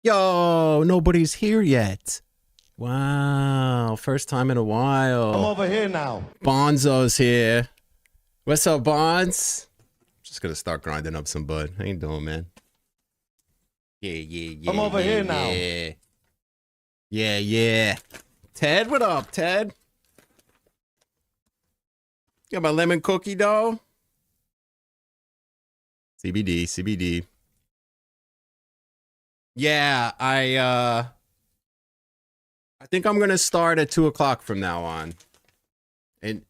Yo, nobody's here yet. Wow, first time in a while. I'm over here now. Bonzo's here. What's up, Bonds? Just gonna start grinding up some bud. How you doing, man? Yeah. I'm over here now. Yeah. Ted, what up, Ted? Got my lemon cookie dough. CBD. Yeah, I think I'm gonna start at 2 o'clock from now on,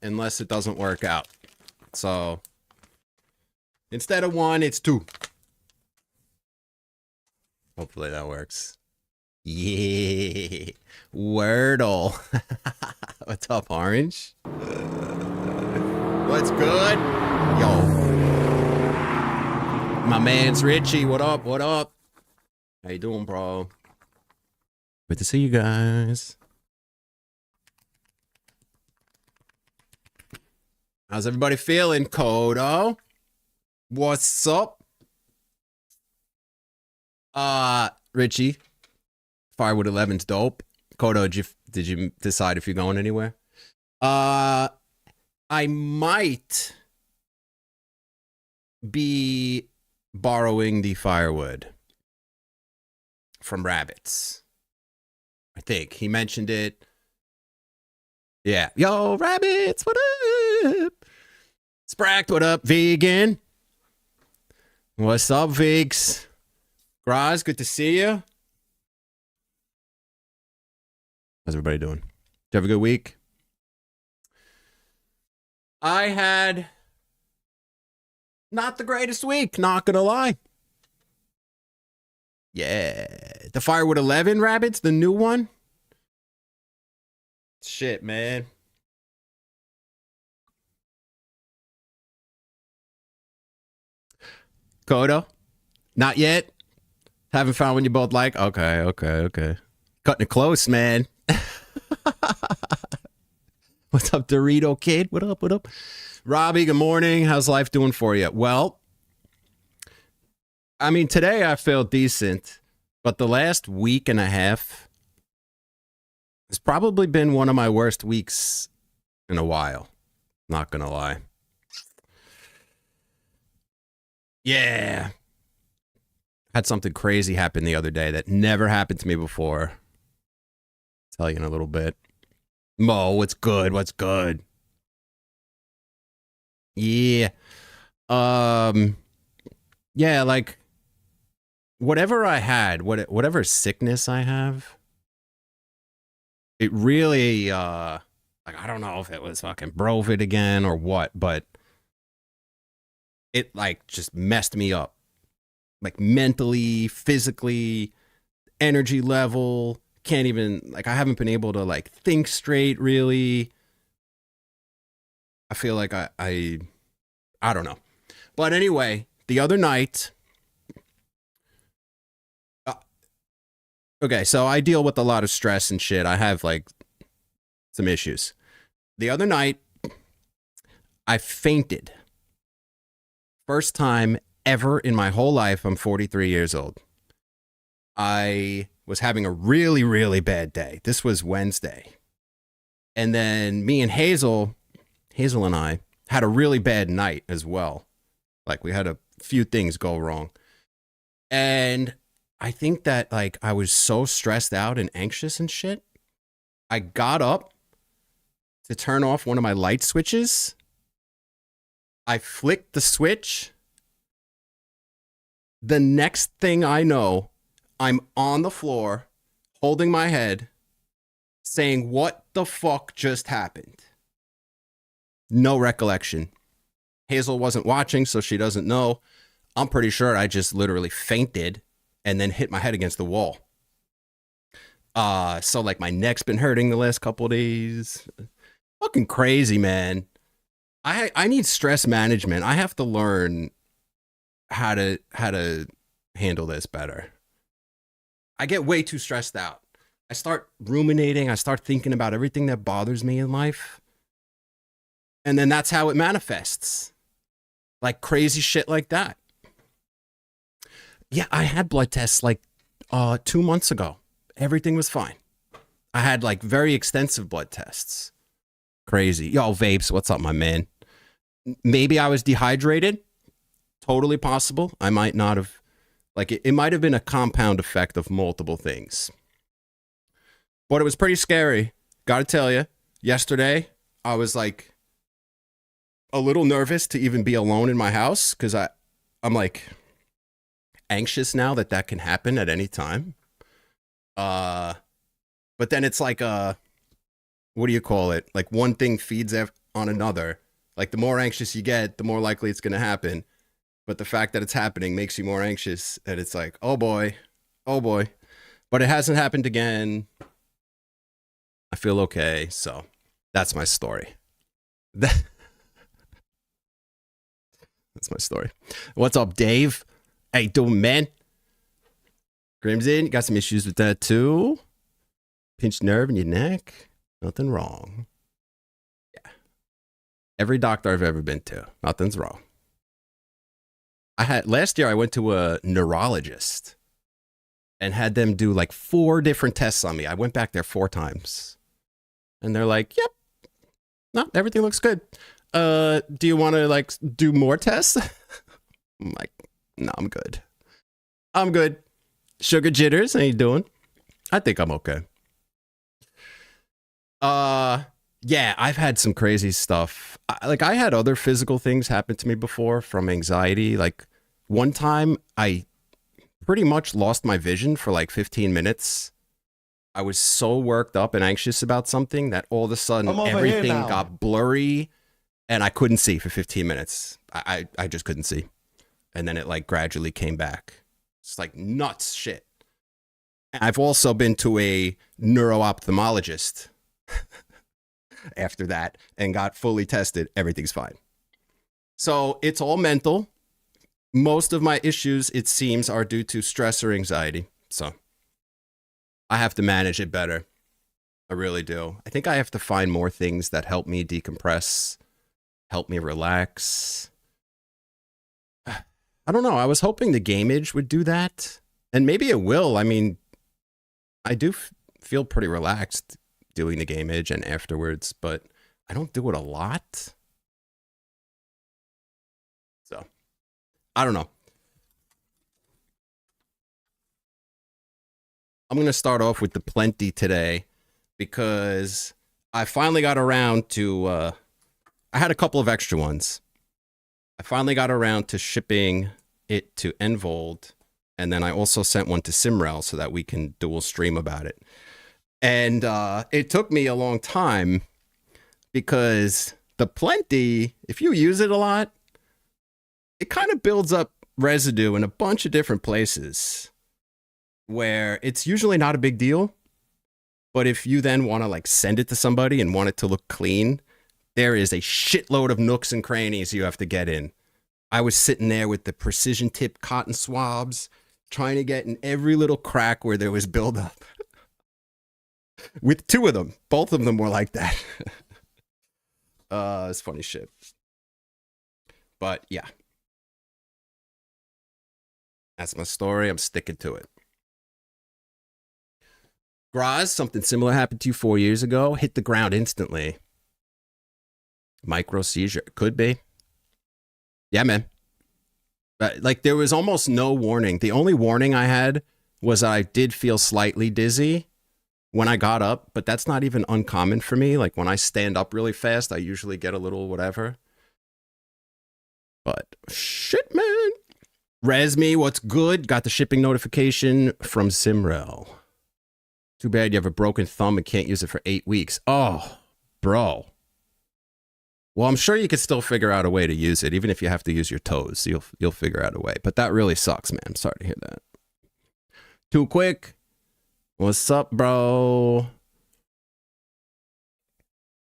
unless it doesn't work out. So instead of 1, it's 2. Hopefully that works. Yeah, Wordle. What's up, Orange? What's good? Yo, my man's Richie. What up? How you doing, bro? Good to see you guys. How's everybody feeling, Kodo? What's up? Richie, Firewood 11's dope. Kodo, did you decide if you're going anywhere? I might be borrowing the firewood from Rabbits. I think he mentioned it. Yeah. Yo, Rabbits, what up? Spracked, what up, Vegan? What's up, Vigs? Graz, good to see you. How's everybody doing? Did you have a good week? I had not the greatest week, not gonna lie. Yeah. The Firewood 11 Rabbits, the new one. Shit, man. Kodo? Not yet? Haven't found one you both like? Okay. Cutting it close, man. What's up, Dorito Kid? What up? Robbie, good morning. How's life doing for you? Well, I mean, today I feel decent, but the last week and a half has probably been one of my worst weeks in a while. Not gonna lie. Yeah. Had something crazy happen the other day that never happened to me before. I'll tell you in a little bit. Mo, what's good? Yeah. Yeah, like whatever I had, whatever sickness I have, it really like I don't know if it was fucking Brovid again or what, but it like just messed me up. Like mentally, physically, energy level, can't even like I haven't been able to like think straight really. I feel like I don't know. But anyway, the other night okay, so I deal with a lot of stress and shit. I have like some issues. The other night I fainted. First time ever in my whole life. I'm 43 years old. I was having a really, really bad day. This was Wednesday. And then me and Hazel and I had a really bad night as well. Like we had a few things go wrong. And I think that like I was so stressed out and anxious and shit. I got up to turn off one of my light switches. I flicked the switch. The next thing I know, I'm on the floor, holding my head, saying, "What the fuck just happened?" No recollection. Hazel wasn't watching, so she doesn't know. I'm pretty sure I just literally fainted and then hit my head against the wall. So like my neck's been hurting the last couple of days. Fucking crazy, man. I need stress management. I have to learn how to handle this better. I get way too stressed out. I start ruminating. I start thinking about everything that bothers me in life. And then that's how it manifests. Like crazy shit like that. Yeah, I had blood tests like 2 months ago. Everything was fine. I had like very extensive blood tests. Crazy. Yo, Vapes, what's up, my man? Maybe I was dehydrated. Totally possible. I might not have, like, it might have been a compound effect of multiple things. But it was pretty scary. Gotta tell you, yesterday, I was like a little nervous to even be alone in my house because I'm like anxious now that can happen at any time. But then it's like what do you call it? Like one thing feeds on another. Like the more anxious you get, the more likely it's going to happen. But the fact that it's happening makes you more anxious. And it's like, oh boy. But it hasn't happened again. I feel okay. So that's my story. That's my story. What's up, Dave? How you doing, man? Crimson, you got some issues with that too? Pinched nerve in your neck? Nothing wrong. Yeah. Every doctor I've ever been to, nothing's wrong. Last year I went to a neurologist and had them do like 4 different tests on me. I went back there 4 times. And they're like, yep, no, everything looks good. Do you want to like do more tests? I'm like, no, I'm good. I'm good. Sugar jitters, how you doing? I think I'm okay. Yeah, I've had some crazy stuff. I had other physical things happen to me before from anxiety. Like one time I pretty much lost my vision for like 15 minutes. I was so worked up and anxious about something that all of a sudden everything got blurry and I couldn't see for 15 minutes. I just couldn't see. And then it like gradually came back. It's like nuts shit. I've also been to a neuro-ophthalmologist after that and got fully tested. Everything's fine. So it's all mental. Most of my issues, it seems, are due to stress or anxiety. So I have to manage it better. I really do. I think I have to find more things that help me decompress, help me relax. I don't know. I was hoping the gameage would do that. And maybe it will. I mean, I do feel pretty relaxed doing the gameage and afterwards, but I don't do it a lot. So, I don't know. I'm going to start off with the plenty today because I finally got around to, I had a couple of extra ones. I finally got around to shipping it to Envold, and then I also sent one to Simrel so that we can dual stream about it. And it took me a long time because the plenty, if you use it a lot, it kind of builds up residue in a bunch of different places where it's usually not a big deal. But if you then want to like send it to somebody and want it to look clean, there is a shitload of nooks and crannies you have to get in. I was sitting there with the precision tip cotton swabs, trying to get in every little crack where there was buildup. With 2 of them. Both of them were like that. It's funny shit. But yeah. That's my story. I'm sticking to it. Graz, something similar happened to you 4 years ago. Hit the ground instantly. Micro seizure. Could be. Yeah, man. Like, there was almost no warning. The only warning I had was I did feel slightly dizzy when I got up, but that's not even uncommon for me. Like, when I stand up really fast, I usually get a little whatever. But, shit, man. Resme, what's good? Got the shipping notification from Simrel. Too bad you have a broken thumb and can't use it for 8 weeks. Oh, bro. Well, I'm sure you could still figure out a way to use it, even if you have to use your toes. You'll figure out a way. But that really sucks, man. I'm sorry to hear that. Too quick. What's up, bro?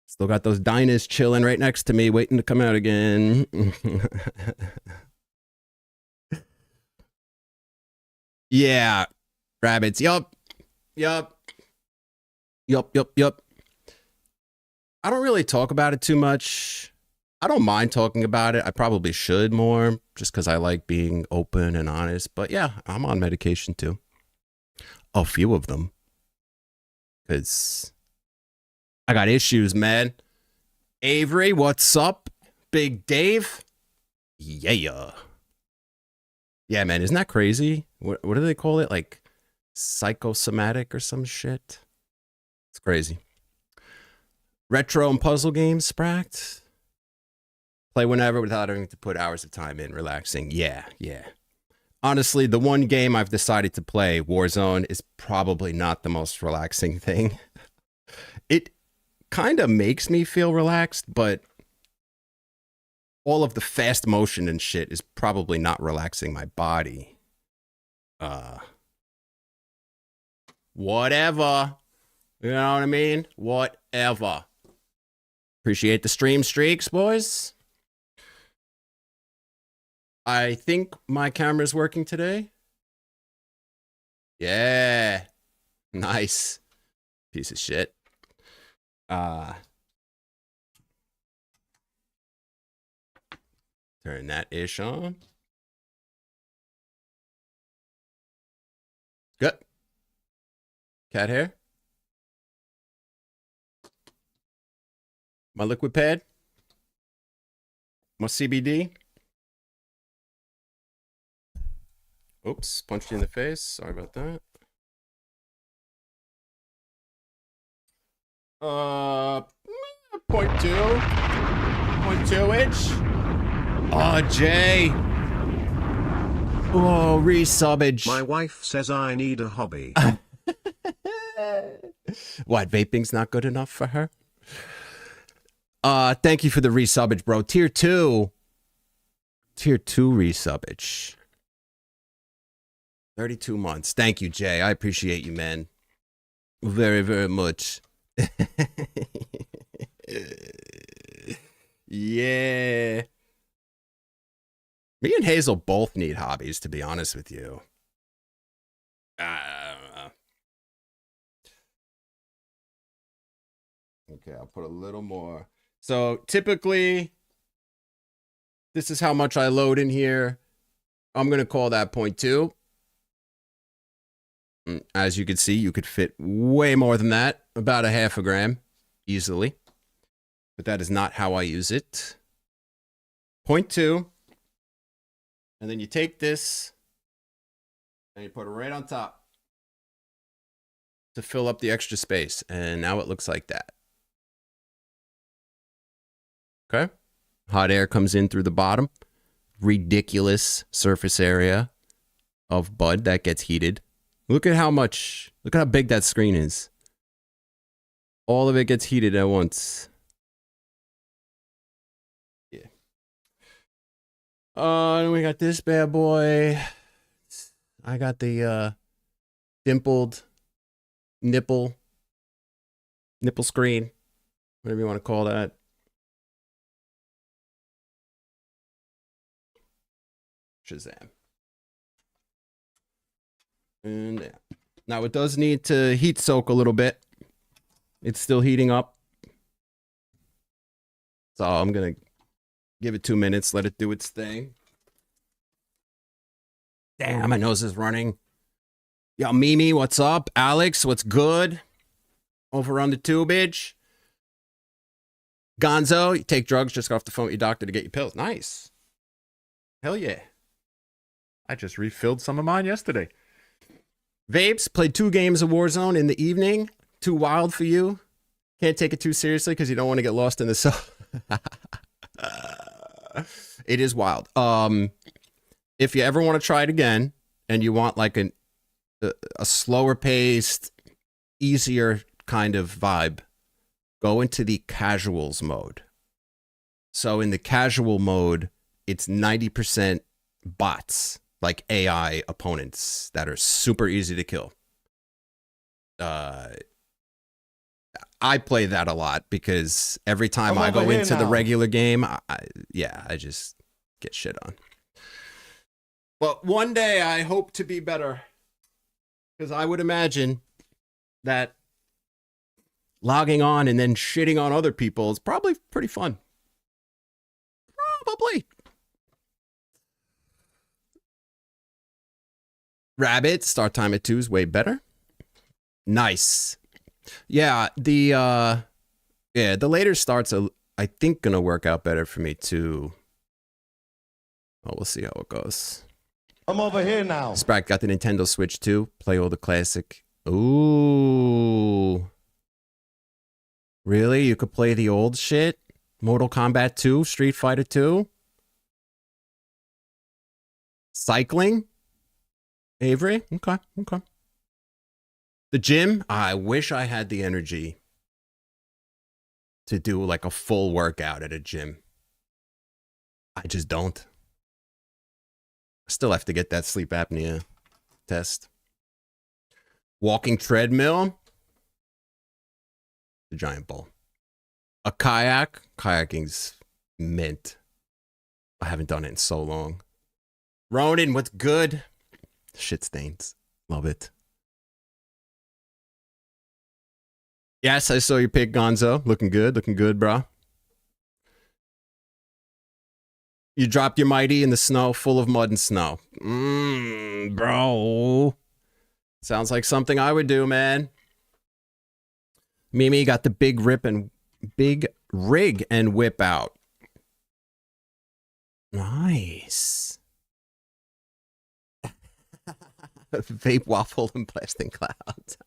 Still got those diners chilling right next to me, waiting to come out again. Yeah. Rabbits. Yup. I don't really talk about it too much. I don't mind talking about it. I probably should more just because I like being open and honest. But yeah, I'm on medication too. a few of them. Because I got issues, man. Avery, what's up? Big Dave? Yeah. Yeah, man, isn't that crazy? What do they call it? Like psychosomatic or some shit? It's crazy. Retro and puzzle games, Spracked? Play whenever without having to put hours of time in, relaxing. Yeah. Honestly, the one game I've decided to play, Warzone, is probably not the most relaxing thing. It kind of makes me feel relaxed, but all of the fast motion and shit is probably not relaxing my body. Whatever. You know what I mean? Whatever. Appreciate the stream streaks, boys. I think my camera's working today. Yeah. Nice. Piece of shit. Turn that ish on. Good. Cat hair. My liquid pad. My CBD. Oops, punched you in the face. Sorry about that. 0.2 inch. Oh, Jay. Oh, resubbage. My wife says I need a hobby. What, vaping's not good enough for her? Thank you for the resubbage, bro. Tier 2. Tier 2 resubbage. 32 months. Thank you, Jay. I appreciate you, man. Very, very much. Yeah. Me and Hazel both need hobbies, to be honest with you. Okay, I'll put a little more. So typically, this is how much I load in here. I'm going to call that 0.2. As you can see, you could fit way more than that. About a half a gram, easily. But that is not how I use it. 0.2. And then you take this and you put it right on top to fill up the extra space. And now it looks like that. Okay. Hot air comes in through the bottom. Ridiculous surface area of bud that gets heated. Look at how big that screen is. All of it gets heated at once. Yeah. And we got this bad boy. I got the dimpled nipple screen. Whatever you want to call that. Shazam. And yeah. Now it does need to heat soak a little bit. It's still heating up. So I'm going to give it 2 minutes, let it do its thing. Damn, my nose is running. Yo, Mimi, what's up? Alex, what's good? Over on the tubage. Gonzo, you take drugs, just got off the phone with your doctor to get your pills. Nice. Hell yeah. I just refilled some of mine yesterday. Vapes, played 2 games of Warzone in the evening. Too wild for you? Can't take it too seriously because you don't want to get lost in the cell. It is wild. If you ever want to try it again and you want like a slower paced, easier kind of vibe, go into the casuals mode. So in the casual mode, it's 90% bots, like AI opponents that are super easy to kill. I play that a lot because every time I go into the regular game, I just get shit on. But one day I hope to be better because I would imagine that logging on and then shitting on other people is probably pretty fun. Probably. Rabbit, start time at 2 is way better. Nice. Yeah, the later starts are, I think, gonna work out better for me too. Well, we'll see how it goes. I'm over here now. Sprack got the Nintendo Switch too. Play all the classic. Ooh. Really? You could play the old shit? Mortal Kombat 2? Street Fighter 2? Cycling? Avery? Okay, okay. The gym? I wish I had the energy to do like a full workout at a gym. I just don't. Still have to get that sleep apnea test. Walking treadmill. The giant ball. A kayak. Kayaking's mint. I haven't done it in so long. Ronan, what's good? Shit stains. Love it. Yes, I saw your pick, Gonzo. Looking good, bro. You dropped your mighty in the snow, full of mud and snow. Bro. Sounds like something I would do, man. Mimi got the big rig and whip out. Nice. Vape waffle and blasting clouds.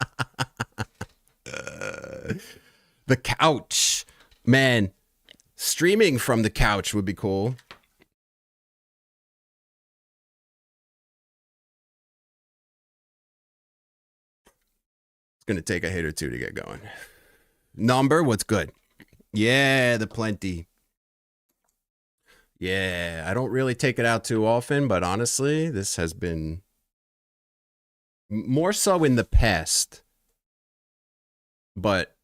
The couch. Man, streaming from the couch would be cool. It's going to take a hit or two to get going. Number, what's good? Yeah, the plenty. Yeah, I don't really take it out too often, but honestly, this has been more so in the past. But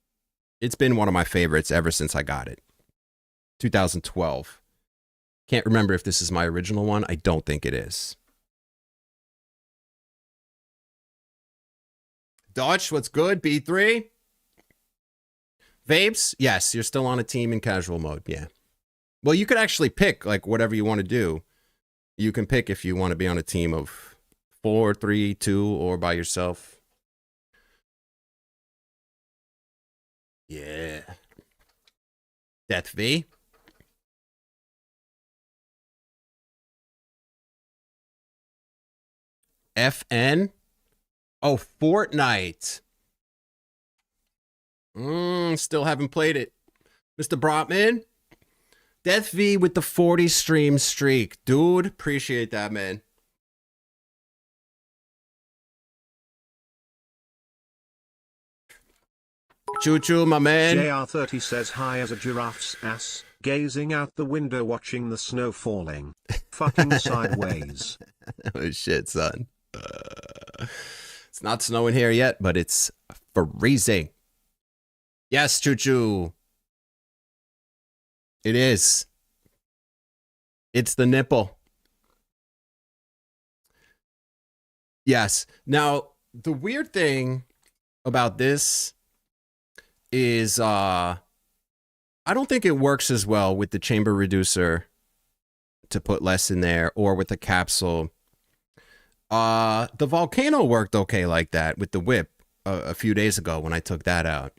it's been one of my favorites ever since I got it. 2012. Can't remember if this is my original one. I don't think it is. Dutch, what's good? B3? Vapes? Yes, you're still on a team in casual mode. Yeah. Well, you could actually pick like whatever you want to do. You can pick if you want to be on a team of 4, 3, 2, or by yourself. Yeah. Death V. FN. Oh, Fortnite. Still haven't played it. Mr. Brotman. Death V with the 40 stream streak. Dude, appreciate that, man. Choo choo, my man. JR30 says hi as a giraffe's ass, gazing out the window watching the snow falling. Fucking sideways. Oh shit, son. It's not snowing here yet, but it's freezing. Yes, choo choo. It is. It's the nipple. Yes. Now, the weird thing about this is I don't think it works as well with the chamber reducer to put less in there or with the capsule. The volcano worked okay like that with the whip a few days ago when I took that out.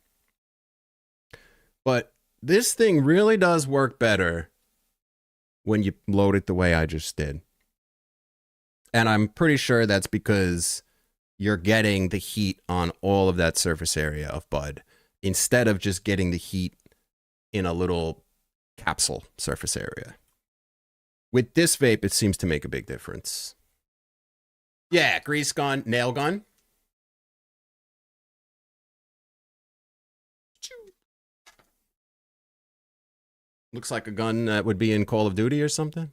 But this thing really does work better when you load it the way I just did. And I'm pretty sure that's because you're getting the heat on all of that surface area of bud instead of just getting the heat in a little capsule surface area. With this vape, it seems to make a big difference. Yeah, grease gun, nail gun. Looks like a gun that would be in Call of Duty or something.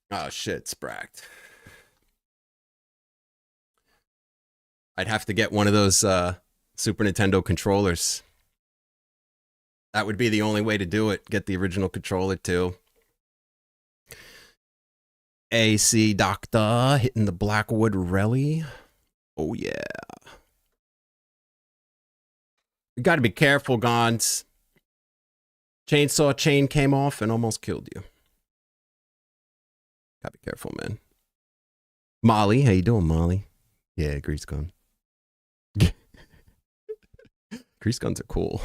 Oh shit, spracked. I'd have to get one of those Super Nintendo controllers. That would be the only way to do it. Get the original controller too. AC Doctor hitting the Blackwood Rally. Oh yeah. You gotta be careful, Gons. Chainsaw chain came off and almost killed you. Gotta be Careful, man. Molly, how you doing, Molly? Yeah, grease gun. Grease guns are cool.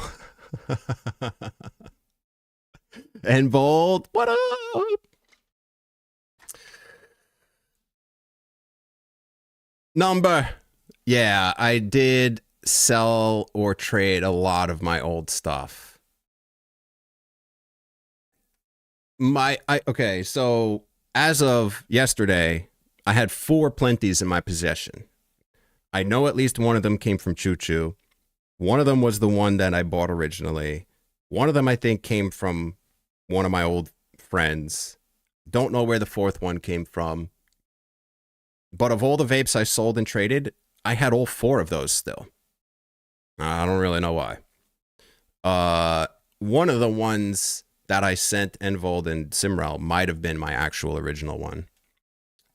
And Bold, what up? Number. Yeah, I did sell or trade a lot of my old stuff. Okay, so as of yesterday, I had 4 plenties in my possession. I know at least one of them came from Choo Choo. One of them was the one that I bought originally. One of them, I think, came from one of my old friends. Don't know where the 4th one came from. But of all the vapes I sold and traded, I had all 4 of those still. I don't really know why. One of the ones that I sent Envold and Simral might have been my actual original one.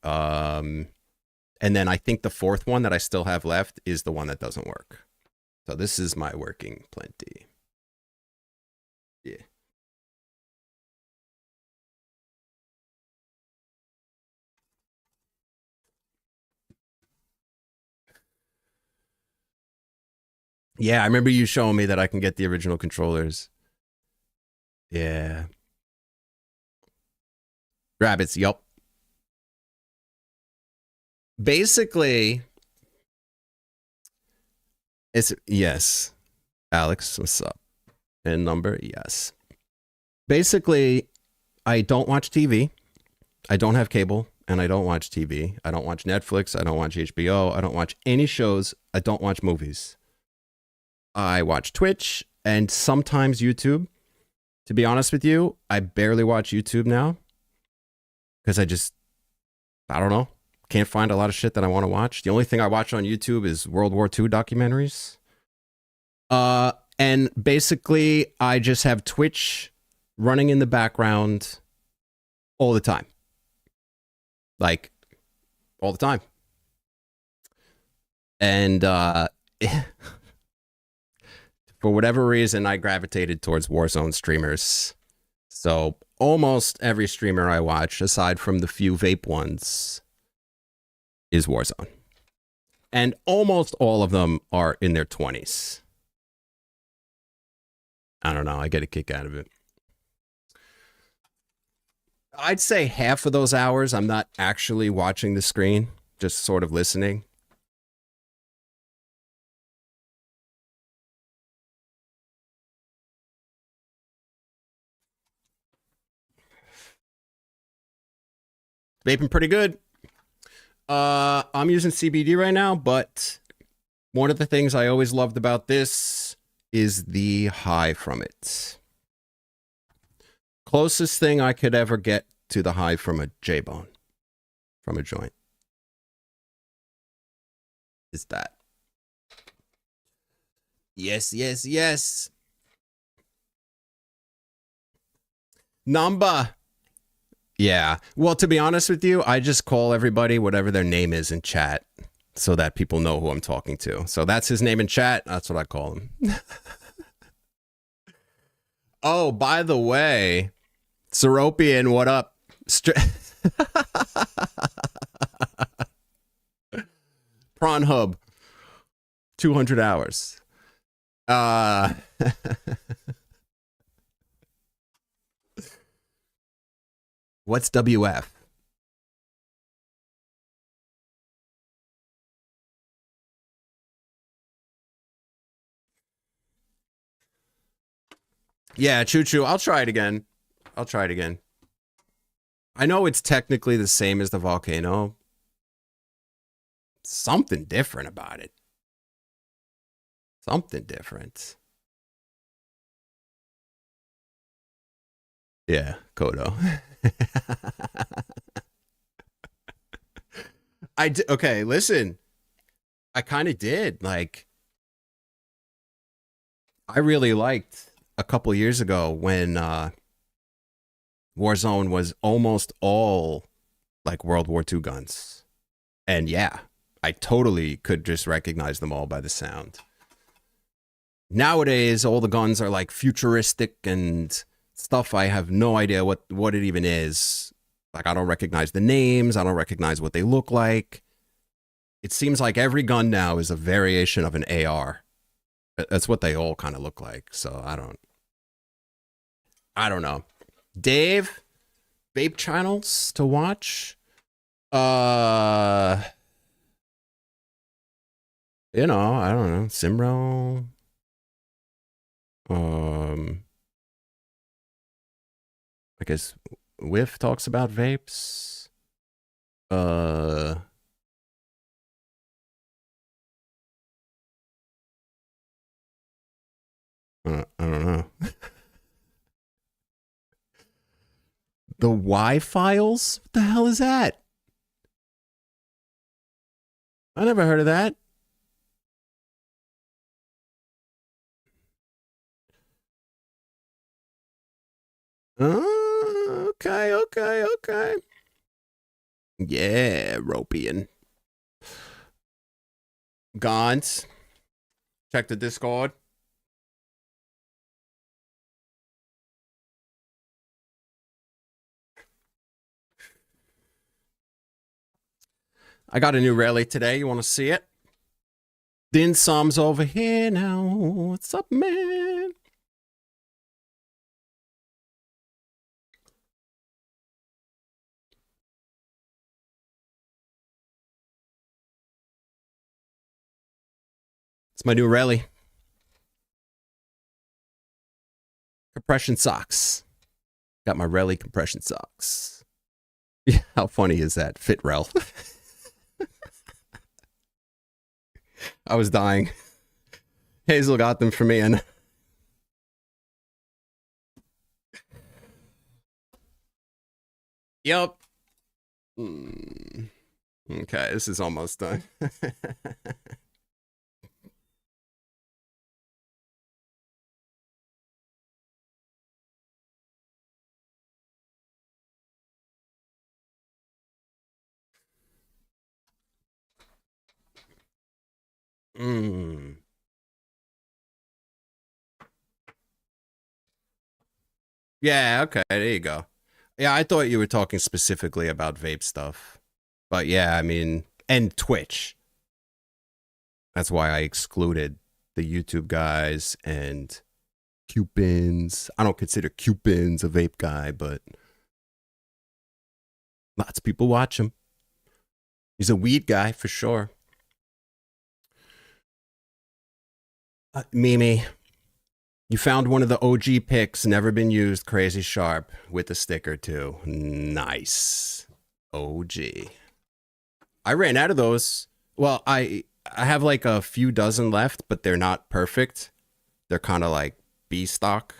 And then I think the 4th one that I still have left is the one that doesn't work. So this is my working plenty. Yeah. Yeah, I remember you showing me that I can get the original controllers. Yeah. Rabbits, yup. Basically, it's, yes. Alex, what's up? And number, yes. Basically, I don't watch TV. I don't have cable, and I don't watch TV. I don't watch Netflix. I don't watch HBO. I don't watch any shows. I don't watch movies. I watch Twitch and sometimes YouTube. To be honest with you, I barely watch YouTube now because I don't know, can't find a lot of shit that I want to watch. The only thing I watch on YouTube is World War II documentaries. And basically, I just have Twitch running in the background all the time. Like, all the time. And for whatever reason, I gravitated towards Warzone streamers. So almost every streamer I watch, aside from the few vape ones, is Warzone. And almost all of them are in their 20s. I don't know. I get a kick out of it. I'd say half of those hours, I'm not actually watching the screen, just sort of listening. Vaping pretty good. I'm using CBD right now, but one of the things I always loved about this is the high from it. Closest thing I could ever get to the high from a J-bone, from a joint, is that. Yes, yes, yes. Number. Yeah. Well, to be honest with you, I just call everybody whatever their name is in chat so that people know who I'm talking to. So that's his name in chat. That's what I call him. Oh, by the way, Seropian, what up? Prawn Hub, 200 hours. What's WF? Yeah, Choo Choo. I'll try it again. I'll try it again. I know it's technically the same as the volcano. Something different about it. Something different. Yeah, Kodo. Okay, listen. I kind of did. Like, I really liked a couple years ago when Warzone was almost all like World War II guns. And yeah, I totally could just recognize them all by the sound. Nowadays, all the guns are like futuristic and stuff I have no idea what it even is. Like, I don't recognize the names. I don't recognize what they look like. It seems like every gun now is a variation of an AR. That's what they all kind of look like. So I don't know. Dave, vape channels to watch? You know, I don't know. Simro. I guess Whiff talks about vapes. I don't know. The Y files? What the hell is that? I never heard of that. Okay. Yeah, Ropian. Gons. Check the Discord. I got a new rally today. You want to see it? Din Som's over here now. What's up, man? It's my new rally. Compression socks. Got my rally compression socks. Yeah, how funny is that? Fit rel. I was dying. Hazel got them for me, and yep. Okay, this is almost done. Yeah, okay, there you go. Yeah, I thought you were talking specifically about vape stuff. But yeah, I mean, and Twitch. That's why I excluded the YouTube guys and Cupins. I don't consider Cupins a vape guy, but lots of people watch him. He's a weed guy for sure. Mimi, you found one of the OG picks, never been used, crazy sharp, with a sticker too. Nice. OG. I ran out of those. Well, I have like a few dozen left, but they're not perfect. They're kind of like B stock.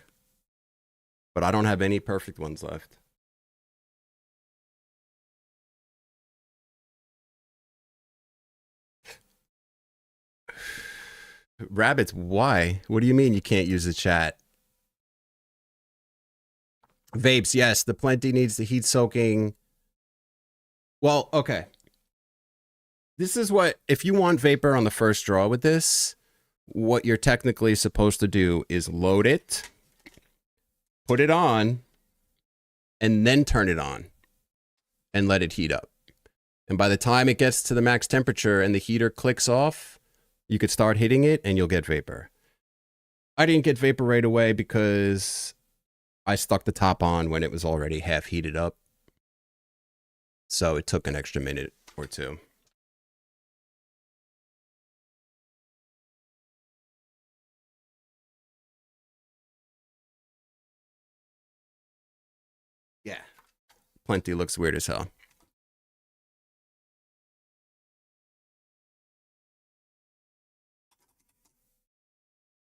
But I don't have any perfect ones left. Rabbits, why? What do you mean you can't use the chat? Vapes, yes. The Plenty needs the heat soaking. Well, okay. This is what, if you want vapor on the first draw with this, what you're technically supposed to do is load it, put it on, and then turn it on and let it heat up. And by the time it gets to the max temperature and the heater clicks off, you could start hitting it and you'll get vapor. I didn't get vapor right away because I stuck the top on when it was already half heated up. So it took an extra minute or two. Yeah. Plenty looks weird as hell.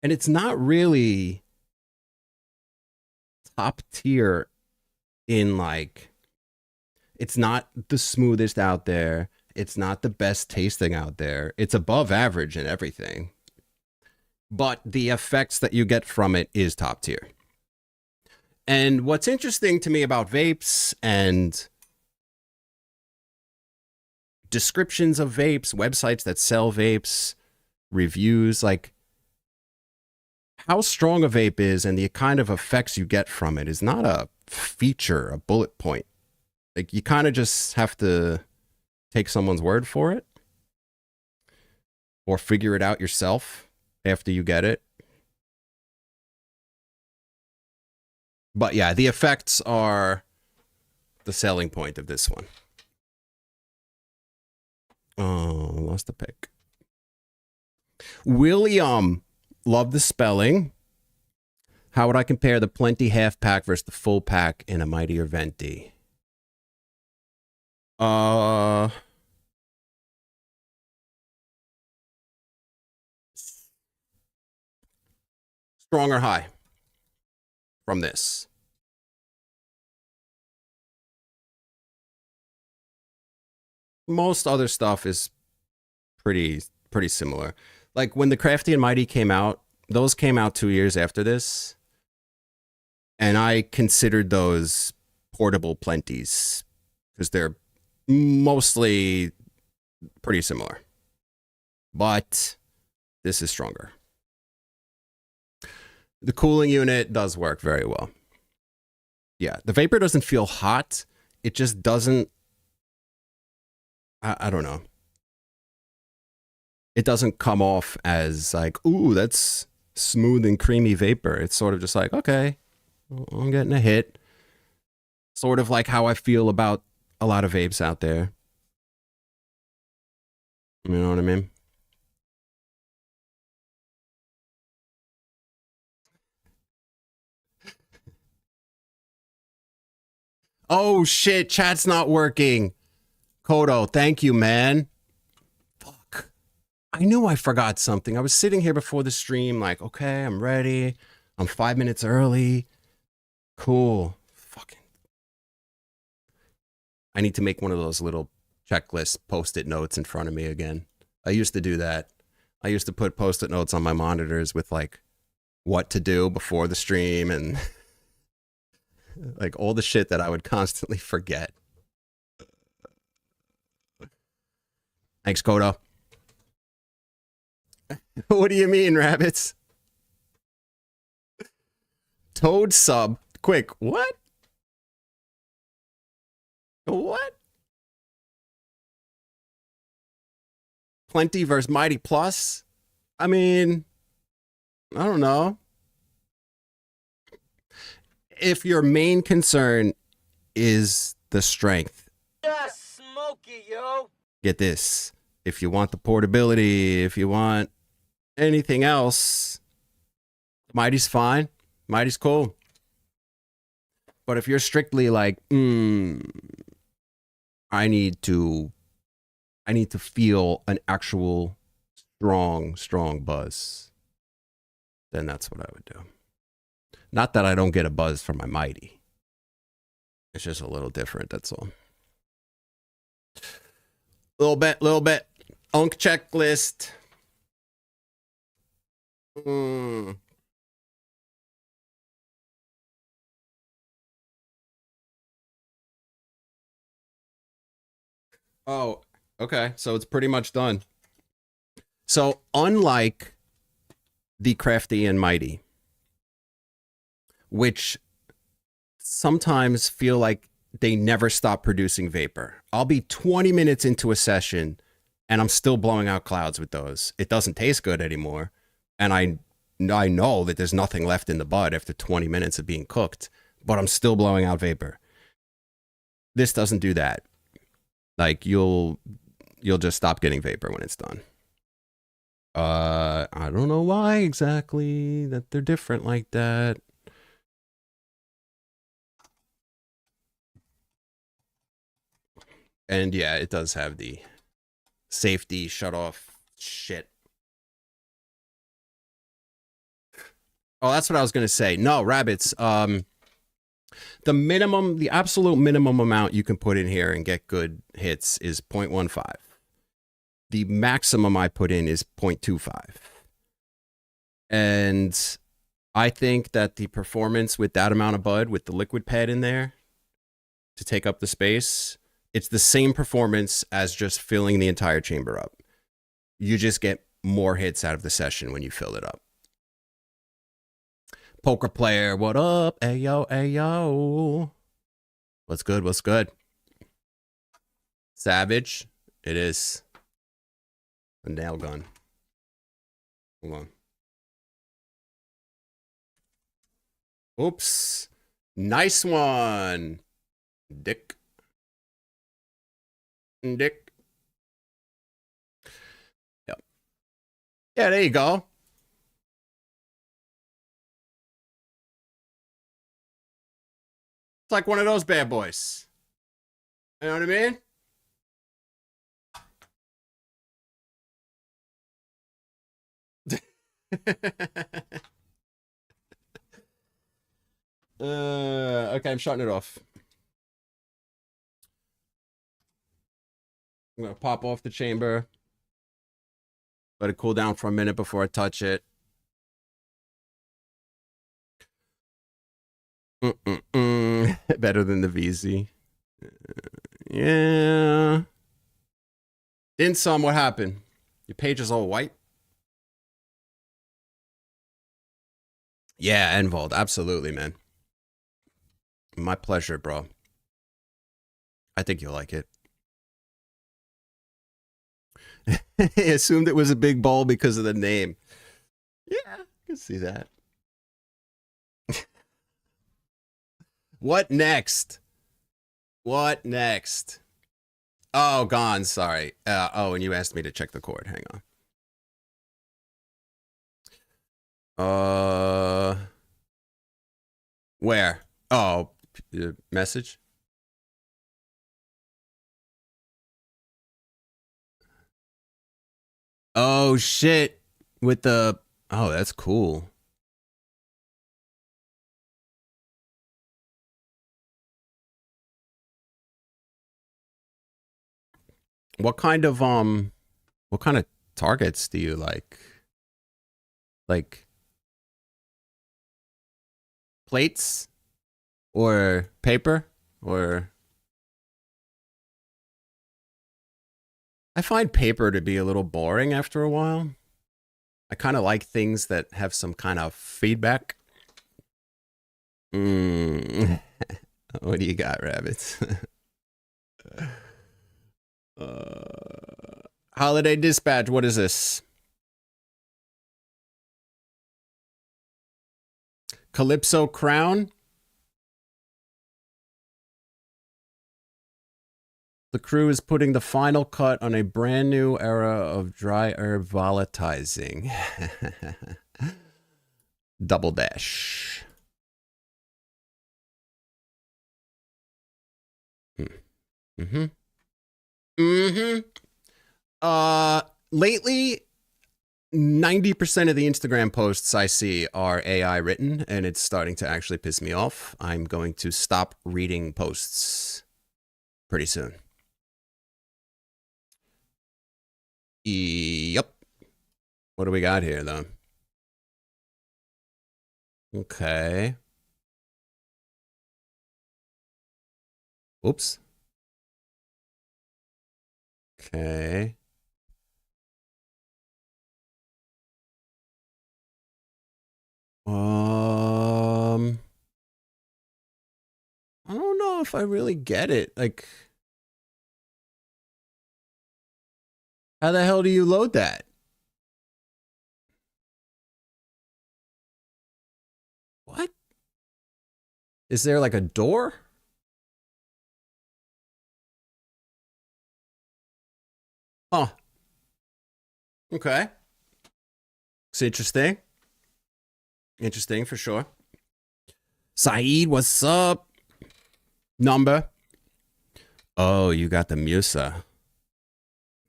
And it's not really top tier in like, it's not the smoothest out there. It's not the best tasting out there. It's above average in everything. But the effects that you get from it is top tier. And what's interesting to me about vapes and descriptions of vapes, websites that sell vapes, reviews, like how strong a vape is and the kind of effects you get from it is not a feature, a bullet point. Like, you kind of just have to take someone's word for it or figure it out yourself after you get it. But yeah, the effects are the selling point of this one. Oh, lost the pick. William, love the spelling. How would I compare the Plenty half pack versus the full pack in a Mighty or Venti? Strong or high from this? Most other stuff is pretty similar. Like when the Crafty and Mighty came out, those came out 2 years after this, and I considered those portable Plenties because they're mostly pretty similar. But this is stronger. The cooling unit does work very well. Yeah, the vapor doesn't feel hot. It just doesn't. I don't know. It doesn't come off as like, ooh, that's smooth and creamy vapor. It's sort of just like, okay, I'm getting a hit. Sort of like how I feel about a lot of vapes out there. You know what I mean? Oh shit, chat's not working. Kodo, thank you, man. Fuck. I knew I forgot something. I was sitting here before the stream like, okay, I'm ready. I'm 5 minutes early. Cool. Fucking. I need to make one of those little checklist post-it notes in front of me again. I used to do that. I used to put post-it notes on my monitors with like what to do before the stream and like all the shit that I would constantly forget. Thanks, Kodo. What do you mean, rabbits? Toad sub. Quick, what? What? Plenty versus Mighty Plus? I mean, I don't know. If your main concern is the strength. Yes, smoky, yo. Get this. If you want the portability, if you want anything else, Mighty's fine. Mighty's cool. But if you're strictly like, I need to feel an actual strong buzz, then that's what I would do. Not that I don't get a buzz from my Mighty. It's just a little different, that's all. Little bit. Unk checklist. Oh, okay. So it's pretty much done. So unlike the Crafty and Mighty, which sometimes feel like they never stop producing vapor. I'll be 20 minutes into a session and I'm still blowing out clouds with those. It doesn't taste good anymore. And I know that there's nothing left in the bud after 20 minutes of being cooked, but I'm still blowing out vapor. This doesn't do that. Like you'll just stop getting vapor when it's done. I don't know why exactly that they're different like that. And yeah, it does have the safety shut off shit. Oh, that's what I was going to say. No, rabbits. The absolute minimum amount you can put in here and get good hits is 0.15. The maximum I put in is 0.25. And I think that the performance with that amount of bud, with the liquid pad in there to take up the space, it's the same performance as just filling the entire chamber up. You just get more hits out of the session when you fill it up. Poker player, what up? Ayo. What's good? Savage. It is a nail gun. Hold on. Oops. Nice one. Dick. Dick. Yep. Yeah, there you go. It's like one of those bad boys. You know what I mean? Okay, I'm shutting it off. I'm gonna pop off the chamber. Let it cool down for a minute before I touch it. Better than the VZ. Yeah. In some, what happened? Your page is all white? Yeah, Envold. Absolutely, man. My pleasure, bro. I think you'll like it. I assumed it was a big bowl because of the name. Yeah, I can see that. What next? What next? Oh, gone. Sorry. Oh, and you asked me to check the cord. Hang on. Where? Oh, message. Oh shit! With the that's cool. What kind of targets do you like? Like plates or paper or I find paper to be a little boring after a while. I kind of like things that have some kind of feedback. What do you got, rabbits? Holiday Dispatch, what is this? Calypso Crown? The crew is putting the final cut on a brand new era of dry herb volatilizing. Double dash. Lately, 90% of the Instagram posts I see are AI written, and it's starting to actually piss me off. I'm going to stop reading posts pretty soon. Yep. What do we got here, though? Okay. Oops. Okay. I don't know if I really get it. Like, how the hell do you load that? What? Is there like a door? Huh. Okay. It's interesting. Interesting for sure. Saeed, what's up? Number. Oh, you got the Musa.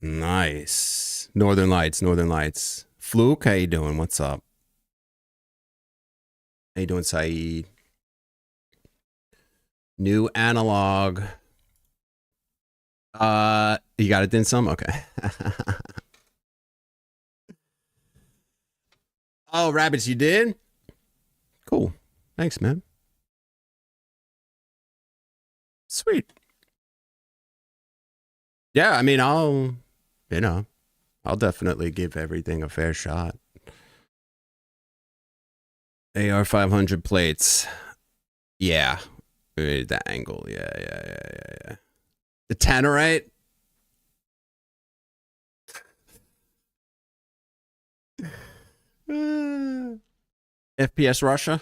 Nice. Northern Lights, Northern Lights. Fluke, how you doing? What's up? How you doing, Saeed? New analog. You got it in some? Okay. Oh, rabbits, you did? Cool. Thanks, man. Sweet. Yeah, I mean, I'll definitely give everything a fair shot. AR 500 plates. Yeah. That angle. Yeah. The Tannerite. FPS Russia.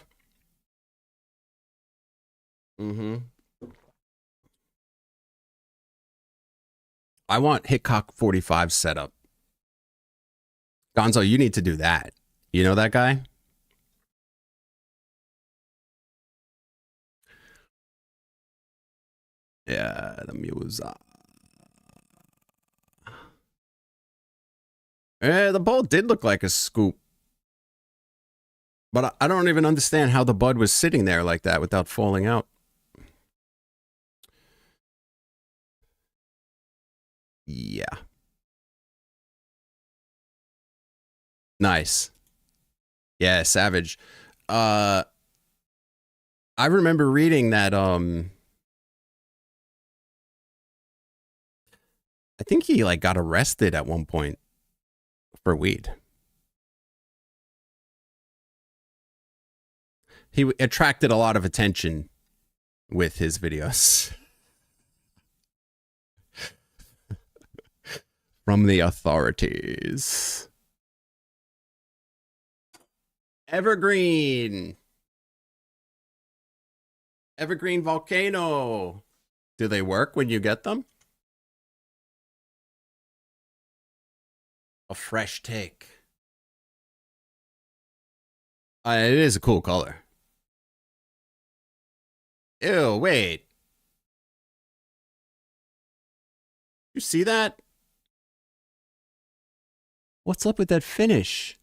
I want Hitcock 45 setup. Gonzo, you need to do that. You know that guy? Yeah, the muse. Yeah, the bowl did look like a scoop. But I don't even understand how the bud was sitting there like that without falling out. Yeah. Nice. Yeah, savage. I remember reading that I think he like got arrested at one point for weed. He attracted a lot of attention with his videos from the authorities. Evergreen Volcano. Do they work when you get them? A fresh take. It is a cool color. Ew, wait. You see that? What's up with that finish?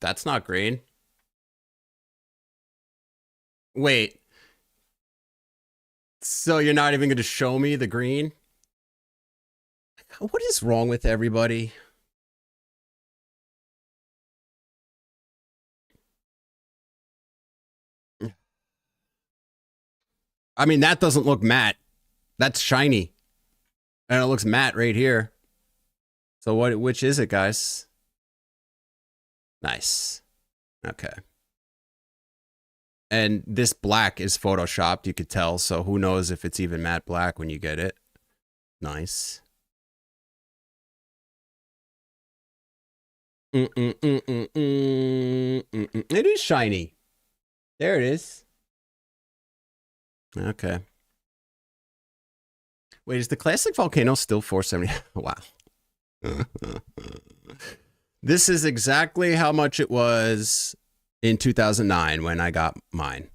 That's not green. Wait. So you're not even going to show me the green? What is wrong with everybody? I mean, that doesn't look matte. That's shiny. And it looks matte right here. So which is it, guys? Nice. Okay. And this black is photoshopped, you could tell, so who knows if it's even matte black when you get it. Nice. It is shiny. There it is. Okay. Wait, is the classic Volcano still 470? Wow. This is exactly how much it was in 2009 when I got mine.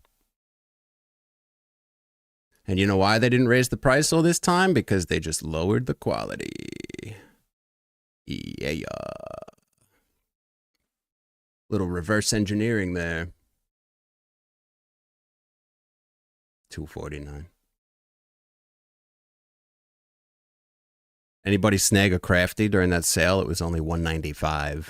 And you know why they didn't raise the price all this time? Because they just lowered the quality. Yeah. Little reverse engineering there. $249. Anybody snag a crafty during that sale? It was only $195.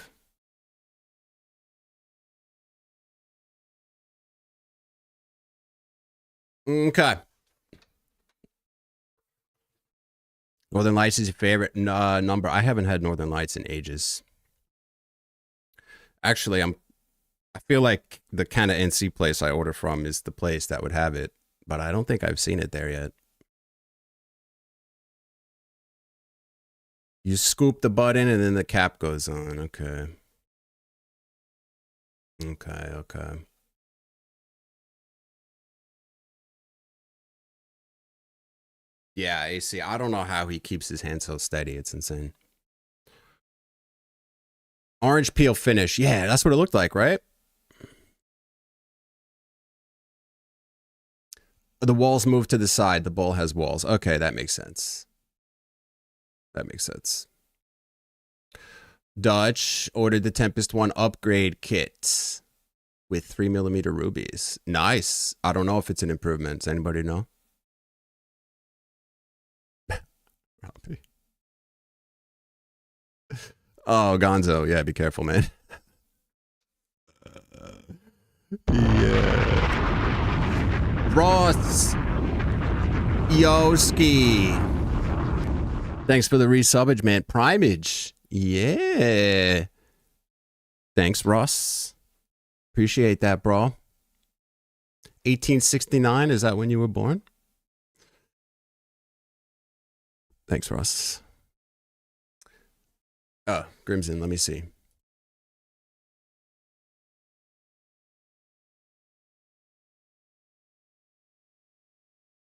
Okay. Northern Lights is your favorite number. I haven't had Northern Lights in ages. Actually, I feel like the kind of NC place I order from is the place that would have it, but I don't think I've seen it there yet. You scoop the bud in and then the cap goes on. Okay. Yeah, AC. I don't know how he keeps his hand so steady. It's insane. Orange peel finish. Yeah, that's what it looked like, right? The walls move to the side. The bowl has walls. Okay, that makes sense. Dutch ordered the Tempest 1 upgrade kit with 3mm rubies. Nice. I don't know if it's an improvement. Does anybody know? Oh, Gonzo. Yeah, be careful, man. Yeah. Ross Yoski. Thanks for the resubbage, man. Primage. Yeah. Thanks, Ross. Appreciate that, bro. 1869, is that when you were born? Thanks, Ross. Oh, Grimson, let me see.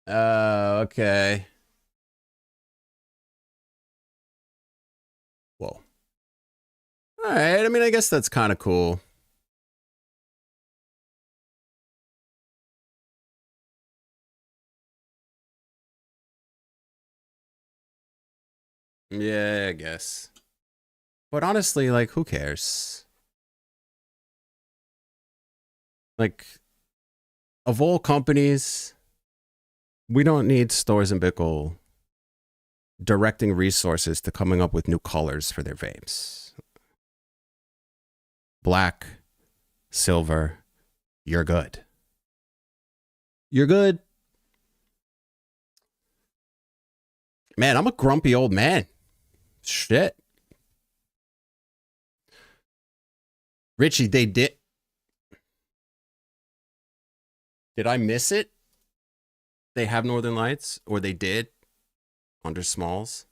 Okay. Whoa. All right. I mean, I guess that's kind of cool. Yeah, I guess. But honestly, like, who cares? Like, of all companies, we don't need Stores and Bickle directing resources to coming up with new colors for their vapes. Black, silver, you're good. You're good. Man, I'm a grumpy old man. Shit. Richie, they did. Did I miss it? They have Northern Lights, or they did under Smalls.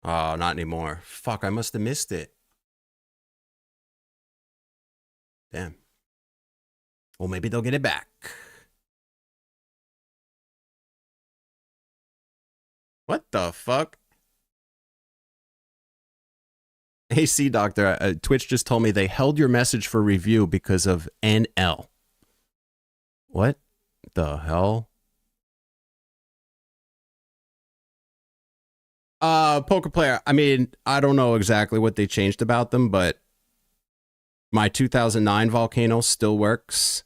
Oh, not anymore. Fuck, I must have missed it. Damn. Well, maybe they'll get it back. What the fuck? AC Doctor, Twitch just told me they held your message for review because of NL. What the hell? Poker player. I mean, I don't know exactly what they changed about them, but my 2009 Volcano still works.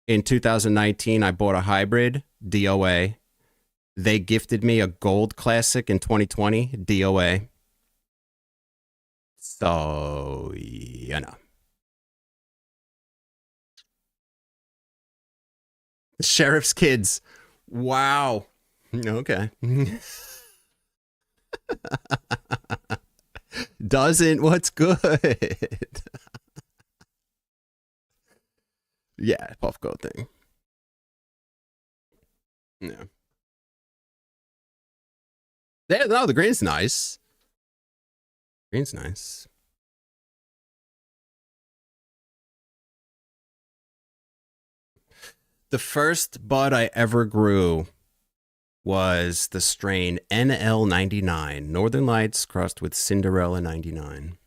In 2019, I bought a hybrid, DOA. They gifted me a gold classic in 2020, DOA. So, you know. Sheriff's Kids. Wow. Okay. Doesn't what's good. Yeah, puff coat thing. Yeah. Yeah, no, the green's nice. Green's nice. The first bud I ever grew was the strain NL99, Northern Lights crossed with Cinderella 99.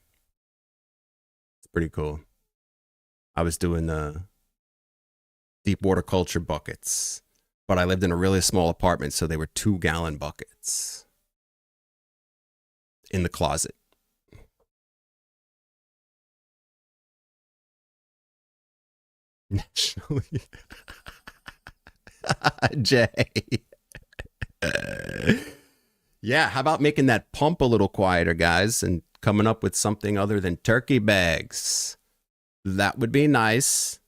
It's pretty cool. I was doing the deep water culture buckets, but I lived in a really small apartment, so they were 2-gallon buckets in the closet. Nationally. Jay. Yeah, how about making that pump a little quieter, guys, and coming up with something other than turkey bags? That would be nice.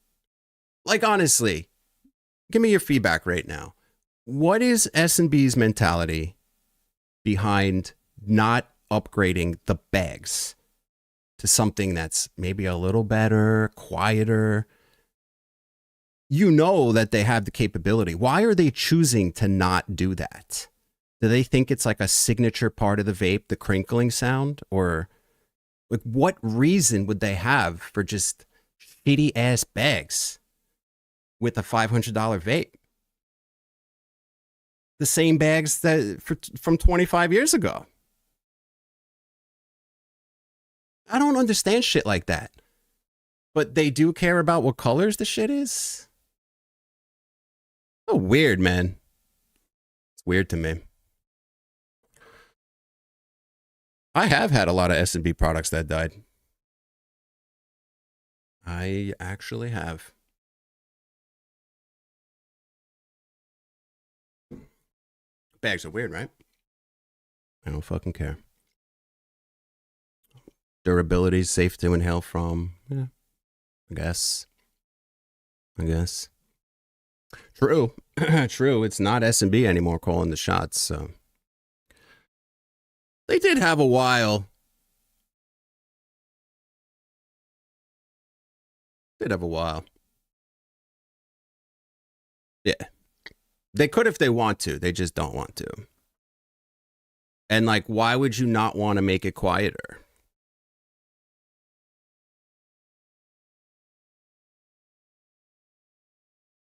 Like, honestly, give me your feedback right now. What is S&B's mentality behind not upgrading the bags to something that's maybe a little better, quieter? You know that they have the capability. Why are they choosing to not do that? Do they think it's like a signature part of the vape, the crinkling sound? Or like, what reason would they have for just shitty ass bags with a $500 vape? The same bags that from 25 years ago. I don't understand shit like that. But they do care about what colors the shit is? Oh, weird, man. It's weird to me. I have had a lot of S&B products that died. I actually have. Bags are weird, right? I don't fucking care. Durability, safe to inhale from. Yeah, I guess. True. True. It's not S&B anymore calling the shots, so. They did have a while. Yeah. They could if they want to. They just don't want to. And like, why would you not want to make it quieter?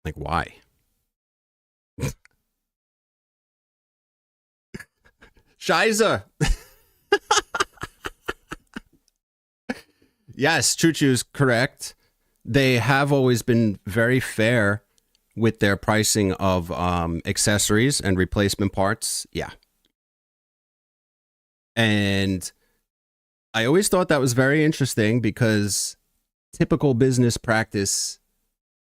Like, why? Shiza. Yes, Choo Choo's correct. They have always been very fair with their pricing of accessories and replacement parts. Yeah. And I always thought that was very interesting because typical business practice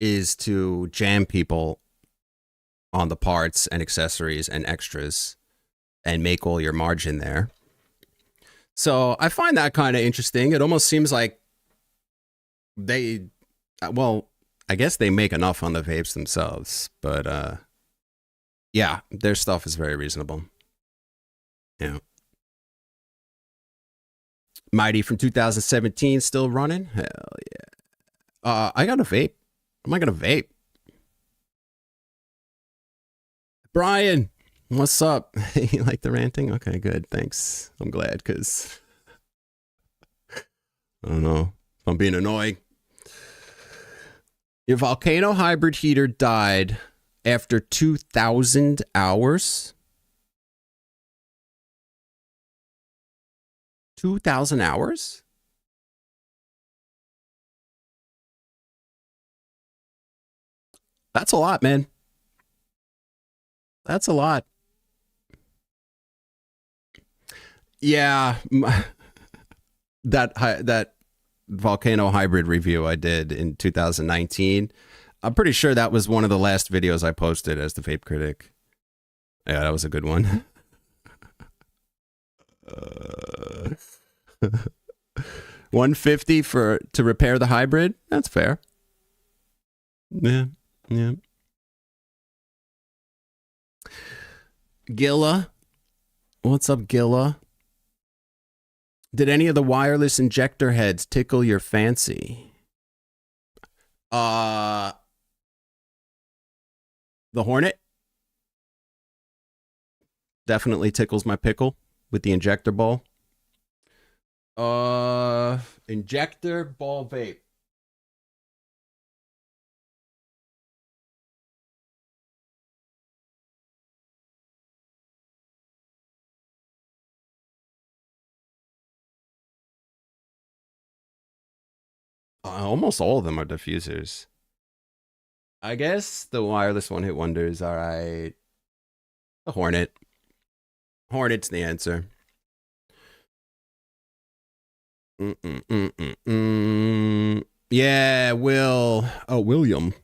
is to jam people on the parts and accessories and extras and make all your margin there. So I find that kind of interesting. It almost seems like they, well, I guess they make enough on the vapes themselves, but yeah, their stuff is very reasonable. Yeah. Mighty from 2017 still running? Hell yeah. I got a vape. Am I gonna vape? Brian, what's up? You like the ranting? Okay, good. Thanks. I'm glad because I don't know if I'm being annoying. Your volcano hybrid heater died after 2,000 hours. 2,000 hours? That's a lot, man. That's a lot. Yeah, that volcano hybrid review I did in 2019. I'm pretty sure that was one of the last videos I posted as the Vape Critic. Yeah, that was a good one. 150 to repair the hybrid. That's fair. Yeah. Gilla, what's up, Gilla? Did any of the wireless injector heads tickle your fancy? The Hornet definitely tickles my pickle with the injector ball. Injector ball vape. Almost all of them are diffusers. I guess the wireless one-hit wonders. All right. The Hornet. Hornet's the answer. Yeah, William.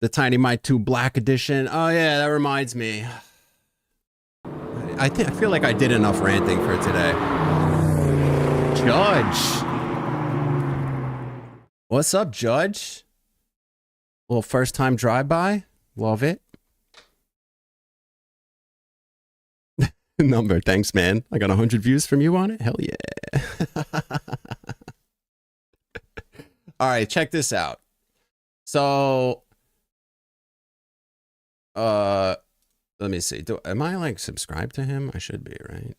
The Tiny Mic 2 Black Edition. Oh, yeah, that reminds me. I feel like I did enough ranting for today. Judge. What's up, Judge? Little first time drive-by. Love it. Number. Thanks, man. I got 100 views from you on it. Hell yeah. All right, check this out. So, let me see. Am I like subscribed to him? I should be, right?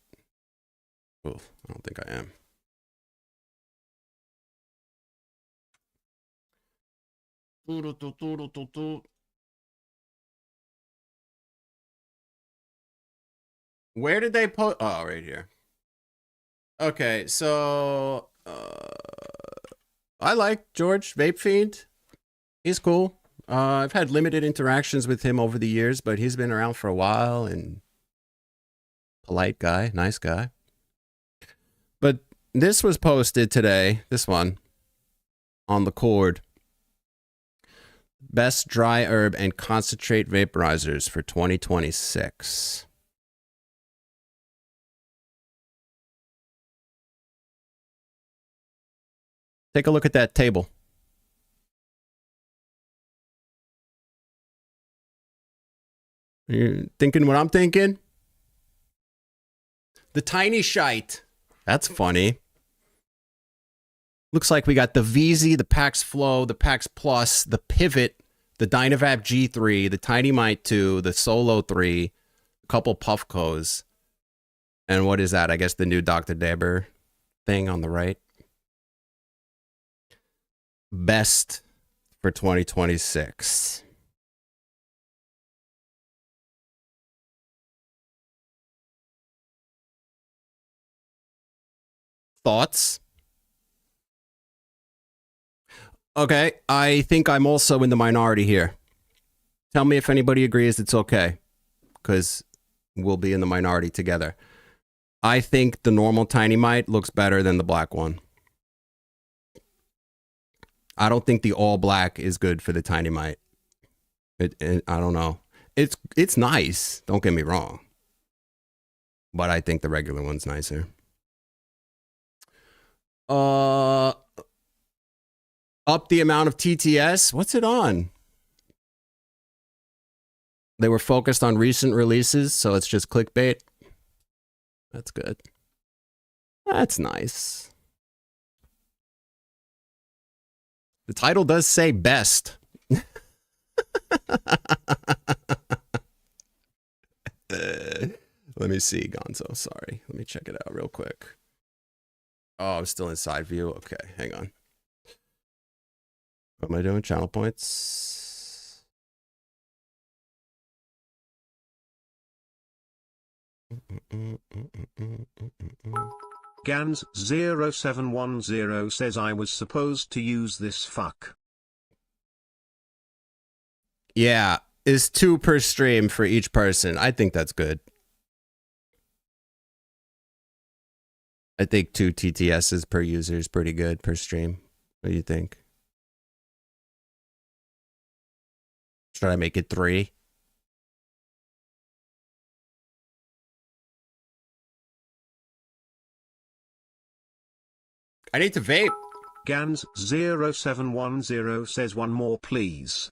Oof, I don't think I am. Where did they post? Oh, right here. Okay, so I like George Vape Fiend. He's cool. I've had limited interactions with him over the years, but he's been around for a while and polite guy, nice guy. But this was posted today, this one, on the cord. Best dry herb and concentrate vaporizers for 2026. Take a look at that table. You thinking what I'm thinking? The tiny shite. That's funny. Looks like we got the VZ, the Pax Flow, the Pax Plus, the Pivot, the Dynavap G3, the Tiny Mic 2, the Solo 3, a couple Puffcos, And what is that? I guess the new Dr. Dabber thing on the right. Best for 2026. Thoughts? Okay, I think I'm also in the minority here. Tell me if anybody agrees it's okay, because we'll be in the minority together. I think the normal Tiny Mite looks better than the black one. I don't think the all black is good for the Tiny Mite. I don't know. It's nice. Don't get me wrong. But I think the regular one's nicer. Up the amount of TTS. What's it on? They were focused on recent releases, so it's just clickbait. That's good. That's nice. The title does say best. Let me see, Gonzo. Sorry. Let me check it out real quick. Oh, I'm still in side view. Okay, hang on. What am I doing? Channel points. Gans0710 says I was supposed to use this fuck. Yeah, is 2 per stream for each person. I think that's good. I think 2 TTSs per user is pretty good per stream. What do you think? Should I make it 3? I need to vape. Gans0710 says one more please.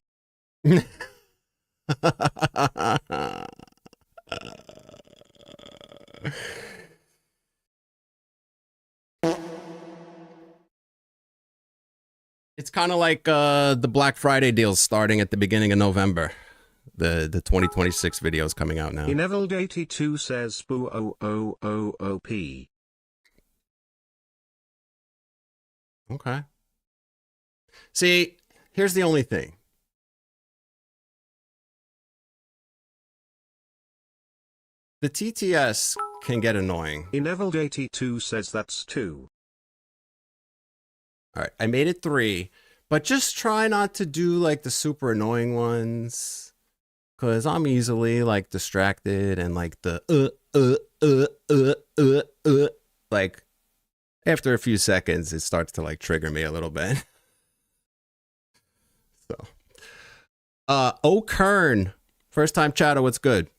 It's kind of like the Black Friday deals starting at the beginning of November. The 2026 videos coming out now. Inevild82 says boo o. Okay. See, here's the only thing. The TTS can get annoying. Inevild82 says that's 2. All right, I made it 3, but just try not to do like the super annoying ones, because I'm easily like distracted and like the like after a few seconds it starts to like trigger me a little bit. So, O'Kern, first time chatter, what's good?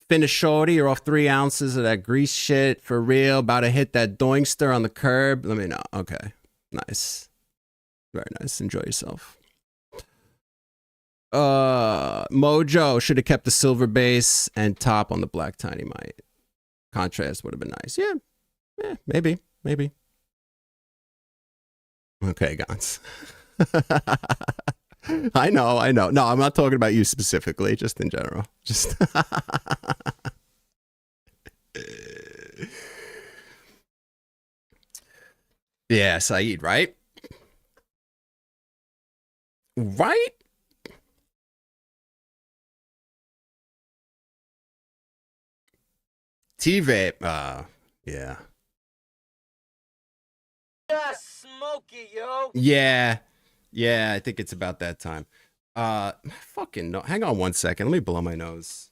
Finish shorty, you're off 3 ounces of that grease shit for real. About to hit that doinkster on the curb. Let me know. Okay. Nice. Very nice. Enjoy yourself. Mojo should have kept the silver base and top on the black Tiny Mite. Contrast would have been nice. Yeah. Maybe. Okay, Gons. I know. No, I'm not talking about you specifically, just in general. Just yeah, Saeed, right? Right? T-Vape, yeah. Yeah, smoky, yo. Yeah, I think it's about that time. Fucking no. Hang on 1 second. Let me blow my nose.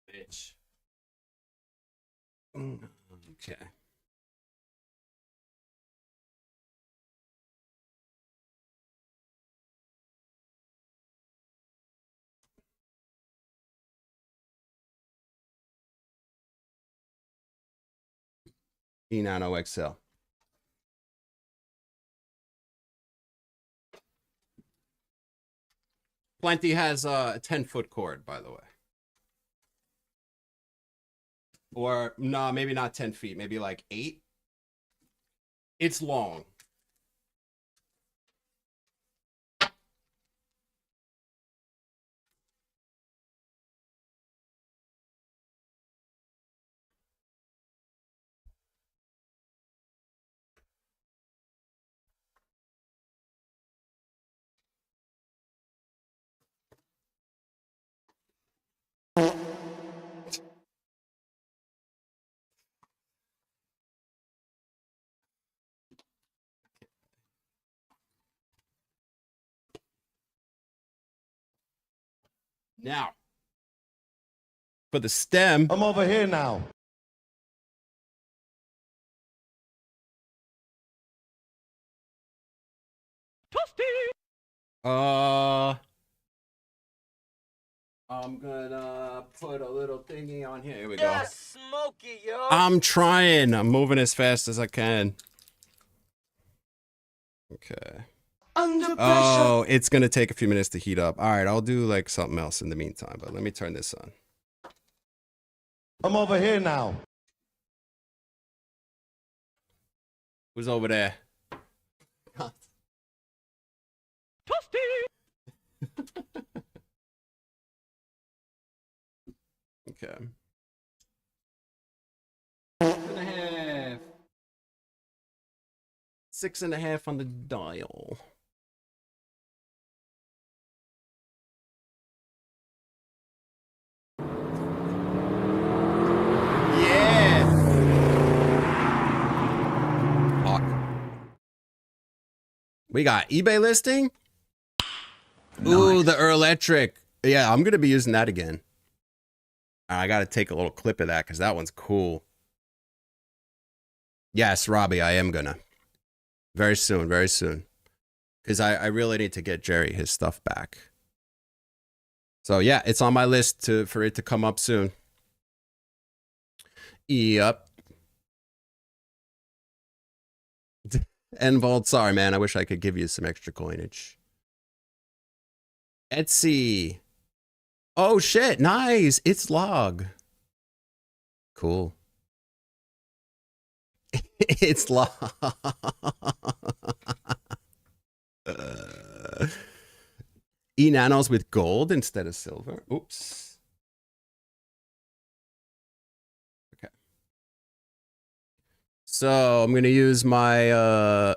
Bitch. Okay. E-Nano XL. Plenty has a 10-foot cord, by the way. Or, no, maybe not 10 feet. Maybe like 8. It's long. Now, for the stem. I'm over here now. I'm gonna put a little thingy on here. Here we go. Yeah, smoky, yo. I'm trying. I'm moving as fast as I can. Okay. Under pressure. Oh, it's gonna take a few minutes to heat up. All right, I'll do like something else in the meantime, but let me turn this on. I'm over here now. Who's over there? Okay. 6.5. 6.5 on the dial. Yeah. Fuck. We got eBay listing. Ooh, the electric. Yeah, I'm gonna be using that again. I gotta take a little clip of that because that one's cool. Yes, Robbie, I am gonna. Very soon, very soon. Because I really need to get Jerry his stuff back. So yeah, it's on my list for it to come up soon. Yep. Envold, sorry man, I wish I could give you some extra coinage. Etsy. Oh shit, nice. It's log. Cool. It's log. E-nanos with gold instead of silver. Oops. Okay. So I'm gonna use my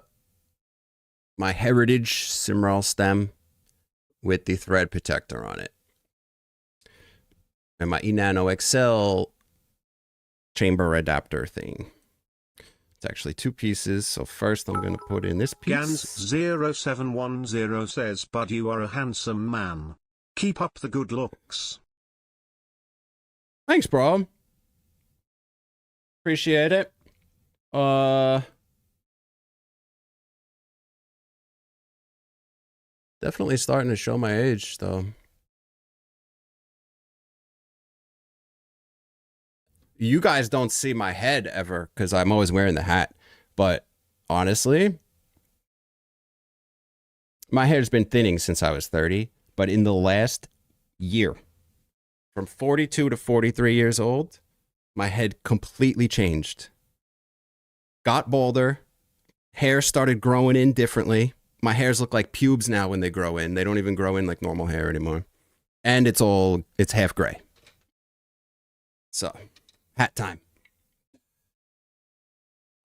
my Heritage Simral stem with the thread protector on it. And my E-Nano XL chamber adapter thing. It's actually 2 pieces. So first I'm going to put in this piece. Gans0710 says, "Bud, you are a handsome man. Keep up the good looks." Thanks, bro. Appreciate it. Definitely starting to show my age, though. You guys don't see my head ever because I'm always wearing the hat. But honestly, my hair's been thinning since I was 30. But in the last year, from 42 to 43 years old, my head completely changed. Got bolder. Hair started growing in differently. My hairs look like pubes now when they grow in. They don't even grow in like normal hair anymore. And it's half gray. So, hat time.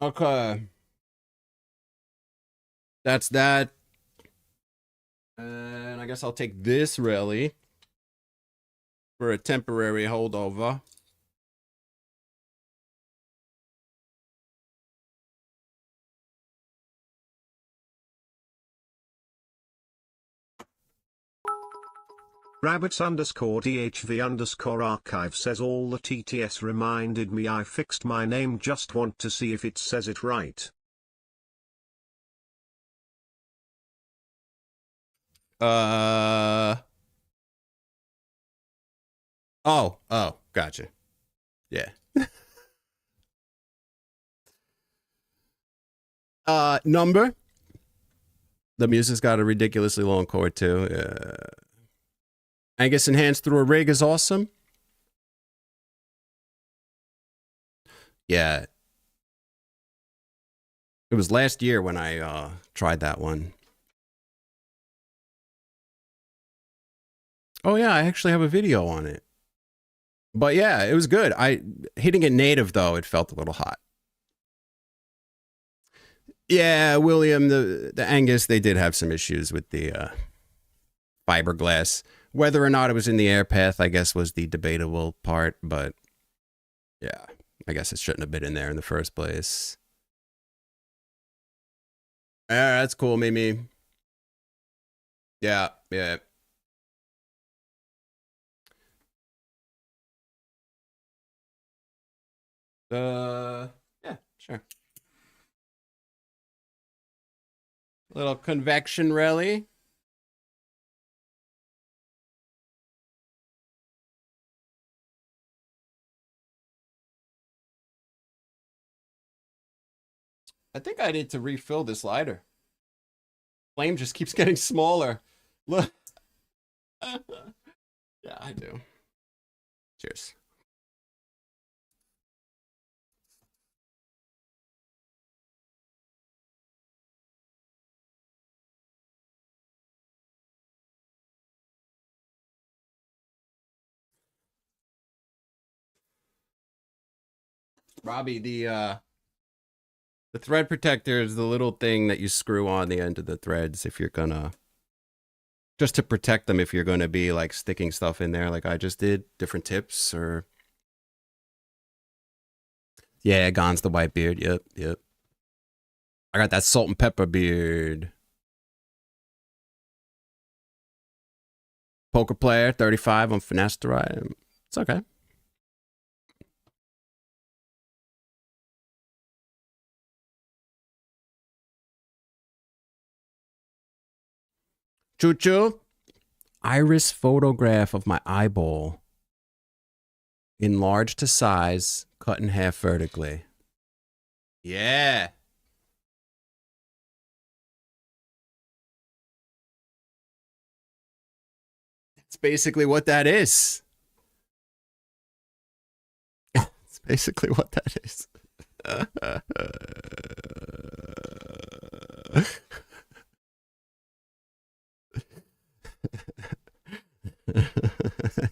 Okay. That's that. And I guess I'll take this really for a temporary holdover. Rabbits_DHV_archive says, "All the TTS reminded me I fixed my name, just want to see if it says it right." Oh, gotcha. Yeah. Number. The music's got a ridiculously long chord too. Angus enhanced through a rig is awesome. Yeah. It was last year when I tried that one. Oh yeah, I actually have a video on it. But yeah, it was good. Hitting it native though, it felt a little hot. Yeah, William, the Angus, they did have some issues with the fiberglass. Whether or not it was in the air path, I guess, was the debatable part. But yeah, I guess it shouldn't have been in there in the first place. Yeah, that's cool, Mimi. Yeah, yeah. Yeah, sure. Little convection rally. I think I need to refill this lighter. Flame just keeps getting smaller. Look. Yeah, I do. Cheers. Robbie, the thread protector is the little thing that you screw on the end of the threads if you're gonna, just to protect them if you're gonna be like sticking stuff in there like I just did, different tips or. Yeah, Gon's the white beard. Yep, yep. I got that salt and pepper beard. Poker player, 35 on finasteride. It's okay. Choo choo. Iris photograph of my eyeball. Enlarged to size, cut in half vertically. Yeah. That's basically what that is. That's basically what that is.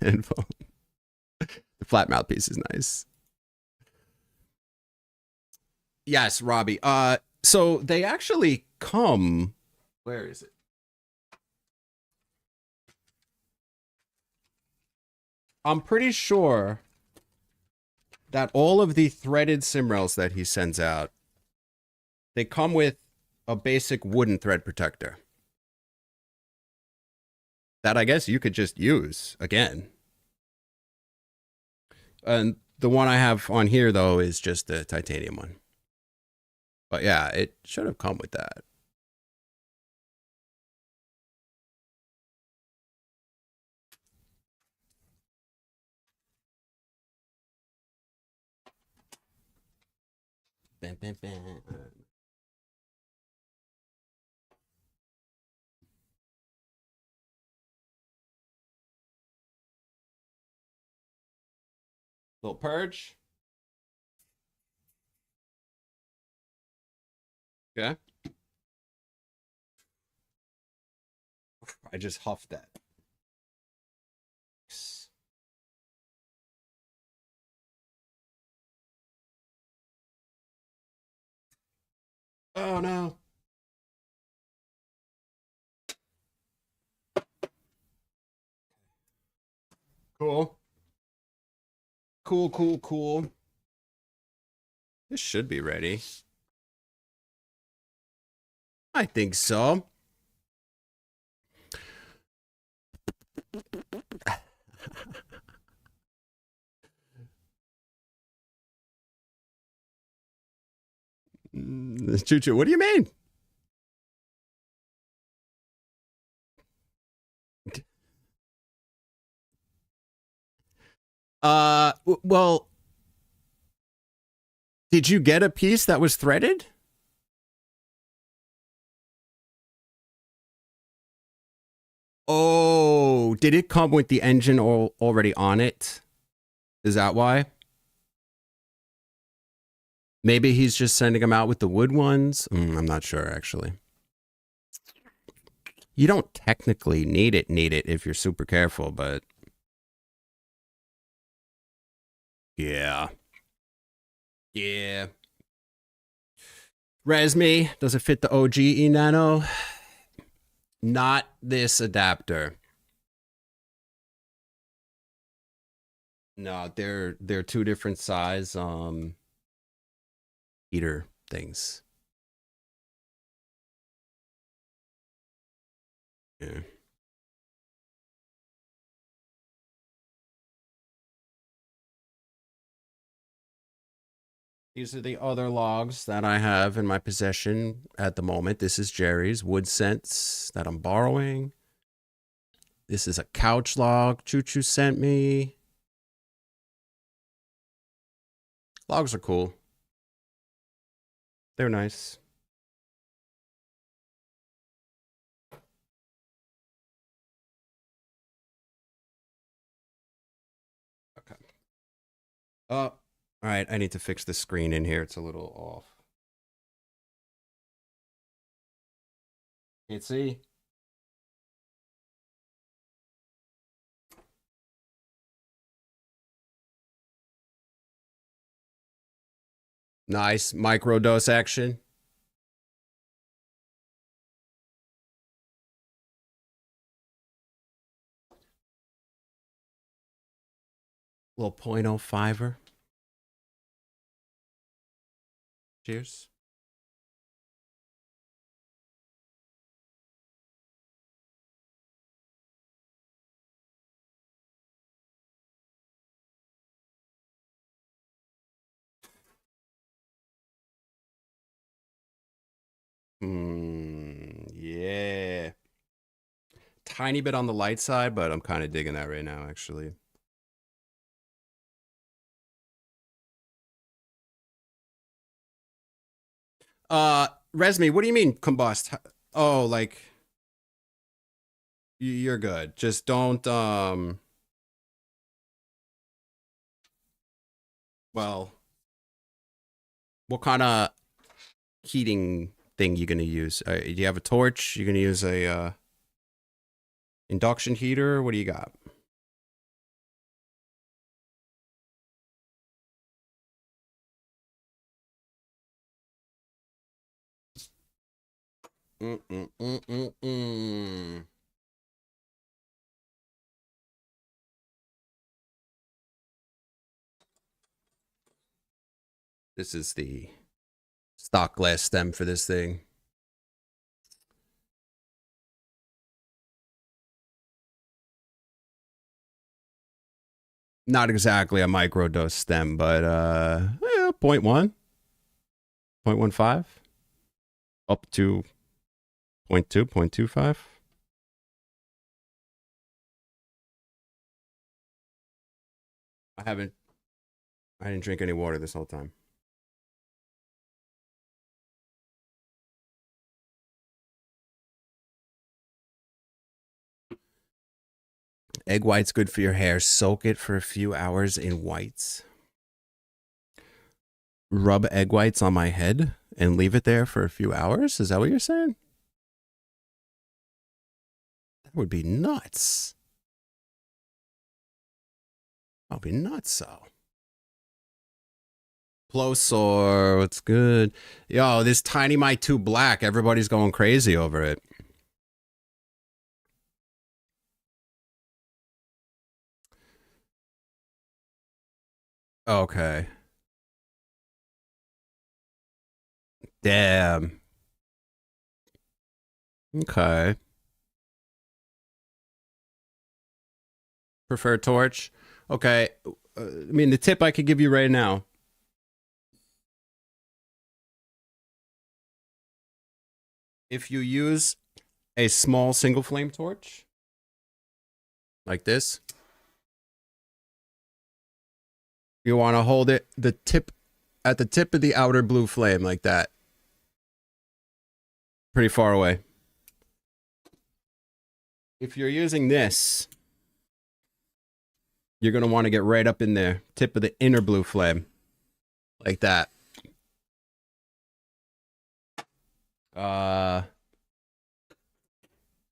Info. The flat mouthpiece is nice. Yes, Robbie. So they actually come. Where is it? I'm pretty sure that all of the threaded Simrels that he sends out, they come with a basic wooden thread protector. That I guess you could just use again. And the one I have on here, though, is just the titanium one. But yeah, it should have come with that. Bam, bam, bam. Little purge. Okay. I just huffed that. Oh no. Cool. Cool, cool, cool. This should be ready. I think so. Choo-choo, what do you mean? Well, did you get a piece that was threaded? Oh, Did it come with the engine already on it? Is that why? Maybe he's just sending them out with the wood ones. I'm not sure, actually. You don't technically need it if you're super careful, but yeah. Yeah. Resme, does it fit the OG e-nano? Not this adapter. No, they're two different size heater things. Yeah. These are the other logs that I have in my possession at the moment. This is Jerry's wood scents that I'm borrowing. This is a couch log Choo Choo sent me. Logs are cool. They're nice. Okay. All right, I need to fix the screen in here. It's a little off. Can't see. Nice microdose action. Little .05er. Cheers. Yeah. Tiny bit on the light side, but I'm kind of digging that right now, actually. Resme, what do you mean combust? Oh, like you're good. Just don't well, what kind of heating thing you gonna use? Do you have a torch? You gonna use a induction heater? What do you got? This is the stock glass stem for this thing. Not exactly a microdose stem, but yeah, 0.1, 0.15, up to 0.2, 0.25. I didn't drink any water this whole time. Egg white's good for your hair. Soak it for a few hours in whites. Rub egg whites on my head and leave it there for a few hours? Is that what you're saying? That would be nuts. That would be nuts, so. Plosor, what's good? Yo, this Tiny My 2 Black, everybody's going crazy over it. Okay. Damn. Okay. Prefer torch? Okay. I mean, the tip I could give you right now. If you use a small single flame torch, like this, you want to hold it at the tip of the outer blue flame like that. Pretty far away. If you're using this, You're going to want to get right up in there, tip of the inner blue flame. Like that.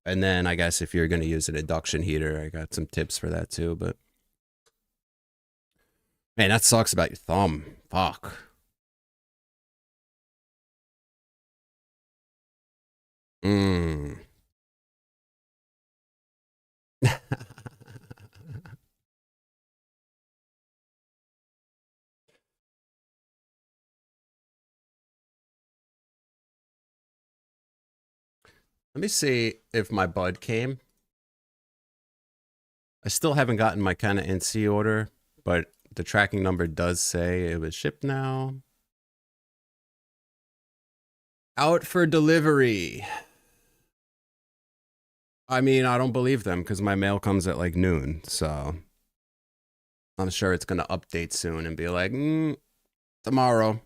And then I guess if you're going to use an induction heater, I got some tips for that too, but man, that sucks about your thumb. Fuck. Let me see if my bud came. I still haven't gotten my kind of NC order, but the tracking number does say it was shipped now. Out for delivery. I mean, I don't believe them because my mail comes at like noon, so I'm sure it's going to update soon and be like, tomorrow.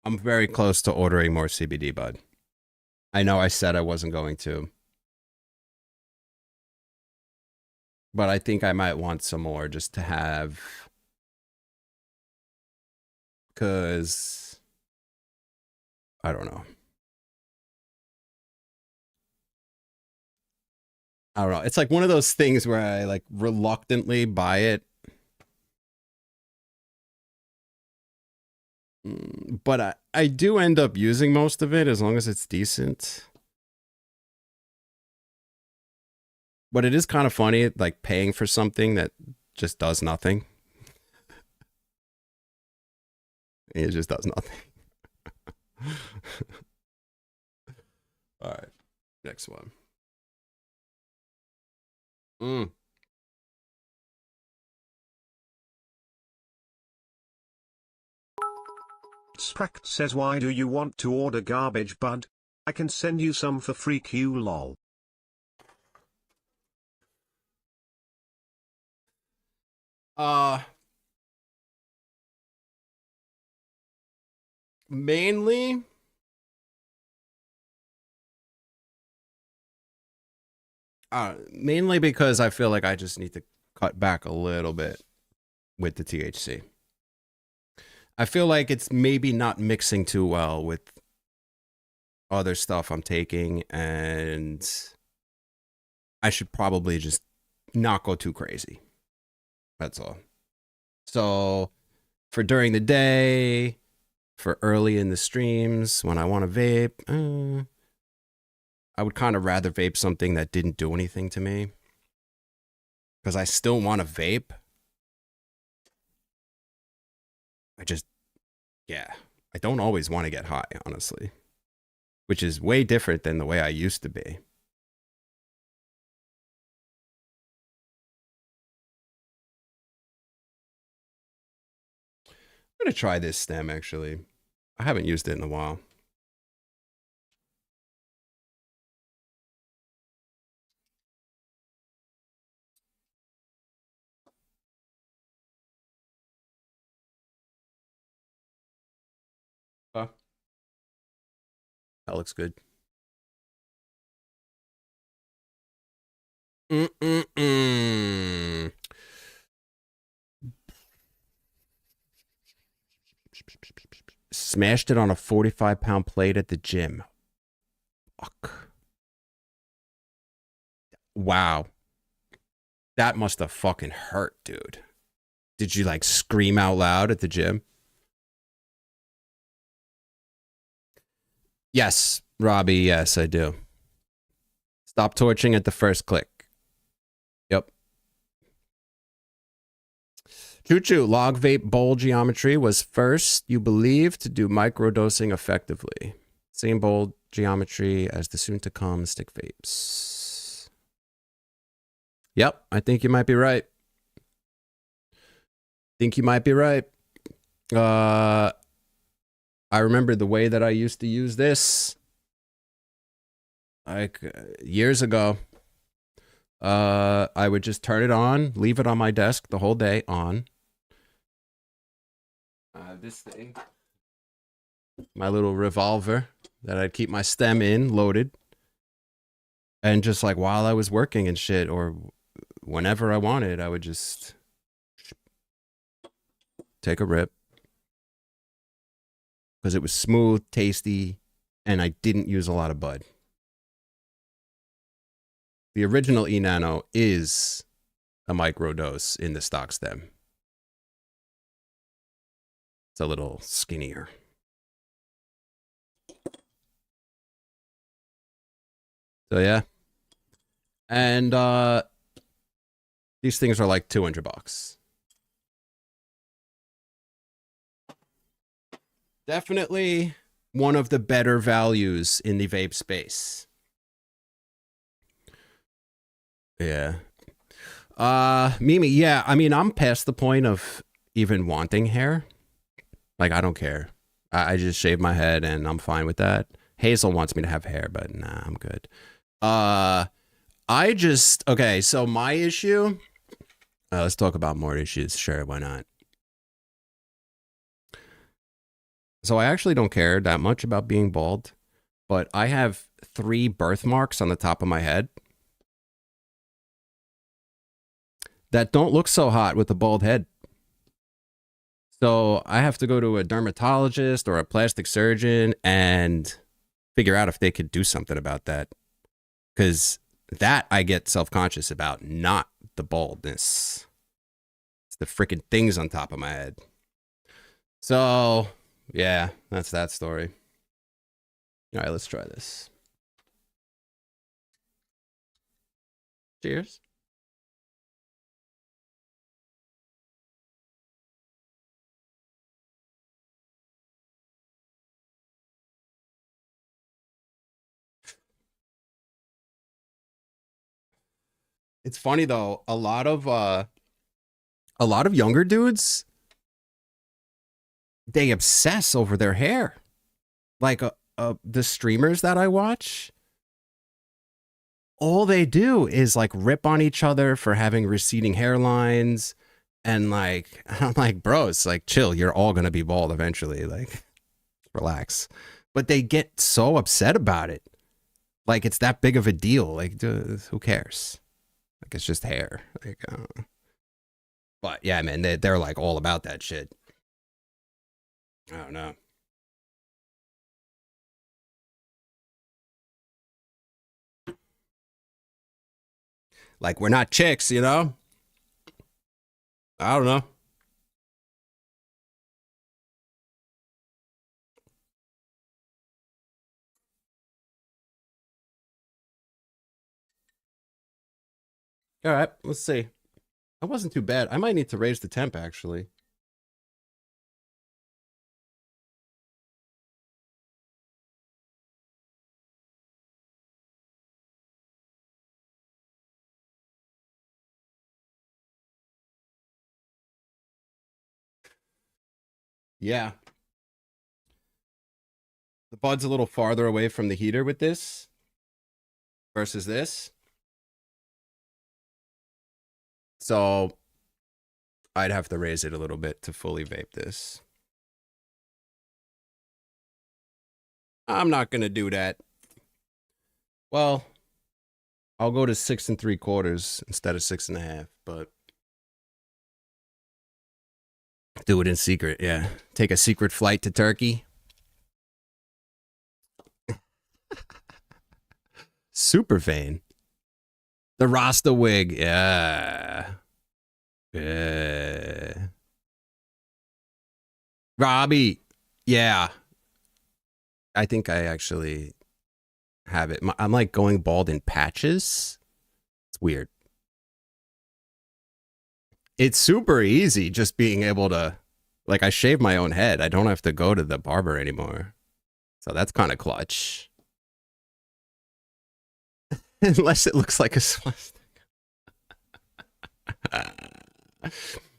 I'm very close to ordering more CBD, bud. I know I said I wasn't going to, but I think I might want some more just to have, because I don't know. It's like one of those things where I like reluctantly buy it. But I do end up using most of it as long as it's decent. But it is kind of funny, like paying for something that just does nothing. It just does nothing. All right, next one. Sprack says, why do you want to order garbage, bud? I can send you some for free, Q lol. Mainly because I feel like I just need to cut back a little bit with the THC. I feel like it's maybe not mixing too well with other stuff I'm taking, and I should probably just not go too crazy. That's all. So for during the day, for early in the streams, when I want to vape, I would kind of rather vape something that didn't do anything to me, because I still want to vape. I don't always want to get high, honestly, which is way different than the way I used to be. I'm going to try this stem, actually. I haven't used it in a while. That looks good. Smashed it on a 45-pound plate at the gym. Fuck. Wow. That must have fucking hurt, dude. Did you like scream out loud at the gym? Yes, Robbie, yes, I do. Stop torching at the first click. Yep. Choo-choo, log vape bowl geometry was first, you believe, to do microdosing effectively. Same bowl geometry as the soon-to-come stick vapes. Yep, I think you might be right. I remember the way that I used to use this, like years ago. I would just turn it on, leave it on my desk the whole day on. This thing, my little revolver that I'd keep my stem in loaded. And just like while I was working and shit, or whenever I wanted, I would just take a rip. Because it was smooth, tasty, and I didn't use a lot of bud. The original E-Nano is a microdose in the stock stem. It's a little skinnier. So yeah. And these things are like $200. Definitely one of the better values in the vape space. Yeah. Mimi, yeah, I mean, I'm past the point of even wanting hair. Like, I don't care. I just shave my head and I'm fine with that. Hazel wants me to have hair, but nah, I'm good. Okay, so my issue, let's talk about more issues. Sure, why not? So I actually don't care that much about being bald, but I have 3 birthmarks on the top of my head that don't look so hot with a bald head. So I have to go to a dermatologist or a plastic surgeon and figure out if they could do something about that. Because that I get self-conscious about, not the baldness. It's the freaking things on top of my head. So, yeah, that's that story. All right, let's try this. Cheers. It's funny though, a lot of younger dudes, they obsess over their hair. Like the streamers that I watch, all they do is like rip on each other for having receding hairlines, and like I'm like, bro, it's like chill, you're all gonna be bald eventually. Like, relax. But they get so upset about it, like it's that big of a deal. Like, dude, who cares? Like, it's just hair. Like, but yeah, man, they're like all about that shit. I don't know. Like, we're not chicks, you know? I don't know. All right, let's see. That wasn't too bad. I might need to raise the temp, actually. Yeah. The bud's a little farther away from the heater with this versus this. So I'd have to raise it a little bit to fully vape this. I'm not going to do that. Well, I'll go to 6 3/4 instead of 6 1/2, but do it in secret. Yeah. Take a secret flight to Turkey. Super vain. The Rasta wig. Yeah. Yeah. Robbie. Yeah. I think I actually have it. I'm like going bald in patches. It's weird. It's super easy just being able to, like, I shave my own head. I don't have to go to the barber anymore. So that's kind of clutch. Unless it looks like a swastika.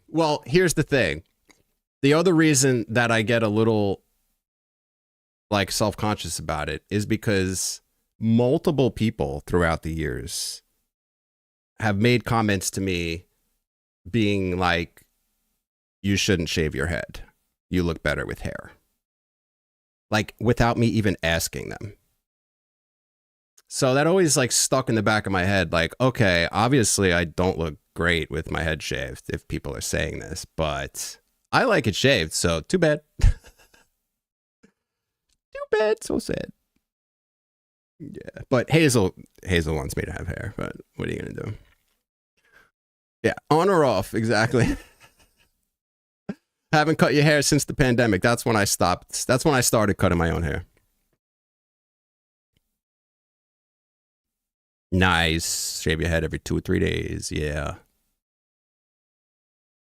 Well, here's the thing. The other reason that I get a little like self-conscious about it is because multiple people throughout the years have made comments to me being like, you shouldn't shave your head. You look better with hair. Like, without me even asking them. So that always like stuck in the back of my head. Like, okay, obviously I don't look great with my head shaved if people are saying this, but I like it shaved. So too bad. Too bad. So sad. Yeah. But Hazel wants me to have hair, but what are you going to do? Yeah. On or off. Exactly. Haven't cut your hair since the pandemic. That's when I stopped. That's when I started cutting my own hair. Nice. Shave your head every 2 or 3 days. Yeah.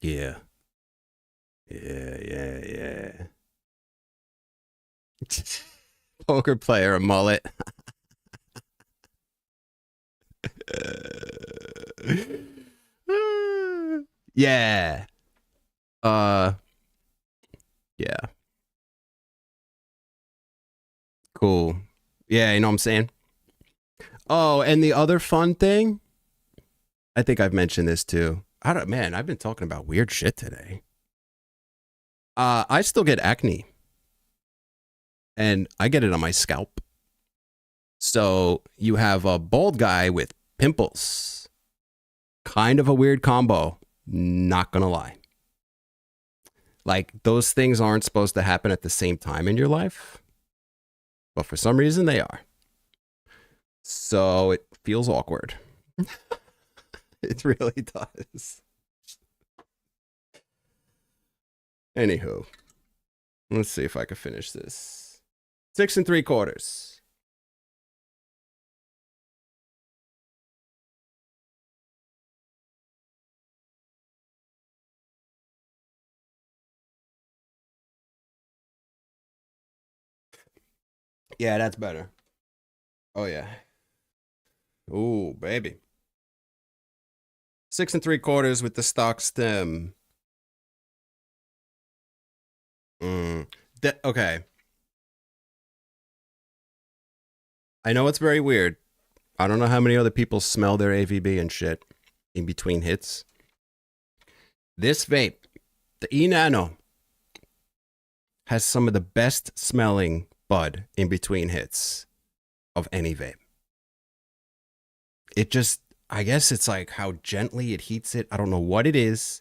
Yeah. Yeah. Poker player, a mullet. Yeah. Yeah. Cool. Yeah, you know what I'm saying? Oh, and the other fun thing, I think I've mentioned this too. Man, I've been talking about weird shit today. I still get acne. And I get it on my scalp. So you have a bald guy with pimples. Kind of a weird combo. Not gonna lie. Like, those things aren't supposed to happen at the same time in your life. But for some reason, they are. So it feels awkward. It really does. Anywho, let's see if I can finish this. 6 3/4. Yeah, that's better. Oh yeah. Ooh, baby. 6 3/4 with the stock stem. Okay. I know it's very weird. I don't know how many other people smell their AVB and shit in between hits. This vape, the E-Nano, has some of the best smelling bud in between hits of any vape. It just, I guess it's like how gently it heats it. I don't know what it is,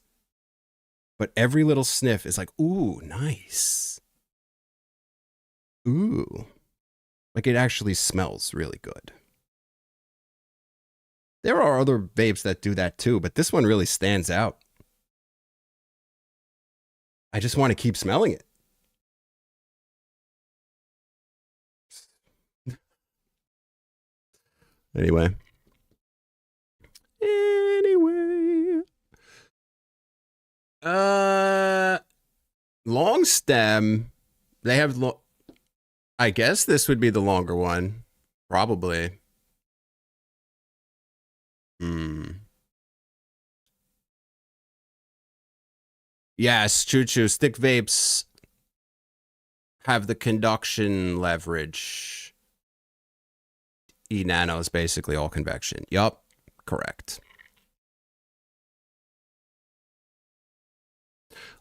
but every little sniff is like, ooh, nice. Ooh. Like, it actually smells really good. There are other vapes that do that too, but this one really stands out. I just want to keep smelling it. Anyway. Long stem. They have I guess this would be the longer one. Probably. Yes, choo-choo. Stick vapes have the conduction leverage. E-Nano is basically all convection. Yup, correct.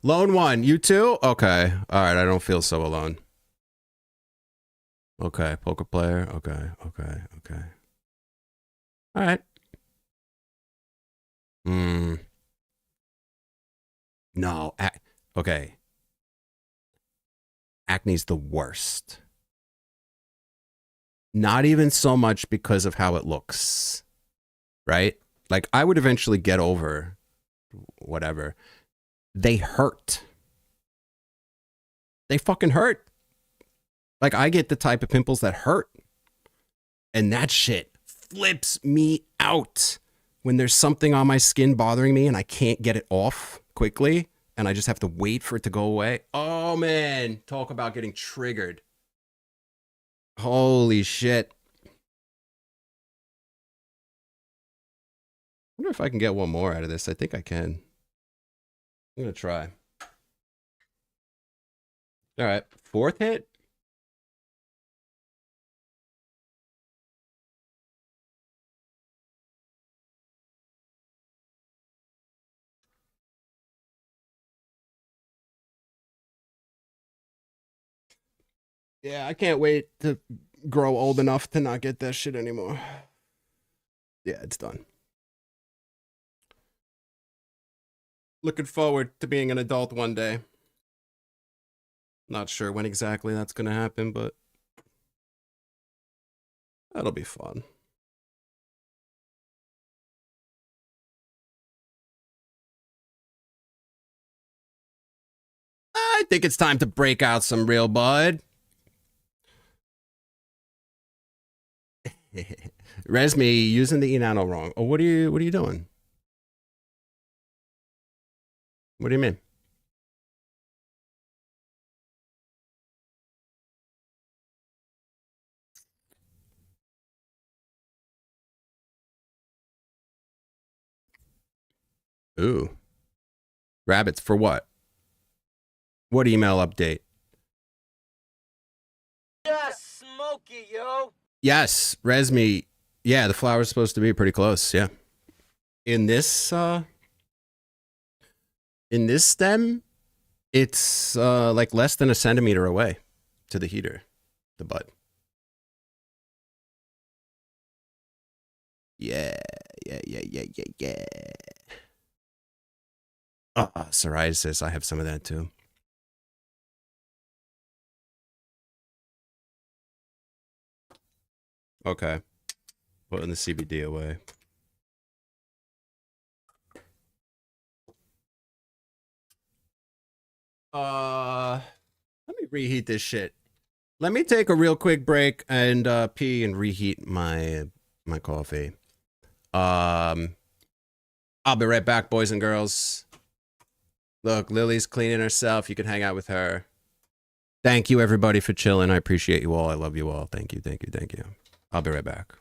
Lone one, you too? Okay. All right, I don't feel so alone. Okay, poker player. Okay. All right. No. Okay. Acne's the worst. Not even so much because of how it looks, right? Like, I would eventually get over whatever. They hurt. They fucking hurt. Like, I get the type of pimples that hurt. And that shit flips me out when there's something on my skin bothering me and I can't get it off quickly and I just have to wait for it to go away. Oh, man. Talk about getting triggered. Holy shit. I wonder if I can get one more out of this. I think I can. I'm going to try. All right. 4th hit. Yeah, I can't wait to grow old enough to not get that shit anymore. Yeah, it's done. Looking forward to being an adult one day. Not sure when exactly that's gonna happen, but that'll be fun. I think it's time to break out some real bud. Resme using the enano wrong. Oh, what are you doing? What do you mean? Ooh. Rabbits for what? What email update? Yes, smoky, yo. Yes, Resme. Yeah, the flower's supposed to be pretty close, yeah. In this stem, it's like less than a centimeter away to the heater, the bud. Yeah. Psoriasis. I have some of that too. Okay. Putting the CBD away. Let me reheat this shit. Let me take a real quick break and pee and reheat my coffee. I'll be right back, boys and girls. Look, Lily's cleaning herself. You can hang out with her. Thank you, everybody, for chilling. I appreciate you all. I love you all. Thank you. I'll be right back.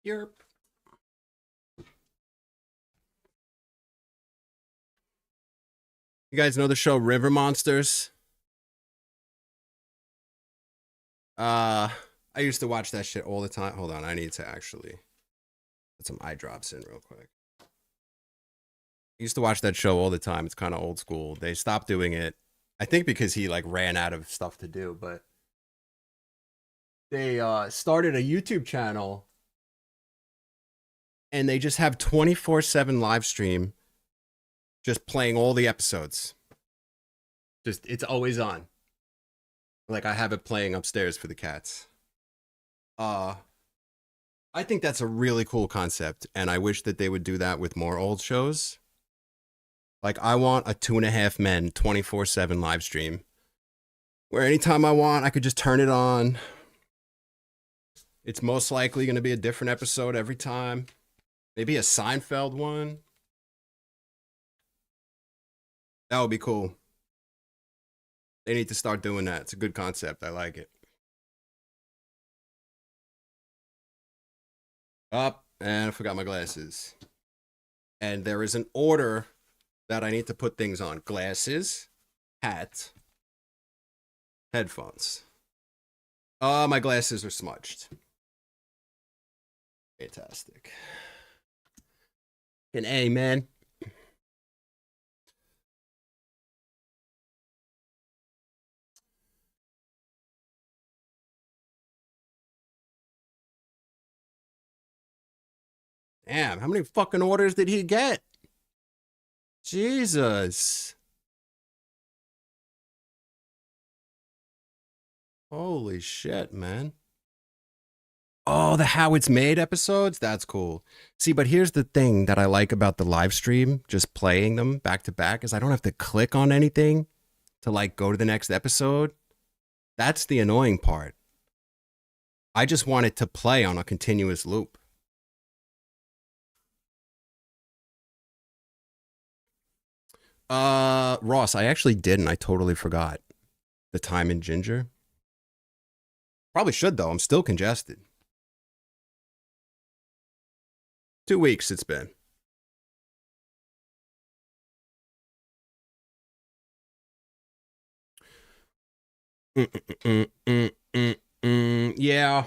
Yerp. You guys know the show River Monsters? I used to watch that shit all the time. Hold on, I need to actually put some eye drops in real quick. I used to watch that show all the time. It's kind of old school. They stopped doing it, I think, because he like ran out of stuff to do. But They started a YouTube channel and they just have 24/7 live stream just playing all the episodes. Just it's always on. Like I have it playing upstairs for the cats. I think that's a really cool concept, and I wish that they would do that with more old shows. Like I want a 2.5 Men 24/7 live stream where anytime I want, I could just turn it on. It's most likely going to be a different episode every time. Maybe a Seinfeld one. That would be cool. They need to start doing that. It's a good concept. I like it. Up, and I forgot my glasses. And there is an order that I need to put things on. Glasses, hat, headphones. My glasses are smudged. Fantastic. An A, man. Damn, how many fucking orders did he get? Jesus. Holy shit, man. Oh, the How It's Made episodes? That's cool. See, but here's the thing that I like about the live stream, just playing them back to back, is I don't have to click on anything to like go to the next episode. That's the annoying part. I just want it to play on a continuous loop. Ross, I actually didn't. I totally forgot the time in Ginger. Probably should, though. I'm still congested. 2 weeks it's been. Yeah.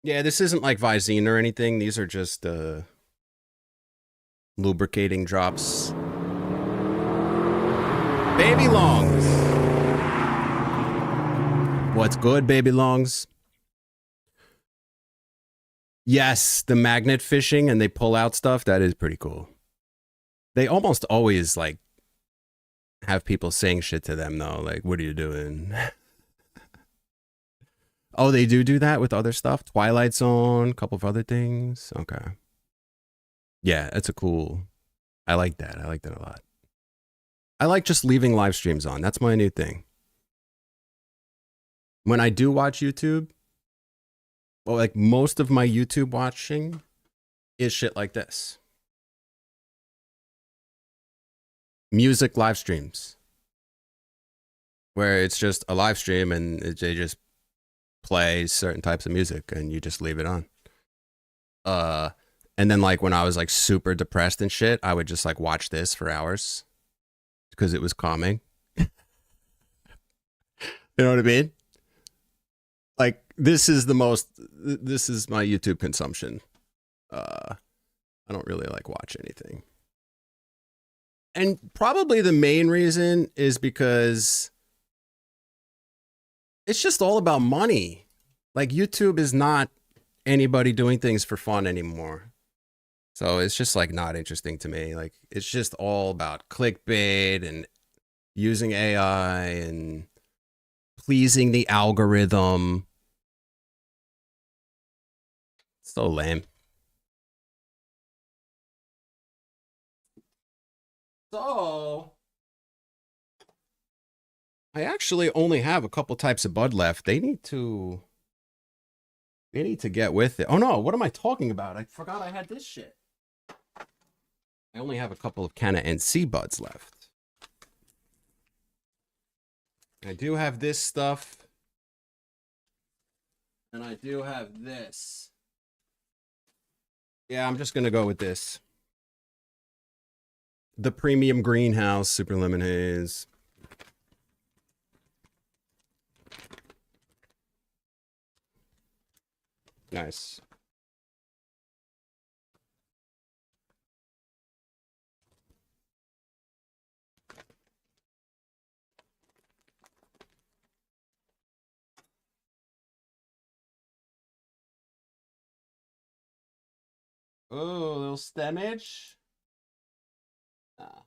Yeah, this isn't like Visine or anything. These are just lubricating drops. Baby Longs. What's good, Baby Longs? Yes, the magnet fishing and they pull out stuff. That is pretty cool. They almost always like have people saying shit to them though. Like, what are you doing? Oh, they do that with other stuff? Twilight Zone, a couple of other things. Okay. Yeah, it's a cool. I like that. I like that a lot. I like just leaving live streams on. That's my new thing. When I do watch YouTube, well, like most of my YouTube watching is shit like this. Music live streams. Where it's just a live stream and they just play certain types of music and you just leave it on. And then like when I was like super depressed and shit, I would just like watch this for hours because it was calming. You know what I mean? Like this is my YouTube consumption. I don't really like watch anything. And probably the main reason is because it's just all about money. Like YouTube is not anybody doing things for fun anymore. So it's just like not interesting to me. Like it's just all about clickbait and using AI and pleasing the algorithm. So lame. So I actually only have a couple types of bud left. They need to get with it. Oh no, what am I talking about? I forgot I had this shit. I only have a couple of Canna NC buds left. I do have this stuff. And I do have this. Yeah, I'm just going to go with this. The Premium Greenhouse Super Lemon Haze. Nice. Oh, a little stemage. Ah.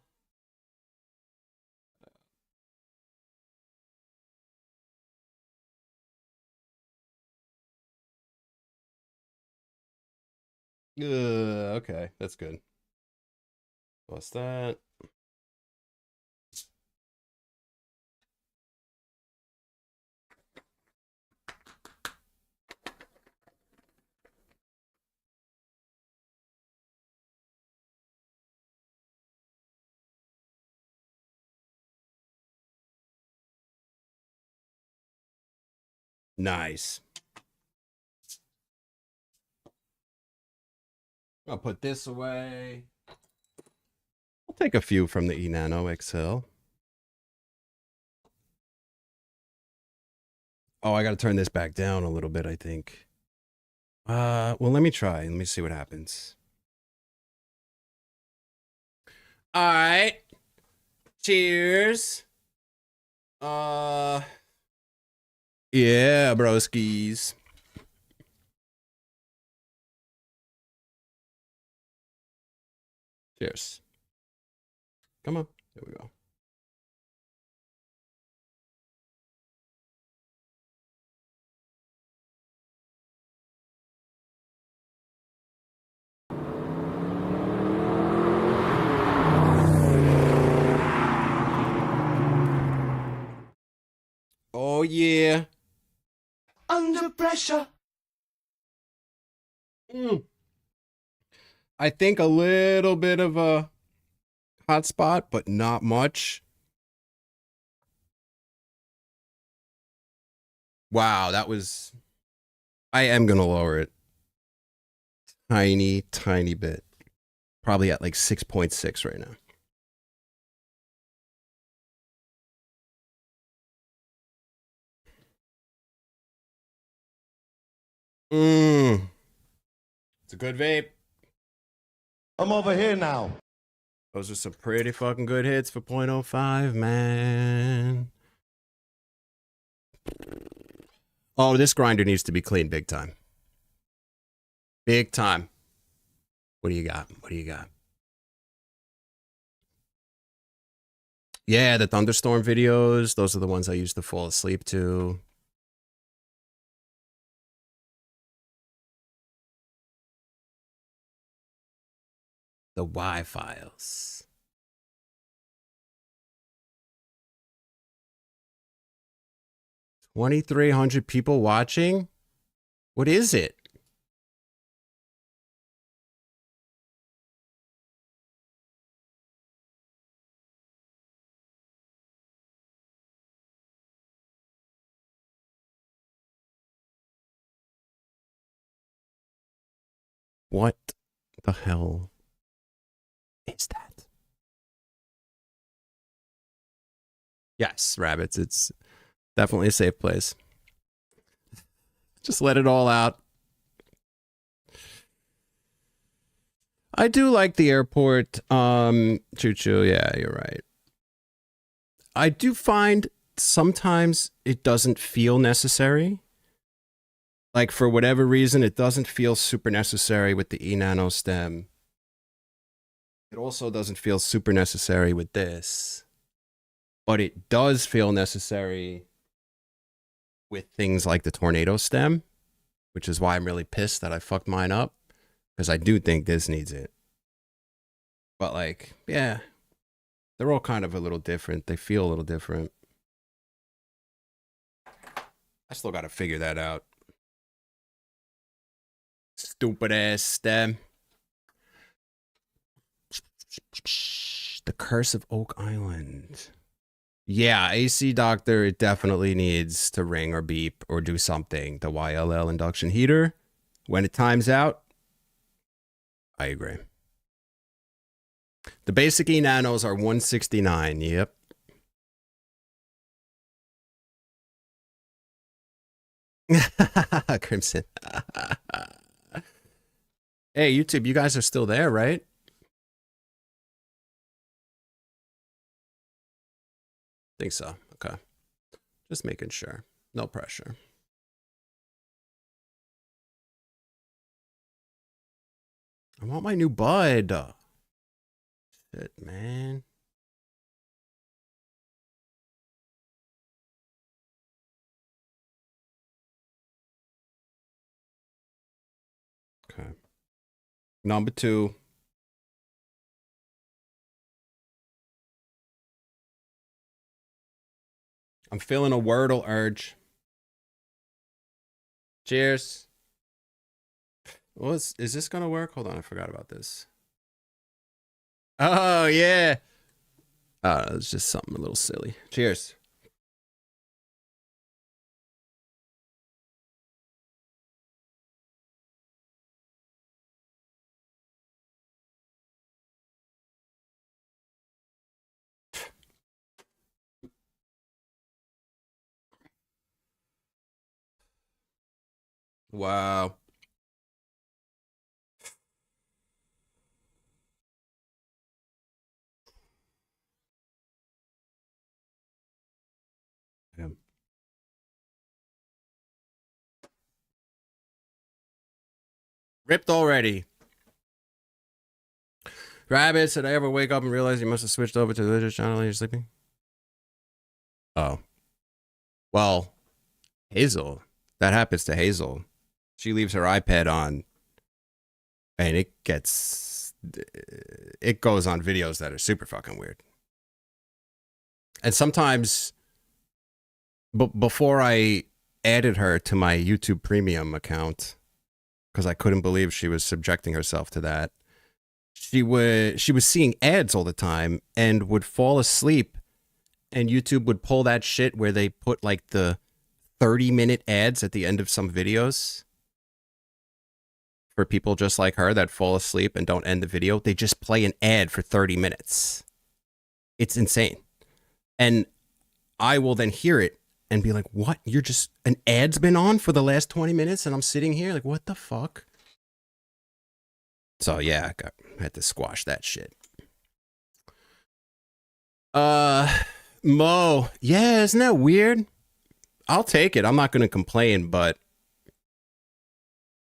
Okay, that's good. What's that? Nice. I'll put this away. I'll take a few from the eNano XL. Oh, I got to turn this back down a little bit, I think. Well, let me try. Let me see what happens. All right. Cheers. Yeah, broskies. Cheers. Come on. There we go. Oh, yeah. Under pressure. I think a little bit of a hot spot, but not much. Wow, that was... I am going to lower it. Tiny, tiny bit. Probably at like 6.6 right now. It's a good vape. I'm over here now. Those are some pretty fucking good hits for 0.05, man. Oh, this grinder needs to be clean big time. Big time. What do you got? What do you got? Yeah, the thunderstorm videos. Those are the ones I used to fall asleep to. The Y files. 2,300 people watching? What is it? What the hell is that? Yes, rabbits. It's definitely a safe place. Just let it all out. I do like the airport. Choo choo. Yeah, you're right. I do find sometimes it doesn't feel necessary. Like for whatever reason, it doesn't feel super necessary with the eNano stem. It also doesn't feel super necessary with this. But it does feel necessary with things like the tornado stem, which is why I'm really pissed that I fucked mine up, because I do think this needs it. But like, yeah, they're all kind of a little different. They feel a little different. I still got to figure that out. Stupid ass stem. The Curse of Oak Island. Yeah, AC Doctor, it definitely needs to ring or beep or do something. The YLL induction heater, when it times out, I agree. The basic eNanos are 169. Yep. Crimson. Hey, YouTube, you guys are still there, right? Think so. Okay. Just making sure. No pressure. I want my new bud. Shit, man. Okay. Number 2. I'm feeling a Wordle urge. Cheers. Is this gonna work? Hold on, I forgot about this. Oh yeah. It's just something a little silly. Cheers. Wow. Yeah. Ripped already. Rabbits, did I ever wake up and realize you must have switched over to the religious channel while you're sleeping? Oh. Well, Hazel. That happens to Hazel. She leaves her iPad on and it goes on videos that are super fucking weird. And sometimes before I added her to my YouTube Premium account, because I couldn't believe she was subjecting herself to that, she was seeing ads all the time and would fall asleep, and YouTube would pull that shit where they put like the 30-minute ads at the end of some videos for people just like her that fall asleep and don't end the video. They just play an ad for 30 minutes. It's insane. And I will then hear it and be like, what? You're just, an ad's been on for the last 20 minutes and I'm sitting here like, what the fuck? So yeah, I had to squash that shit. Mo, yeah, isn't that weird? I'll take it. I'm not going to complain, but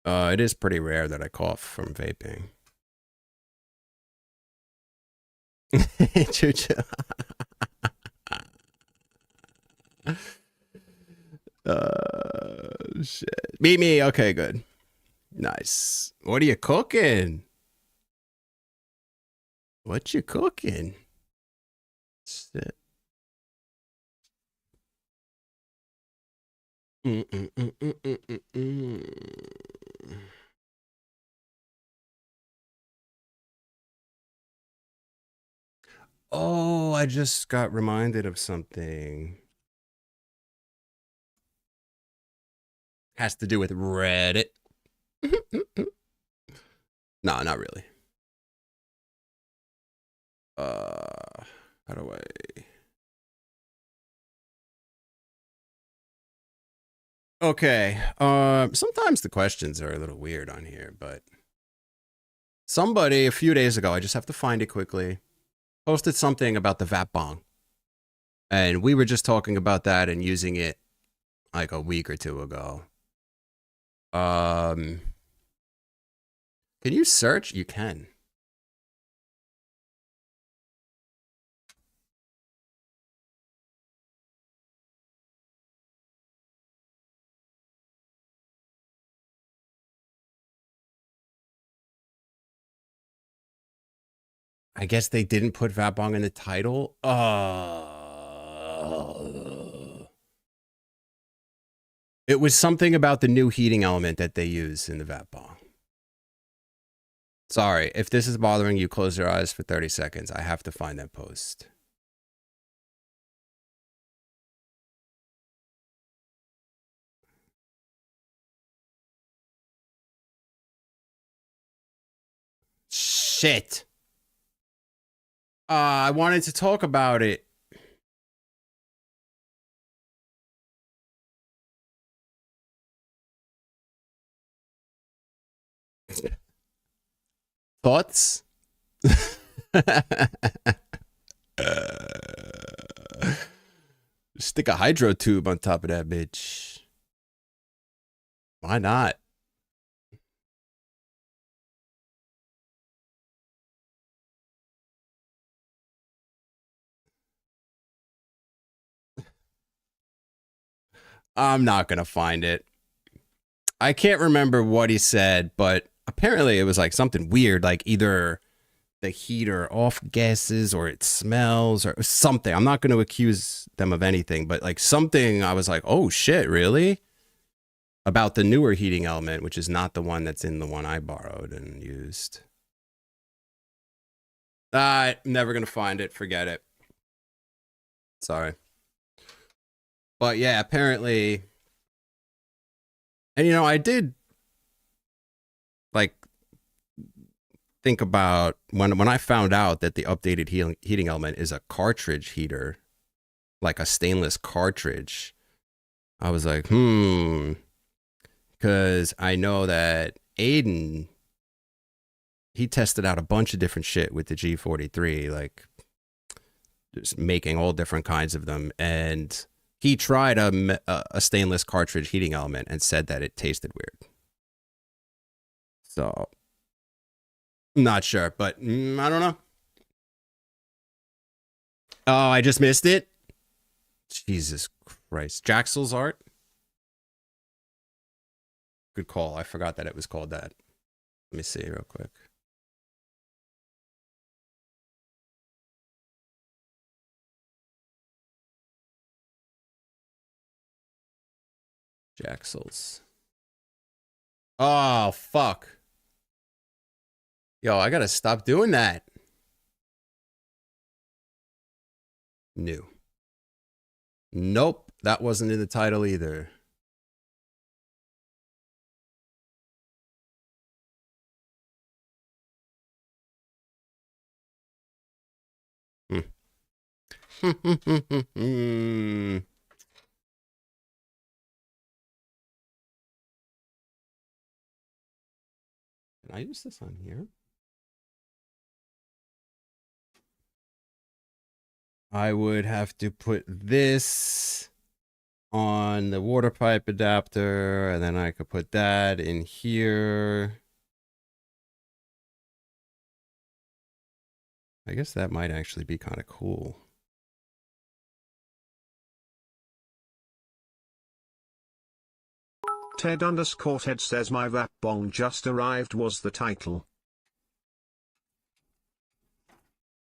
it is pretty rare that I cough from vaping. Chucha. Shit. Meet me. Okay, good. Nice. What are you cooking? What you cooking? Shit. Oh, I just got reminded of something. Has to do with Reddit. No, not really. How do I... Okay. Sometimes the questions are a little weird on here, but somebody a few days ago, I just have to find it quickly, posted something about the vape bong. And we were just talking about that and using it like a week or two ago. Can you search? You can. I guess they didn't put vape bong in the title. It was something about the new heating element that they use in the vape bong. Sorry, if this is bothering you, close your eyes for 30 seconds. I have to find that post. Shit. I wanted to talk about it. Thoughts? Stick a hydro tube on top of that bitch. Why not? I'm not gonna find it. I can't remember what he said, but apparently it was like something weird, like either the heater off gases or it smells or something. I'm not going to accuse them of anything, but like something I was like, oh shit, really? About the newer heating element, which is not the one that's in the one I borrowed and used. I'm never going to find it. Forget it. Sorry. But yeah, apparently. And you know, I did like think about when I found out that the updated heating element is a cartridge heater, like a stainless cartridge. I was like, because I know that Aiden, he tested out a bunch of different shit with the G43, like just making all different kinds of them, and he tried a stainless cartridge heating element and said that it tasted weird. So, not sure, but I don't know. Oh, I just missed it. Jesus Christ. Jaxel's art? Good call. I forgot that it was called that. Let me see real quick. Jaxel's. Oh, fuck. Yo, I gotta stop doing that. New. Nope, that wasn't in the title either. Can I use this on here? I would have to put this on the water pipe adapter, and then I could put that in here. I guess that might actually be kind of cool. Ted_Ted says my vape bong just arrived was the title.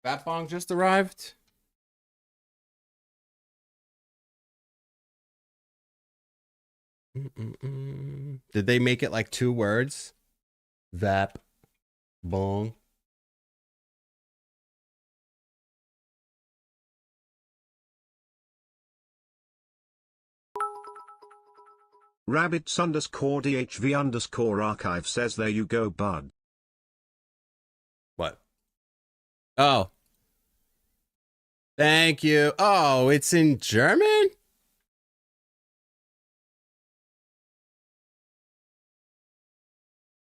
Vape bong just arrived? Did they make it like 2 words? Vape bong. Rabbits_DHV_archive says there you go, bud. What? Oh. Thank you. Oh, it's in German?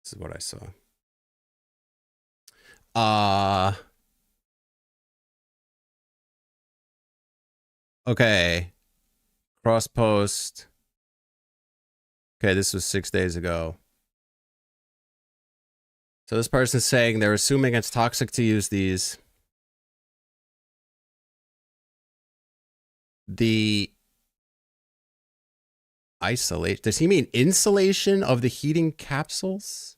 This is what I saw. Okay. Cross post. Okay, this was 6 days ago. So this person's saying they're assuming it's toxic to use these. The isolate. Does he mean insulation of the heating capsules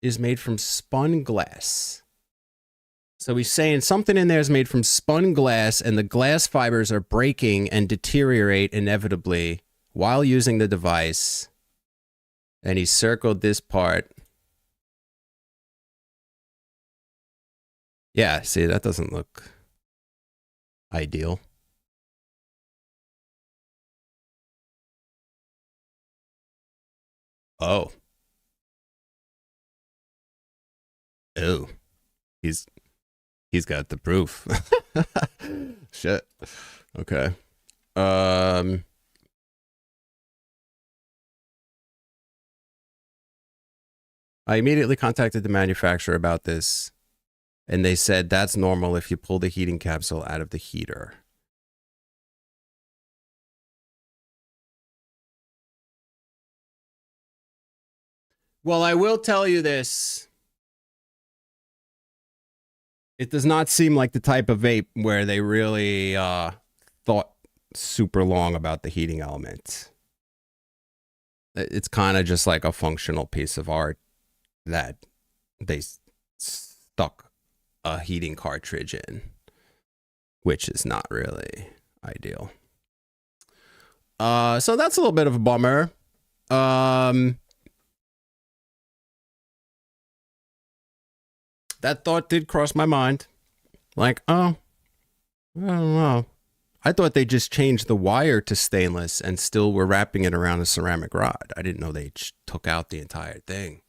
is made from spun glass? So he's saying something in there is made from spun glass and the glass fibers are breaking and deteriorate inevitably while using the device. And he circled this part. Yeah, see, that doesn't look ideal. Oh. Oh. He's got the proof. Shit. Okay. I immediately contacted the manufacturer about this, and they said that's normal if you pull the heating capsule out of the heater. Well, I will tell you this. It does not seem like the type of vape where they really thought super long about the heating element. It's kind of just like a functional piece of art that they stuck a heating cartridge in, which is not really ideal. So that's a little bit of a bummer. That thought did cross my mind. Like, oh, I don't know. I thought they just changed the wire to stainless and still were wrapping it around a ceramic rod. I didn't know they took out the entire thing.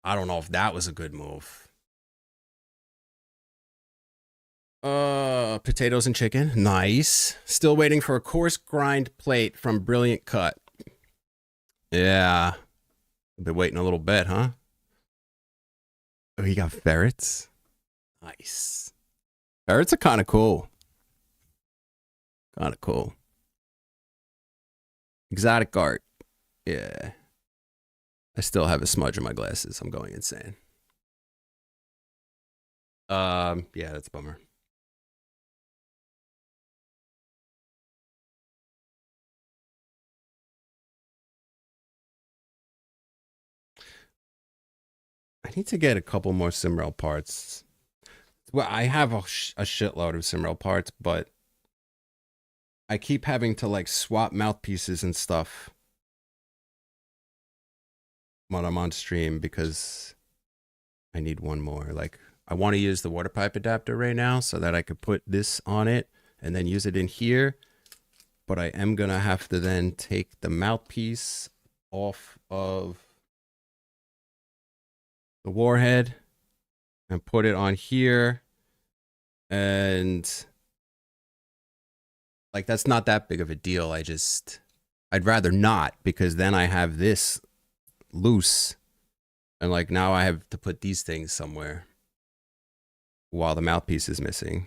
I don't know if that was a good move. Potatoes and chicken. Nice. Still waiting for a coarse grind plate from Brilliant Cut. Yeah. Been waiting a little bit, huh? Oh, you got ferrets? Nice. Ferrets are kind of cool. Kind of cool. Exotic art. Yeah. I still have a smudge in my glasses. I'm going insane. Yeah, that's a bummer. I need to get a couple more Simrel parts. Well, I have a shitload of Simrel parts, but I keep having to like swap mouthpieces and stuff when I'm on stream because I need one more. Like, I want to use the water pipe adapter right now so that I could put this on it and then use it in here. But I am going to have to then take the mouthpiece off of the warhead and put it on here. And like, that's not that big of a deal. I'd rather not, because then I have this loose and like now I have to put these things somewhere while the mouthpiece is missing.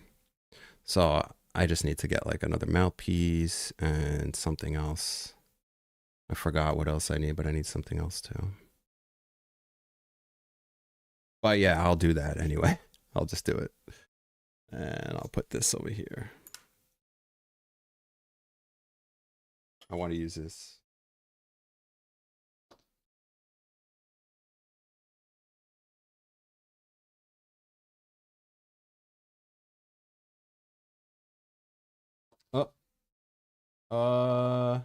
So I just need to get like another mouthpiece and something else. I forgot what else I need, but I need something else too. But yeah, I'll do that anyway. I'll just do it. And I'll put this over here. I want to use this. Oh.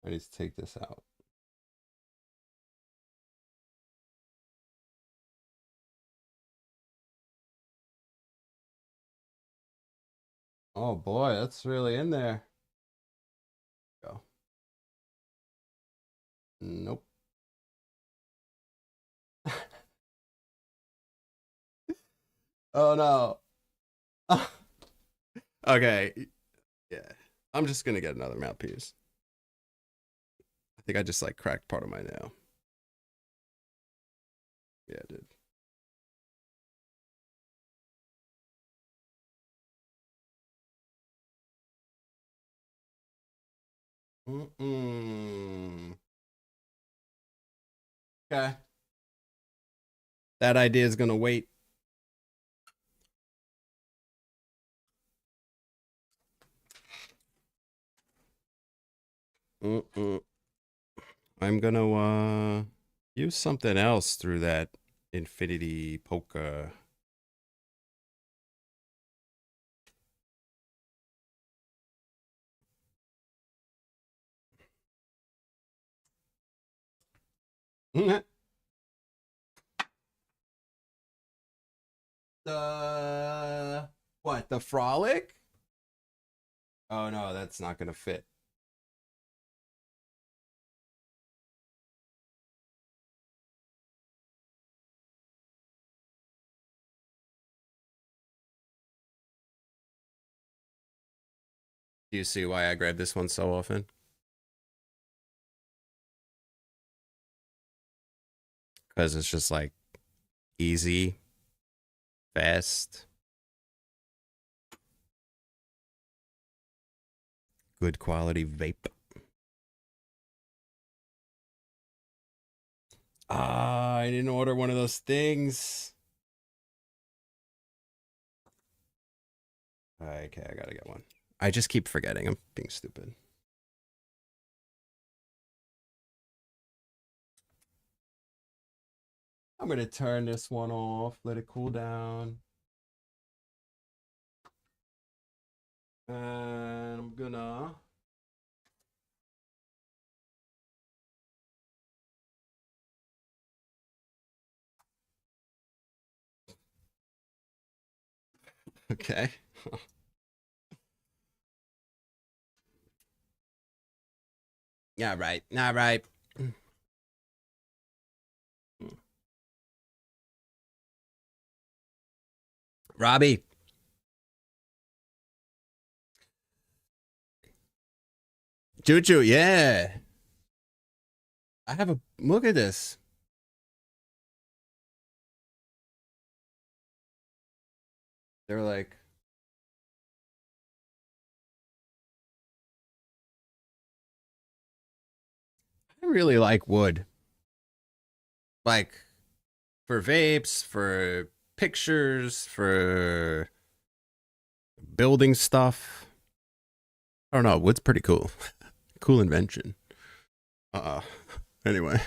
I need to take this out. Oh boy, that's really in there. Go. Nope. Oh no. Okay. Yeah. I'm just gonna get another mouthpiece. I think I just like cracked part of my nail. Yeah, I did. Okay. That idea is gonna wait. I'm gonna use something else through that infinity polka. What, the frolic? Oh no, that's not gonna fit. Do you see why I grab this one so often? Because it's just like easy, fast, good quality vape. Ah, I didn't order one of those things. Okay, I gotta get one. I just keep forgetting. I'm being stupid. I'm gonna turn this one off, let it cool down. And I'm gonna okay. Yeah, right. All right. Robbie. Choo, yeah. I have a look at this. They're like I really like wood. Like for vapes, for pictures, for building stuff. I don't know. Wood's pretty cool. Cool invention. Anyway,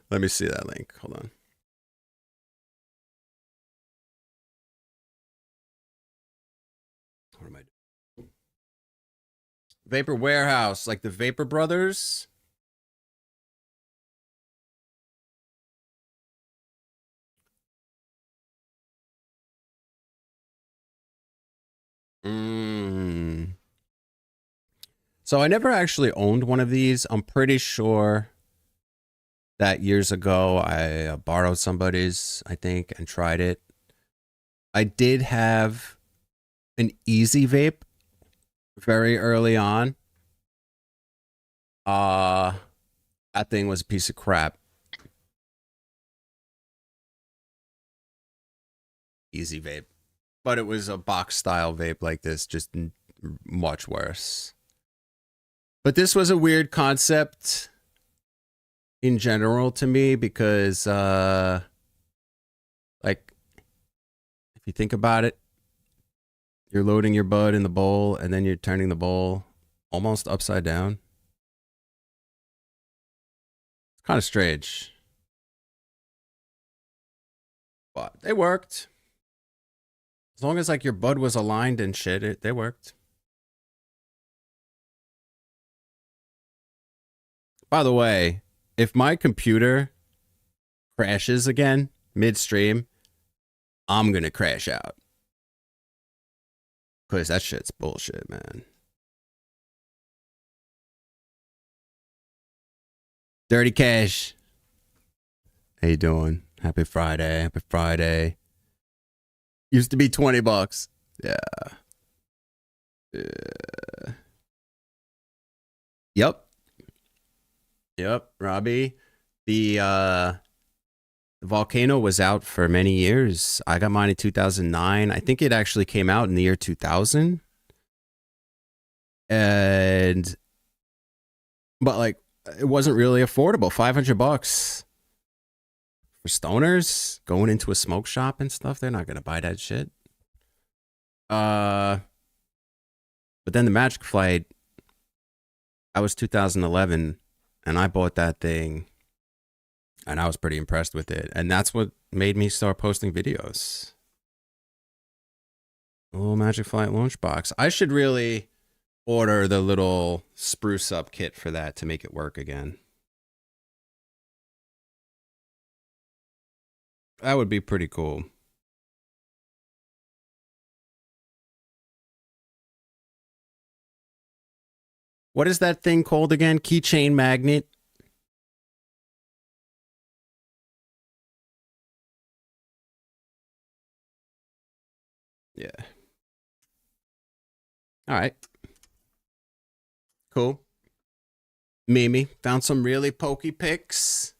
let me see that link. Hold on. What am I doing? Vapor Warehouse, like the Vapor Brothers. Mm. So I never actually owned one of these. I'm pretty sure that years ago I borrowed somebody's, I think, and tried it. I did have an Easy Vape very early on. That thing was a piece of crap. Easy Vape. But it was a box style vape like this, just much worse. But this was a weird concept in general to me because like if you think about it, you're loading your bud in the bowl and then you're turning the bowl almost upside down. It's kind of strange. But they worked. As long as like your bud was aligned and shit, they worked. By the way, if my computer crashes again midstream, I'm gonna crash out. Cause that shit's bullshit, man. Dirty Cash. How you doing? Happy Friday. Happy Friday. Used to be $20. Yeah. Yep. Yep, Robbie. The Volcano was out for many years. I got mine in 2009. I think it actually came out in the year 2000. And but like it wasn't really affordable. $500 for stoners going into a smoke shop and stuff. They're not going to buy that shit. But then the Magic Flight, that was 2011, and I bought that thing, and I was pretty impressed with it. And that's what made me start posting videos. A little Magic Flight launch box. I should really order the little spruce up kit for that to make it work again. That would be pretty cool. What is that thing called again? Keychain magnet? Yeah. All right. Cool. Mimi found some really pokey picks.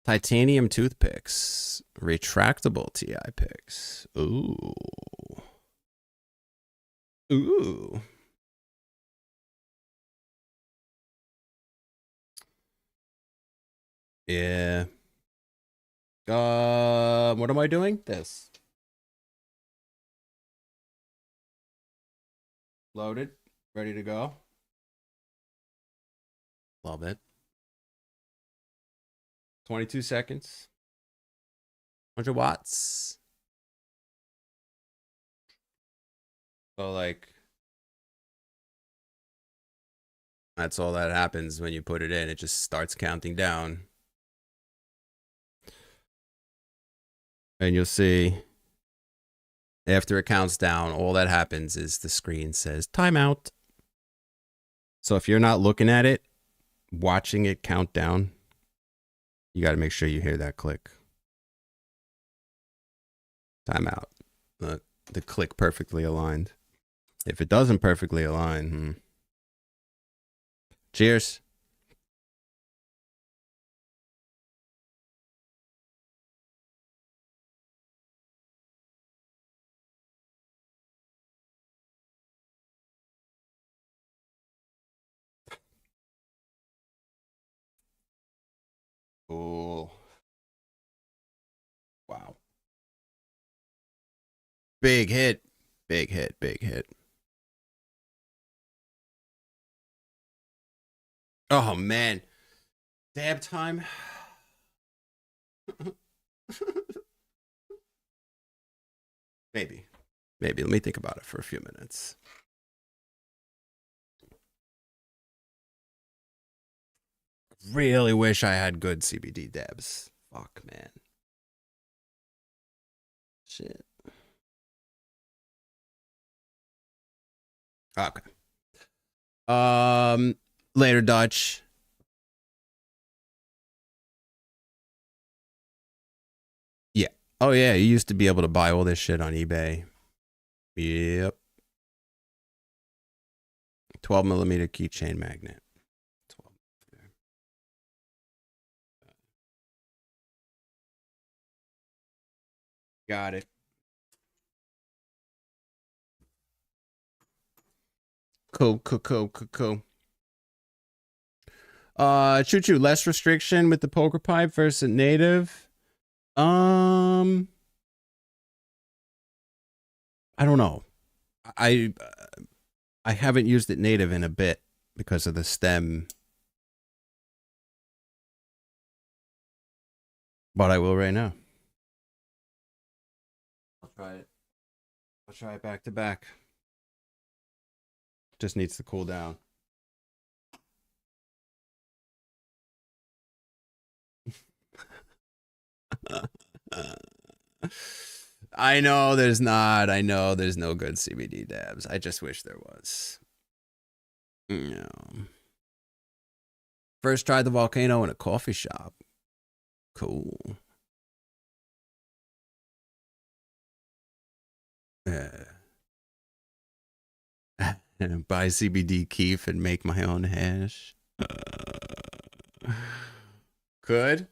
Titanium toothpicks. Retractable TI picks. Ooh. Ooh. Yeah. What am I doing? This. Loaded. Ready to go. Love it. 22 seconds. 100 watts. So, like, that's all that happens when you put it in. It just starts counting down. And you'll see, after it counts down, all that happens is the screen says timeout. So if you're not looking at it, watching it count down, you got to make sure you hear that click. Timeout. The click perfectly aligned. If it doesn't perfectly align, cheers. Oh. Wow. Big hit. Big hit. Big hit. Oh, man. Dab time. Maybe. Maybe. Let me think about it for a few minutes. Really wish I had good CBD dabs. Fuck, man. Shit. Okay. Later, Dutch. Yeah. Oh, yeah. You used to be able to buy all this shit on eBay. Yep. 12 millimeter keychain magnet. 12 millimeter. Got it. Cool. Choo choo, less restriction with the poker pipe versus native. I don't know. I haven't used it native in a bit because of the stem, but I will right now. I'll try it. I'll try it back to back. Just needs to cool down. I know there's not. I know there's no good CBD dabs. I just wish there was. No. First tried the volcano in a coffee shop. Cool. And buy CBD keef and make my own hash. Could.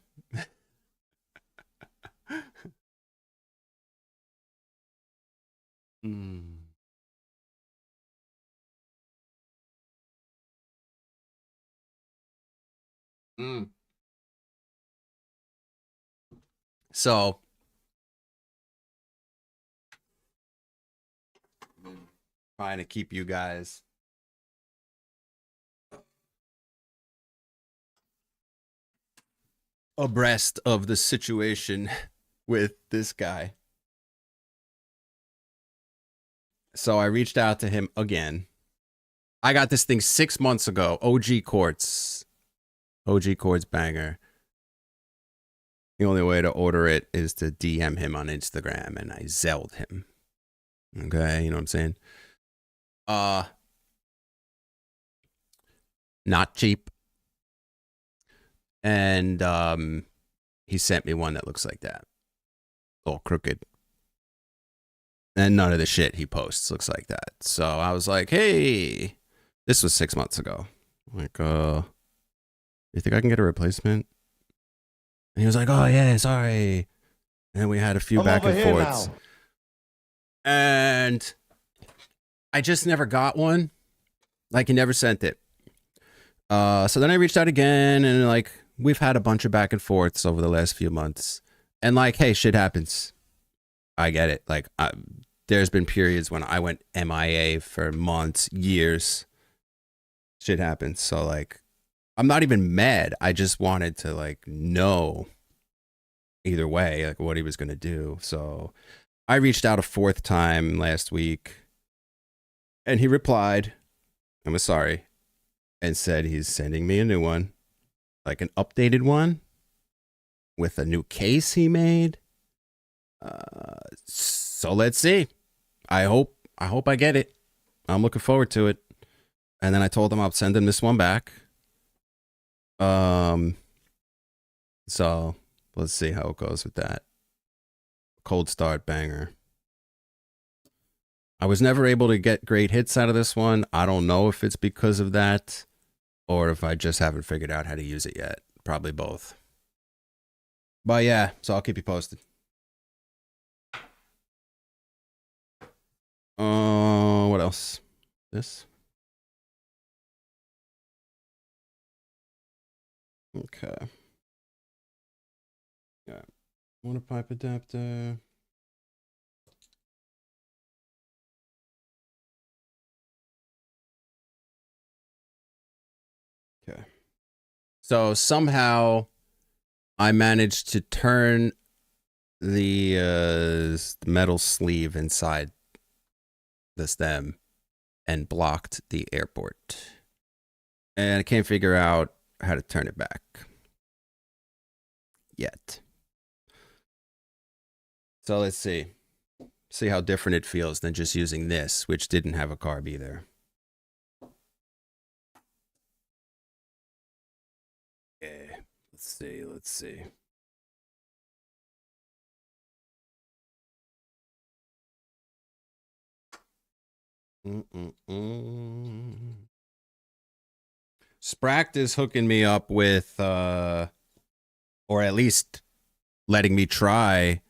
So, trying to keep you guys abreast of the situation with this guy. So I reached out to him again. I got this thing 6 months ago. OG Quartz banger. The only way to order it is to DM him on Instagram, and I Zelled him. Okay, you know what I'm saying? Not cheap. And he sent me one that looks like that. All crooked. And none of the shit he posts looks like that. So I was like, hey, this was 6 months ago. Like, you think I can get a replacement? And he was like, oh, yeah, sorry. And we had a few back and forths. And I just never got one. Like, he never sent it. So then I reached out again, and like, we've had a bunch of back and forths over the last few months. And like, hey, shit happens. I get it. Like, there's been periods when I went MIA for months, years. Shit happens. So like, I'm not even mad. I just wanted to like know either way, like what he was gonna do. So I reached out a fourth time last week, and he replied and was sorry, and said he's sending me a new one, like an updated one with a new case he made. So let's see. I hope I get it. I'm looking forward to it. And then I told him I'll send him this one back. So let's see how it goes with that. Cold start banger. I was never able to get great hits out of this one. I don't know if it's because of that or if I just haven't figured out how to use it yet. Probably both. But yeah, so I'll keep you posted. What else? This? Okay. Yeah. Water pipe adapter. Okay. So somehow I managed to turn the metal sleeve inside the stem and blocked the airport. And I can't figure out how to turn it back yet. So let's see. See how different it feels than just using this, which didn't have a carb either. Okay. Let's see. Spract is hooking me up with, or at least letting me try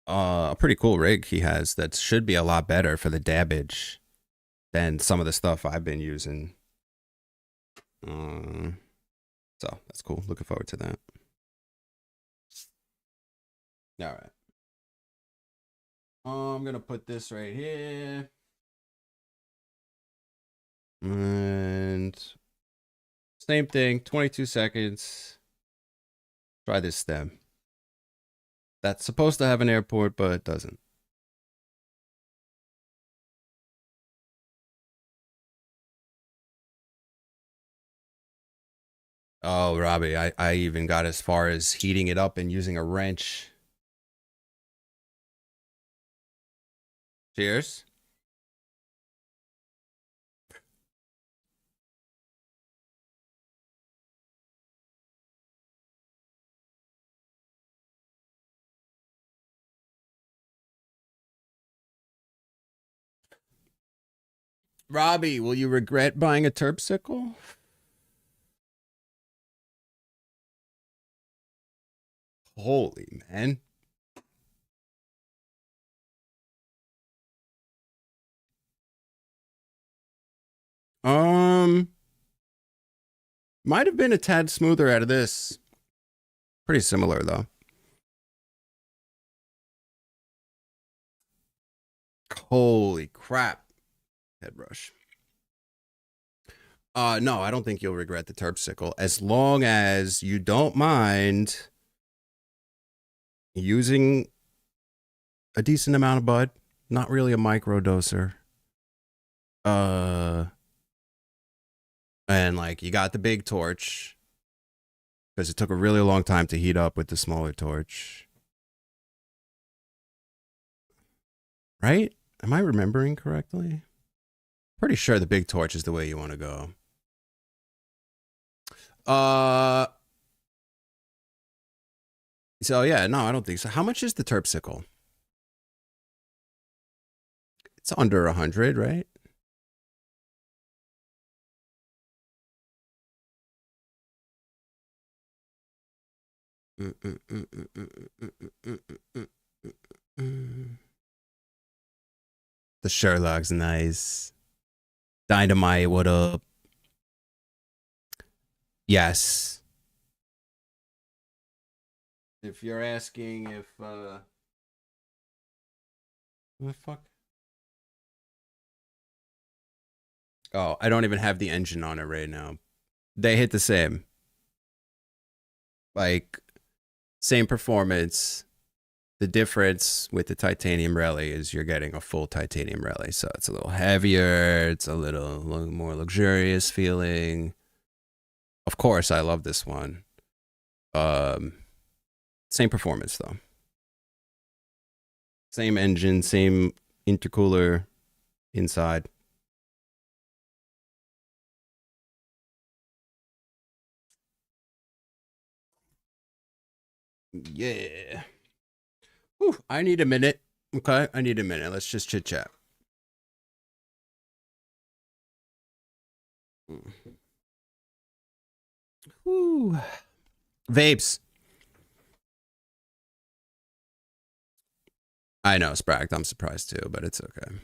a pretty cool rig he has that should be a lot better for the dabbage than some of the stuff I've been using. So that's cool. Looking forward to that. All right. I'm gonna put this right here. And same thing, 22 seconds. Try this stem. That's supposed to have an airport, but it doesn't. Oh, Robbie, I even got as far as heating it up and using a wrench. Cheers. Robbie, will you regret buying a terpsicle? Holy man. Might have been a tad smoother out of this. Pretty similar though. Holy crap. Head brush. No, I don't think you'll regret the terpsicle as long as you don't mind using a decent amount of bud. Not really a micro doser. And like you got the big torch because it took a really long time to heat up with the smaller torch. Right? Am I remembering correctly? Pretty sure the big torch is the way you want to go. So yeah, no, I don't think so. How much is the terpsicle? It's under 100, right? The Sherlock's nice. Dynamite, what up? Yes. If you're asking if what the fuck? Oh, I don't even have the engine on it right now. They hit the same. Like, same performance. The difference with the titanium rally is you're getting a full titanium rally. So it's a little heavier. It's a little more luxurious feeling. Of course, I love this one. Same performance, though. Same engine, same intercooler inside. Yeah. Whew, I need a minute. Okay, I need a minute. Let's just chit chat. Whew. Vapes. I know, Spragged. I'm surprised too, but it's okay.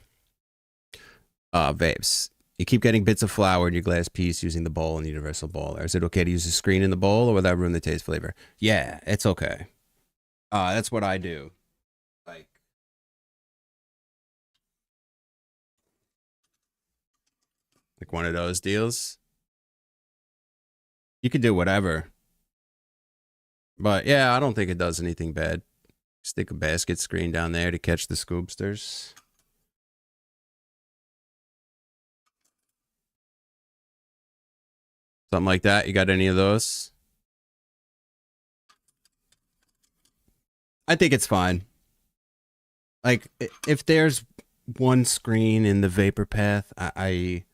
Vapes. You keep getting bits of flour in your glass piece using the bowl and the universal bowl. Is it okay to use a screen in the bowl, or will that ruin the taste flavor? Yeah, it's okay. That's what I do. Like one of those deals. You could do whatever. But yeah, I don't think it does anything bad. Stick a basket screen down there to catch the scoopsters. Something like that. You got any of those? I think it's fine. Like, if there's one screen in the vapor path, I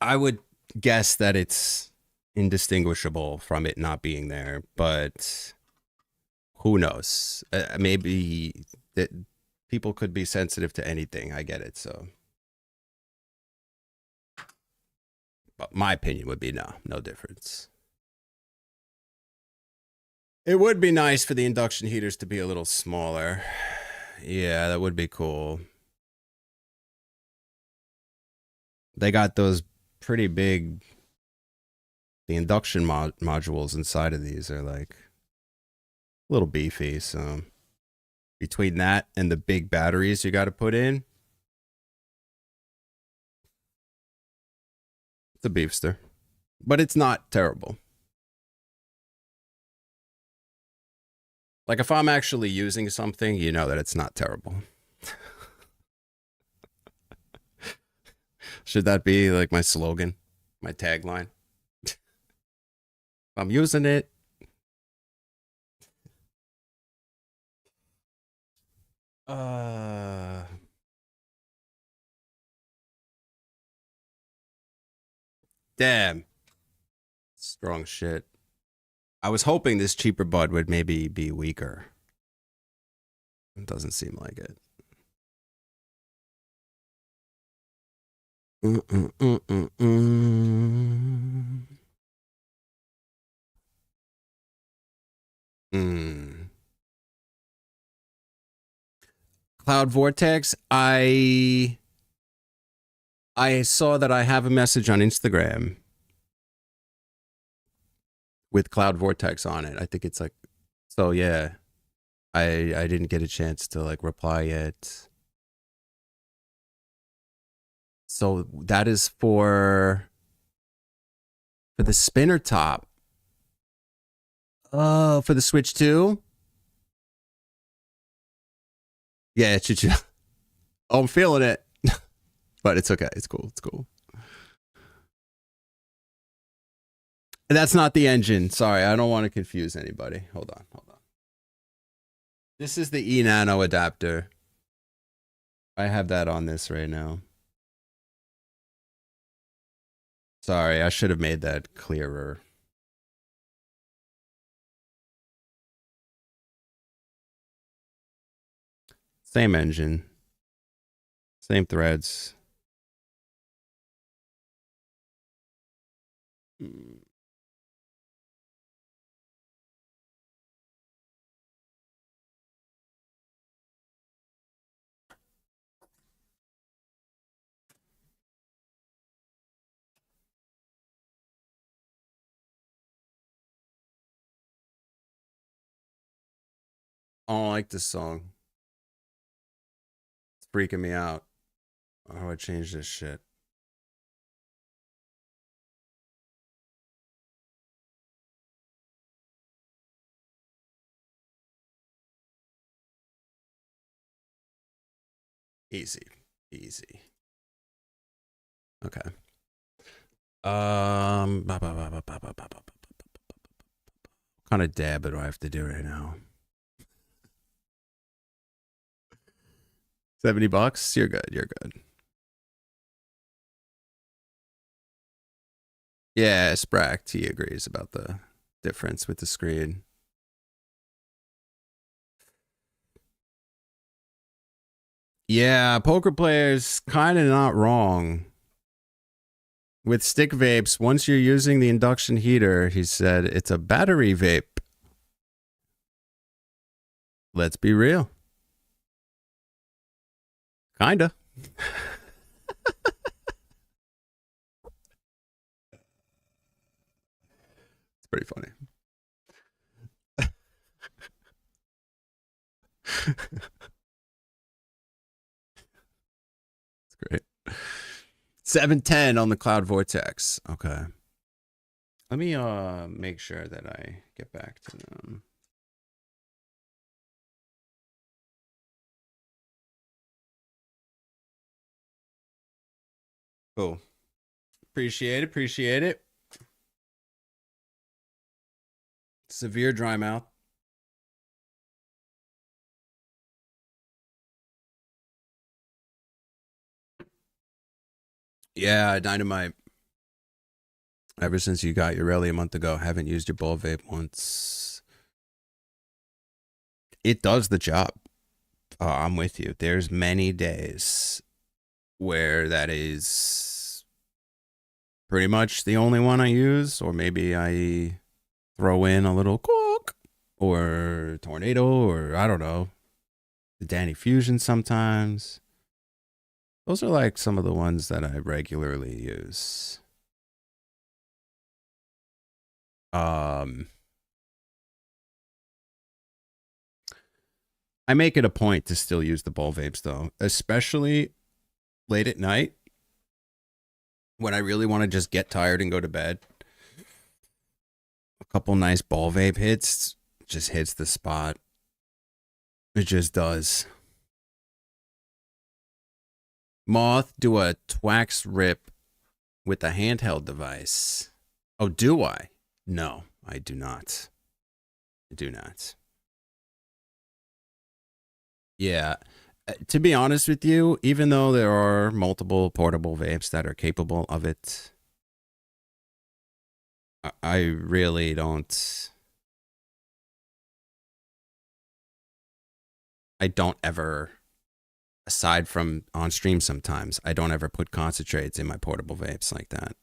would guess that it's indistinguishable from it not being there, but who knows? Maybe that people could be sensitive to anything. I get it. So, but my opinion would be no difference. It would be nice for the induction heaters to be a little smaller. Yeah, that would be cool. They got those pretty big. The induction modules inside of these are like a little beefy. So between that and the big batteries you got to put in, it's a beefster. But it's not terrible. Like, if I'm actually using something, you know that it's not terrible. Should that be like my slogan, my tagline? If I'm using it. Damn. Strong shit. I was hoping this cheaper bud would maybe be weaker. It doesn't seem like it. Cloud Vortex, I saw that I have a message on Instagram with Cloud Vortex on it. I think it's like, so yeah. I didn't get a chance to like reply yet. So that is for the spinner top. Oh, for the Switch 2? Yeah, oh, I'm feeling it. But it's okay. It's cool. It's cool. That's not the engine. Sorry, I don't want to confuse anybody. Hold on. This is the E-Nano adapter. I have that on this right now. Sorry, I should have made that clearer. Same engine. Same threads. I don't like this song. It's freaking me out. How do I change this shit? Easy. Easy. Okay. What kind of dab do I have to do right now? $70? You're good. You're good. Yeah, Spract, he agrees about the difference with the screen. Yeah, poker players kind of not wrong. With stick vapes, once you're using the induction heater, he said it's a battery vape. Let's be real. Kinda. It's pretty funny. It's great. 710 on the Cloud Vortex. Okay. Let me make sure that I get back to them. Cool. Appreciate it. Appreciate it. Severe dry mouth. Yeah, Dynamite. Ever since you got your rally a month ago, haven't used your ball vape once. It does the job. I'm with you. There's many days where that is pretty much the only one I use, or maybe I throw in a little cork or tornado, or I don't know, the Danny Fusion sometimes. Those are like some of the ones that I regularly use. I make it a point to still use the ball vapes though, especially late at night when I really want to just get tired and go to bed. A couple nice ball vape hits just hits the spot. It just does. Moth, do a twax rip with a handheld device. Oh, do I? No, I do not. I do not. Yeah. To be honest with you, even though there are multiple portable vapes that are capable of it, I really don't. I don't ever, aside from on stream sometimes, I don't ever put concentrates in my portable vapes like that.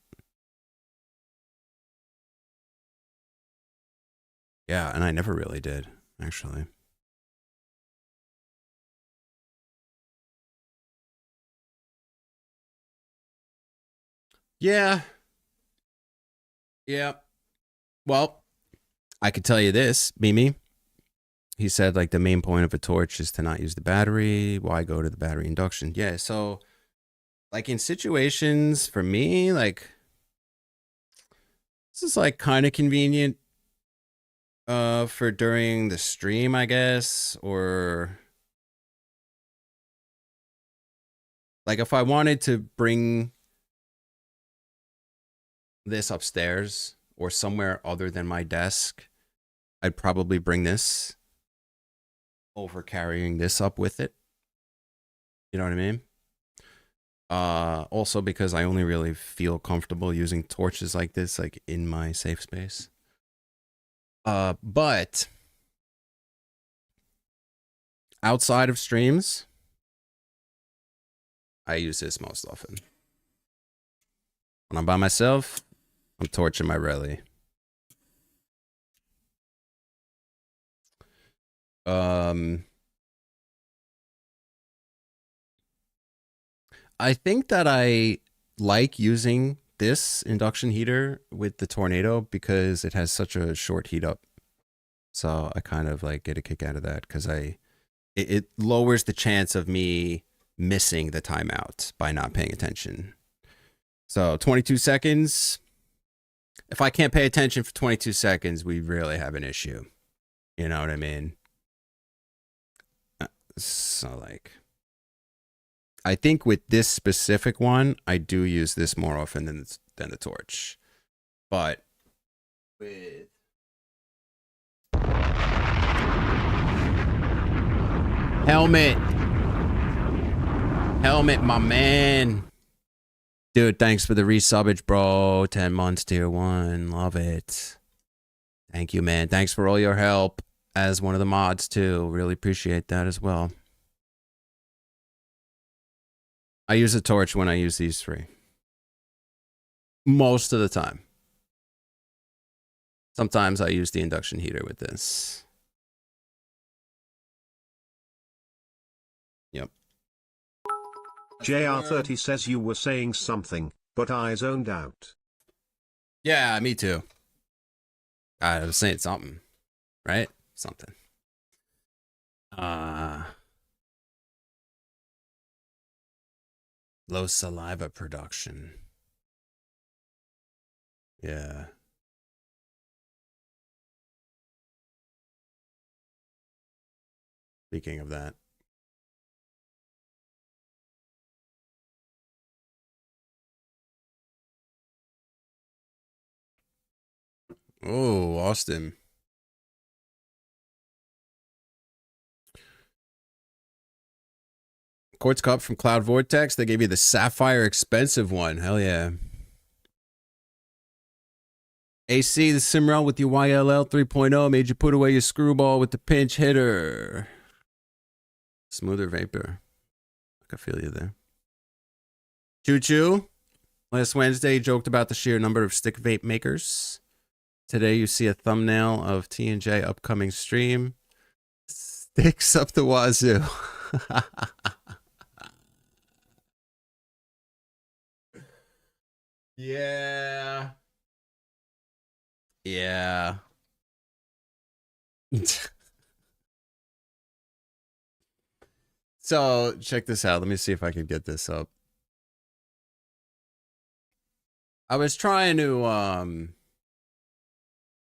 Yeah, and I never really did, actually. Yeah. Yeah. Well, I could tell you this, Mimi. He said like the main point of a torch is to not use the battery. Why go to the battery induction? Yeah, so like in situations for me, like this is like kind of convenient for during the stream, I guess, or like if I wanted to bring this upstairs or somewhere other than my desk, I'd probably bring this over carrying this up with it. You know what I mean? Also because I only really feel comfortable using torches like this, like in my safe space. But outside of streams, I use this most often. When I'm by myself, I'm torching my rally. I think that I like using this induction heater with the Tornado because it has such a short heat up. So I kind of like get a kick out of that because it lowers the chance of me missing the timeout by not paying attention. So 22 seconds. If I can't pay attention for 22 seconds, we really have an issue. You know what I mean? So like, I think with this specific one, I do use this more often than the torch. But with Helmet, my man. Dude, thanks for the resubbage, bro. 10 months, tier 1. Love it. Thank you, man. Thanks for all your help as one of the mods, too. Really appreciate that as well. I use a torch when I use these 3. Most of the time. Sometimes I use the induction heater with this. Yep. JR30 says you were saying something, but I zoned out. Yeah, me too. I was saying something, right? Something. Low saliva production. Yeah. Speaking of that. Oh, Austin. Quartz cup from Cloud Vortex. They gave you the sapphire expensive one. Hell yeah. AC, the Simrel with your YLL 3.0 made you put away your screwball with the pinch hitter. Smoother vapor. I can feel you there. Choo Choo. Last Wednesday, you joked about the sheer number of stick vape makers. Today, you see a thumbnail of T&J upcoming stream. Sticks up the wazoo. Yeah. Yeah. So, check this out. Let me see if I can get this up. I was trying to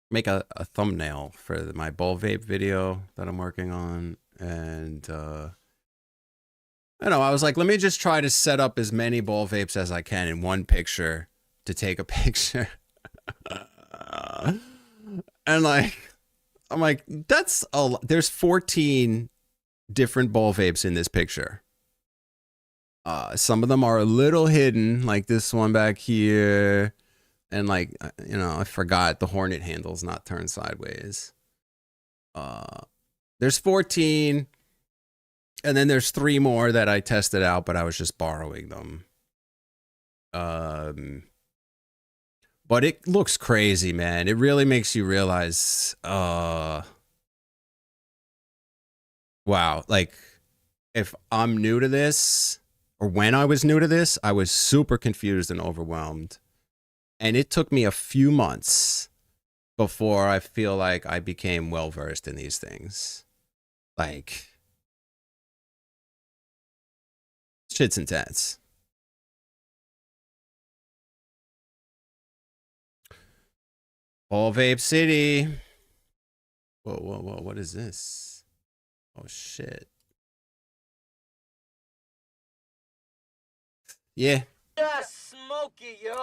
make a thumbnail for my ball vape video that I'm working on, and I know, I was like, let me just try to set up as many ball vapes as I can in one picture to take a picture. And like, I'm like, that's there's 14 different ball vapes in this picture. Some of them are a little hidden, like this one back here. And like, you know, I forgot the Hornet handle's not turned sideways. There's 14. And then there's 3 more that I tested out, but I was just borrowing them. But it looks crazy, man. It really makes you realize, wow, like if I'm new to this, or when I was new to this, I was super confused and overwhelmed. And it took me a few months before I feel like I became well-versed in these things. Like, shit's intense. All Vape City. Whoa, whoa, whoa. What is this? Oh, shit. Yeah. Yeah, smoky, yo.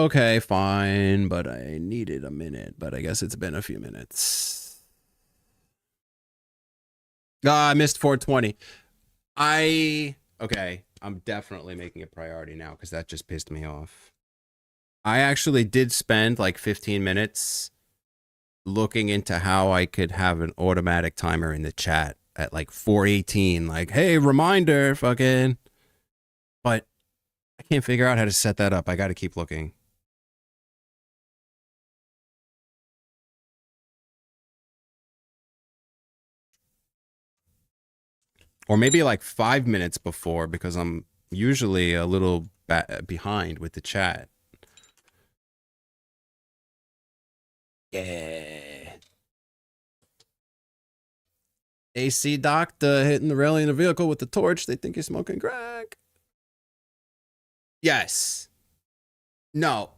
Okay, fine. But I needed a minute. But I guess it's been a few minutes. I missed 420. Okay. I'm definitely making a priority now because that just pissed me off. I actually did spend like 15 minutes looking into how I could have an automatic timer in the chat at like 4:18. Like, hey, reminder, fucking. But I can't figure out how to set that up. I got to keep looking. Or maybe like 5 minutes before because I'm usually a little behind with the chat. Yeah. AC doctor hitting the railing of the vehicle with the torch. They think you're smoking crack. Yes. No.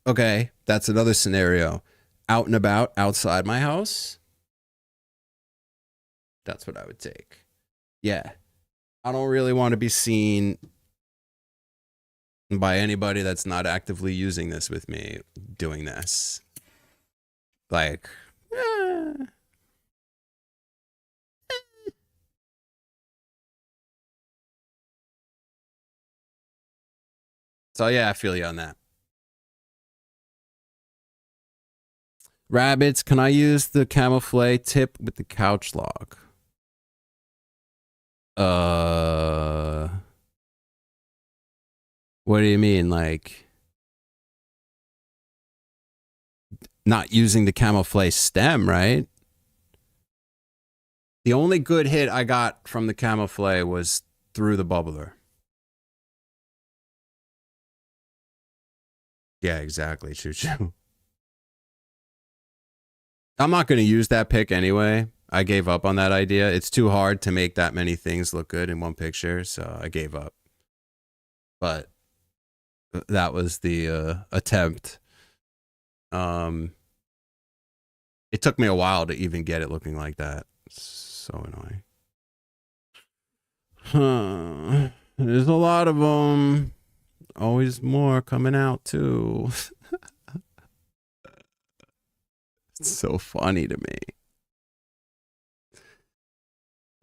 Okay. That's another scenario. Out and about outside my house. That's what I would take. Yeah. I don't really want to be seen by anybody that's not actively using this with me doing this. Like, So yeah, I feel you on that. Rabbits, can I use the camouflage tip with the couch log? What do you mean? Like, not using the camouflage stem, right? The only good hit I got from the camouflage was through the bubbler. Yeah, exactly, Choo Choo. I'm not going to use that pic anyway. I gave up on that idea. It's too hard to make that many things look good in one picture, so I gave up. But that was the attempt. It took me a while to even get it looking like that. So annoying. There's a lot of them. Always more coming out too. It's so funny to me.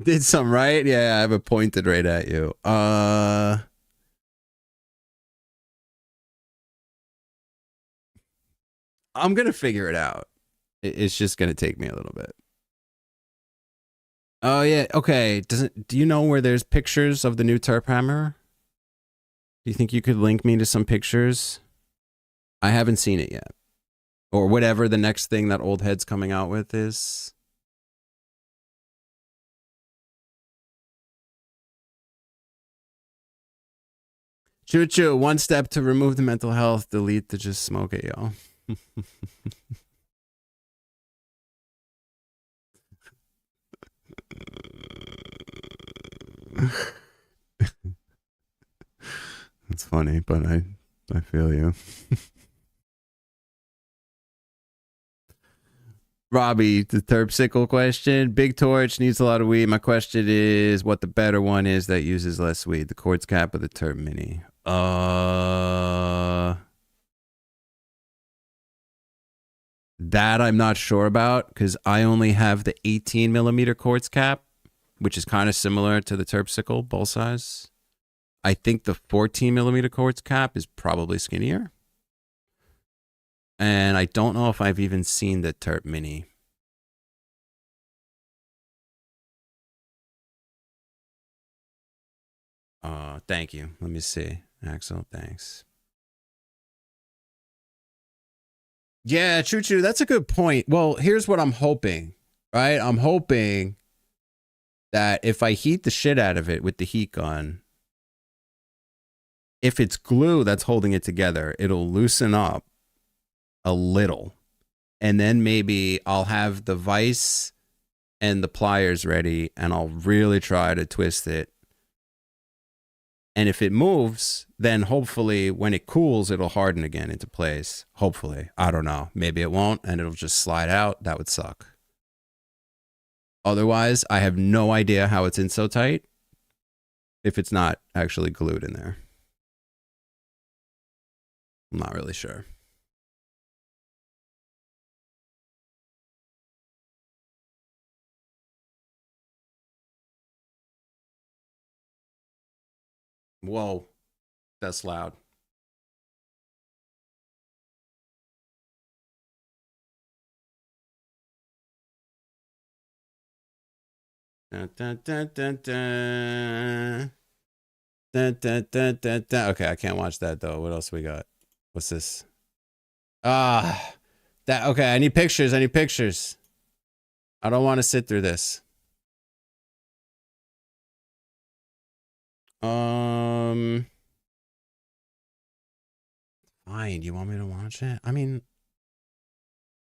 Did some right? Yeah, I have it pointed right at you. I'm gonna figure it out. It's just gonna take me a little bit. Oh yeah, okay. Do you know where there's pictures of the new Terp Hammer? Do you think you could link me to some pictures? I haven't seen it yet. Or whatever the next thing that Old Head's coming out with is. Choo choo, one step to remove the mental health, delete to just smoke it, y'all. It's funny, but I feel you. Robbie, the terpsicle question. Big torch needs a lot of weed. My question is what the better one is that uses less weed, the quartz cap or the terp mini? That I'm not sure about because I only have the 18 millimeter quartz cap, which is kind of similar to the terpsicle bowl size. I think the 14 millimeter quartz cap is probably skinnier. And I don't know if I've even seen the terp mini. Thank you. Let me see. Axel, thanks. Yeah, Choo Choo, that's a good point. Well, here's what I'm hoping, right? I'm hoping that if I heat the shit out of it with the heat gun, if it's glue that's holding it together, it'll loosen up a little. And then maybe I'll have the vise and the pliers ready and I'll really try to twist it. And if it moves, then hopefully when it cools, it'll harden again into place. Hopefully. I don't know. Maybe it won't and it'll just slide out. That would suck. Otherwise, I have no idea how it's in so tight if it's not actually glued in there. I'm not really sure. Whoa, that's loud. Dun, dun, dun, dun, dun. Dun, dun, dun, dun, dun. Okay, I can't watch that though. What else we got? What's this? Okay, I need pictures. I need pictures. I don't want to sit through this. Fine. You want me to watch it? I mean,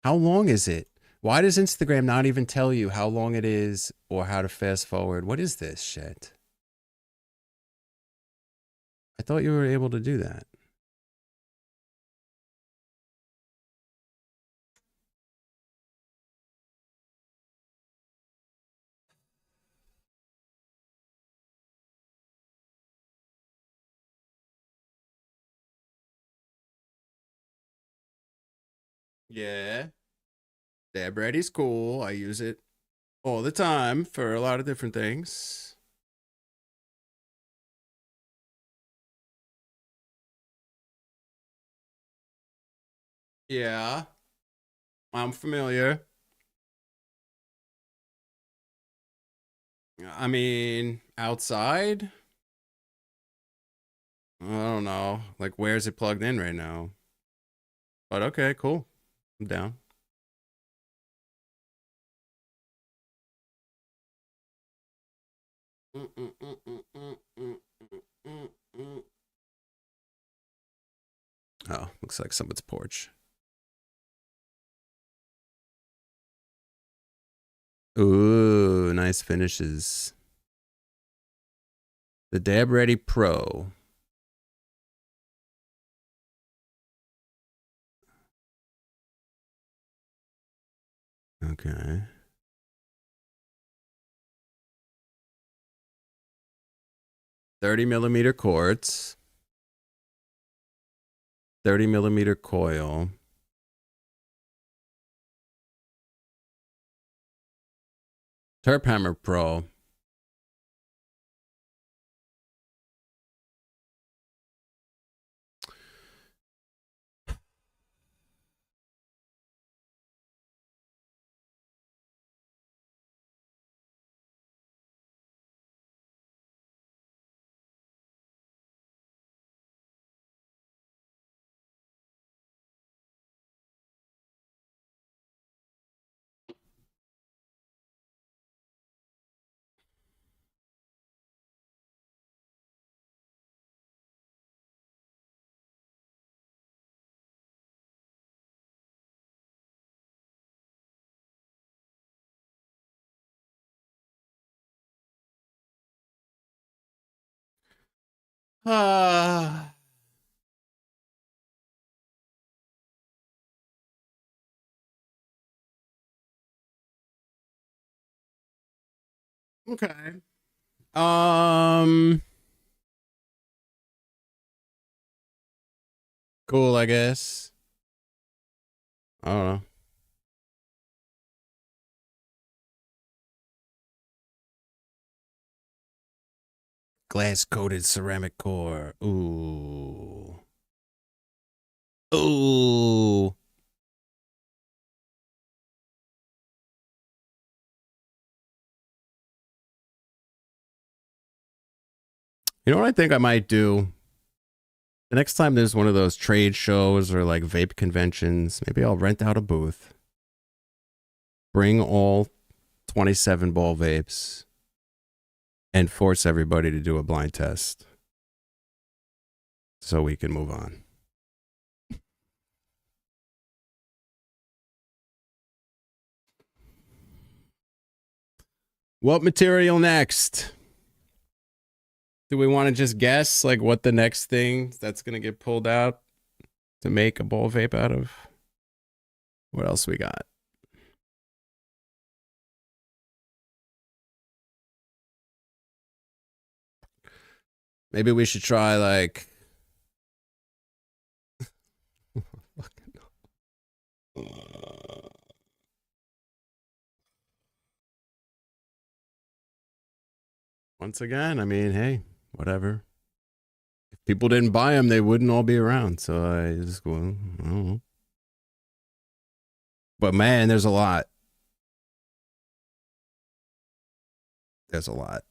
how long is it? Why does Instagram not even tell you how long it is or how to fast forward? What is this shit? I thought you were able to do that. Yeah. Dab Ready's cool. I use it all the time for a lot of different things. Yeah. I'm familiar. I mean, outside? I don't know. Like, where's it plugged in right now? But okay, cool. I'm down. Oh, looks like someone's porch. Ooh, nice finishes. The Dab Ready Pro. Okay. $30mm quartz. 30mm coil. Terp Hammer Pro. Ah. Okay. Cool, I guess. I don't know. Glass coated ceramic core. Ooh. Ooh. You know what I think I might do? The next time there's one of those trade shows or like vape conventions, maybe I'll rent out a booth. Bring all 27 ball vapes and force everybody to do a blind test so we can move on. What material next? Do we want to just guess like what the next thing that's going to get pulled out to make a ball vape out of? What else we got? Maybe we should try like once again, I mean, hey, whatever. If people didn't buy them, they wouldn't all be around. So I just go, I don't know. But man, there's a lot. There's a lot.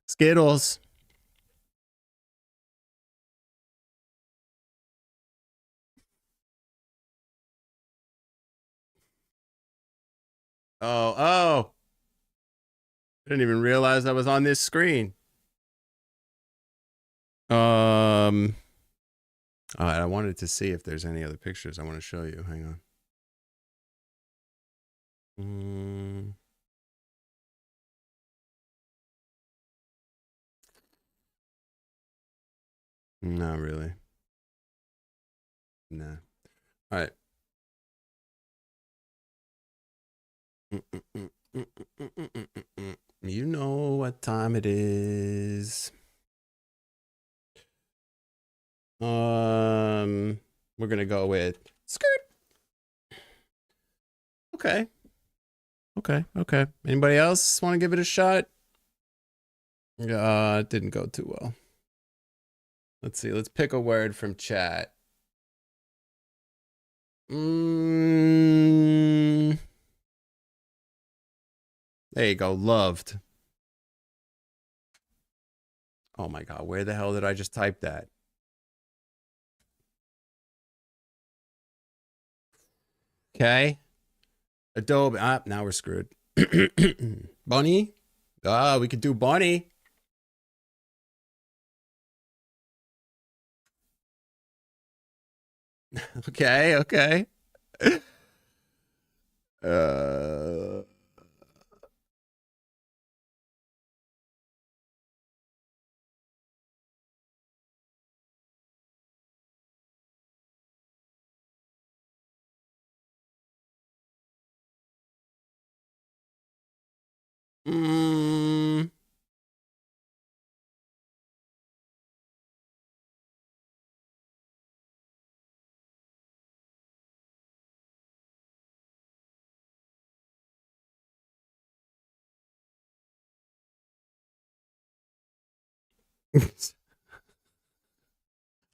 Skittles. Oh. I didn't even realize I was on this screen. All right, I wanted to see if there's any other pictures I want to show you. Hang on. Not really. Nah. All right. You know what time it is. We're gonna go with skirt. Okay. Okay. Anybody else want to give it a shot? It didn't go too well. Let's see. Let's pick a word from chat. There you go. Loved. Oh my God. Where the hell did I just type that? Okay. Adobe. Now we're screwed. Bunny. We could do bunny. Okay.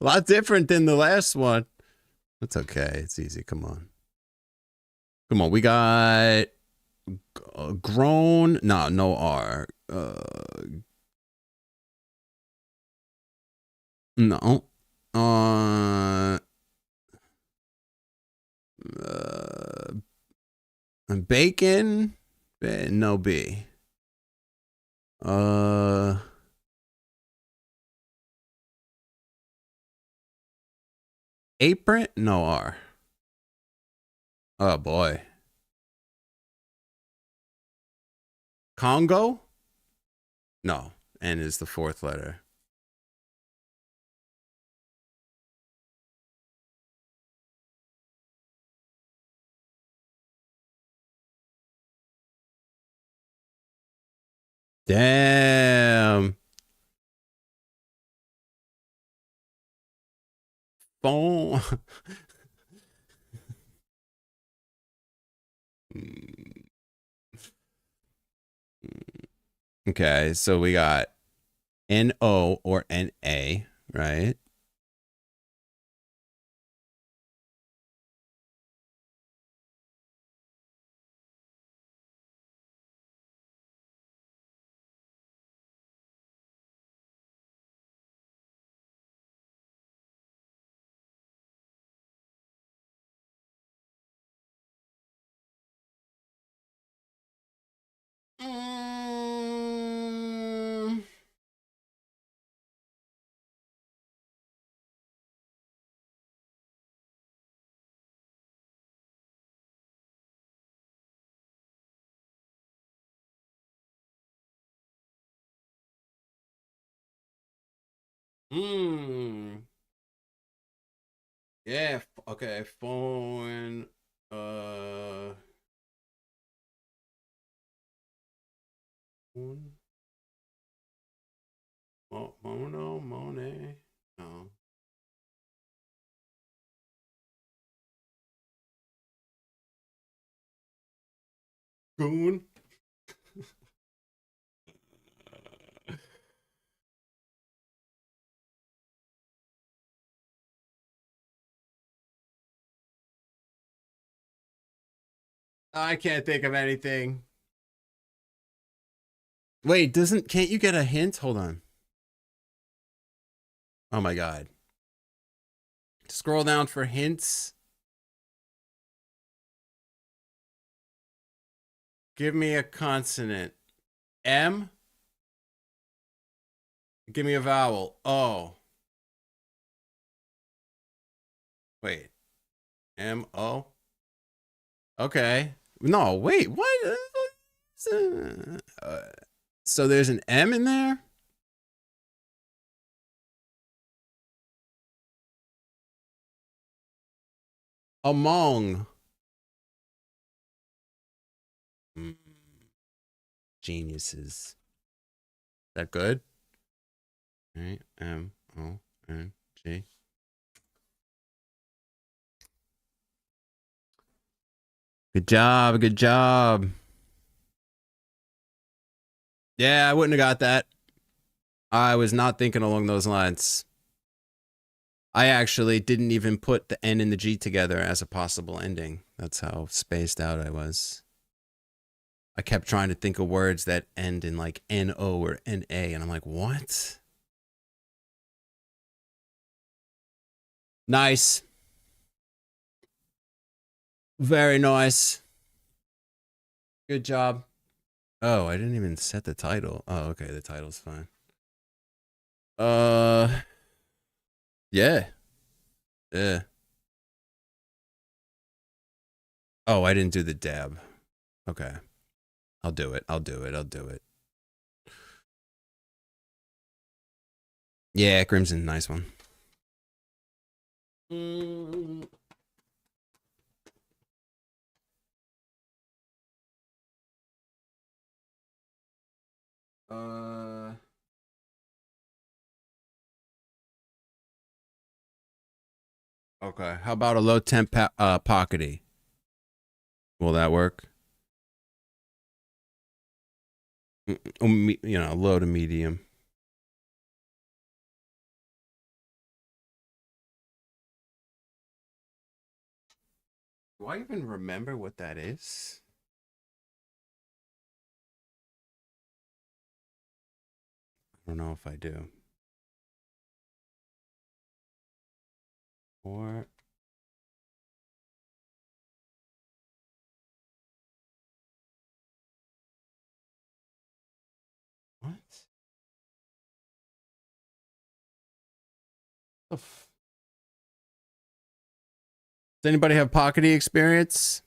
A lot different than the last one. That's okay. It's easy. Come on. We got grown. No R. No. Bacon. No B. Apron. No R. Oh boy. Congo? No. N is the fourth letter. Damn. Phone. Okay, so we got N-O or N-A, right? Yeah, okay, phone, phone, Monet, no. Goon. I can't think of anything. Wait, can't you get a hint? Hold on. Oh my God. Scroll down for hints. Give me a consonant. M? Give me a vowel. O. Wait. M-O? Okay. No, wait. What? So there's an M in there? Among. Mm, geniuses. Is that good? A-M-O-N-G. Good job. Good job. Yeah, I wouldn't have got that. I was not thinking along those lines. I actually didn't even put the N and the G together as a possible ending. That's how spaced out I was. I kept trying to think of words that end in like N-O or N-A, and I'm like, what? Nice. Very nice. Good job. Oh, I didn't even set the title. Oh, okay, the title's fine. Yeah. Yeah. Oh, I didn't do the dab. Okay. I'll do it. I'll do it. I'll do it. Yeah, Crimson, nice one. Okay. How about a low temp pockety? Will that work? You know, low to medium. Do I even remember what that is? I don't know if I do. Or what? Does anybody have pockety experience?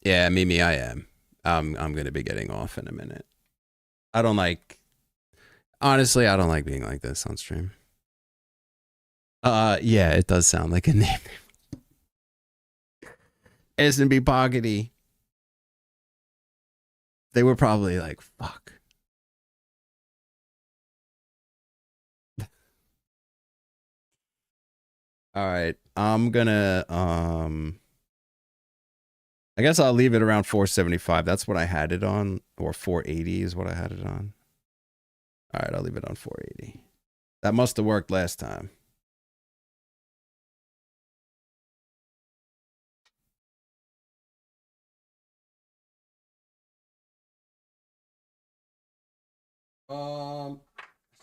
Yeah, Mimi, I am. I'm gonna be getting off in a minute. I don't like. Honestly, I don't like being like this on stream. Yeah, it does sound like a name. S&B Pockety. They were probably like, fuck. All right. I'm gonna I guess I'll leave it around 475. That's what I had it on, or 480 is what I had it on. All right, I'll leave it on 480. That must have worked last time. I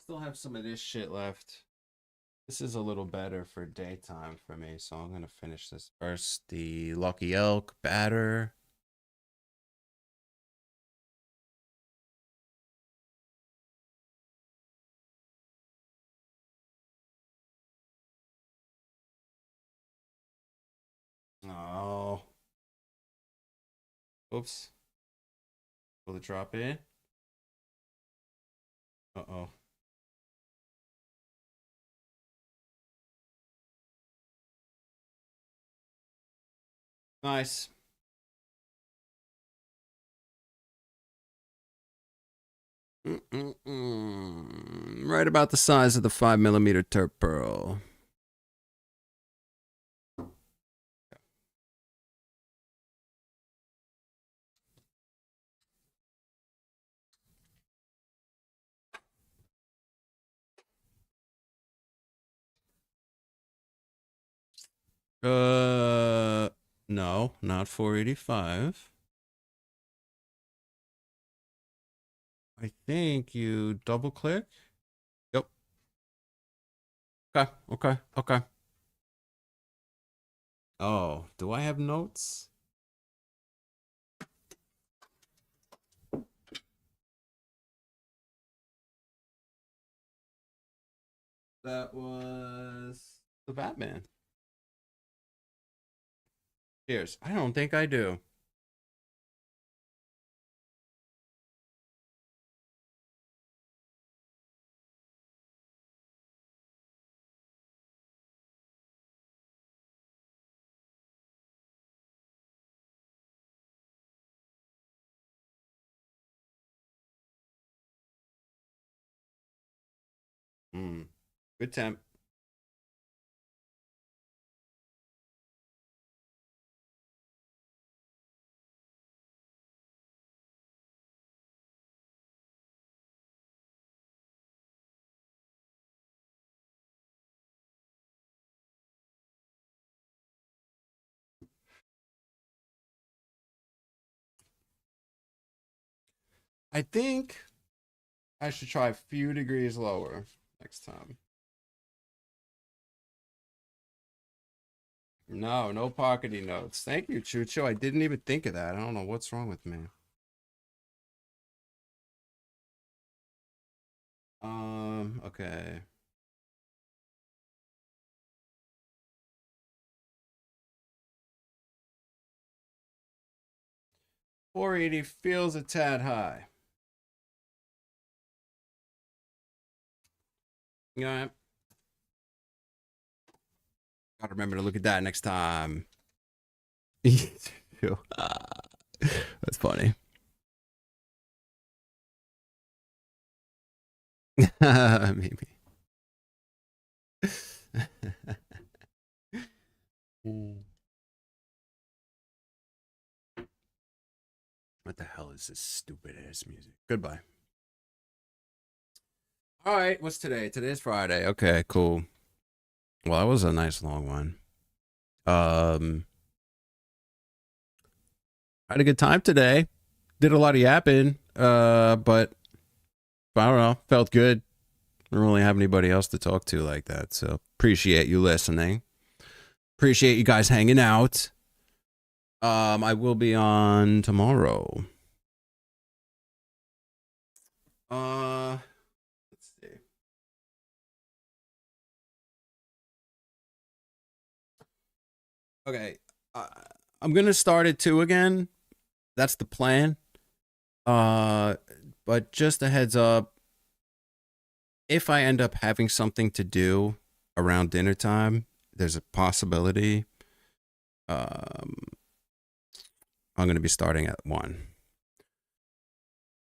still have some of this shit left. This is a little better for daytime for me, so I'm gonna finish this first. The Lucky Elk batter. Oh. Oops. Will it drop in? Uh-oh. Nice. Right about the size of the 5mm Turp Pearl. No, not 485. I think you double click. Yep. Okay, okay, okay. Oh, do I have notes? That was the Batman. Cheers. I don't think I do. Good temp. I think I should try a few degrees lower next time. No, no pockety notes. Thank you, Chucho. I didn't even think of that. I don't know what's wrong with me. Okay. $480 feels a tad high. Yeah. Gotta remember to look at that next time. That's funny. Maybe. What the hell is this stupid ass music? Goodbye. All right, what's today? Today's Friday. Okay, cool. Well, that was a nice long one. I had a good time today. Did a lot of yapping. But I don't know. Felt good. I don't really have anybody else to talk to like that. So appreciate you listening. Appreciate you guys hanging out. I will be on tomorrow. Let's see. Okay. I'm gonna start at 2 again. That's the plan. But just a heads up, if I end up having something to do around dinner time, there's a possibility I'm going to be starting at 1.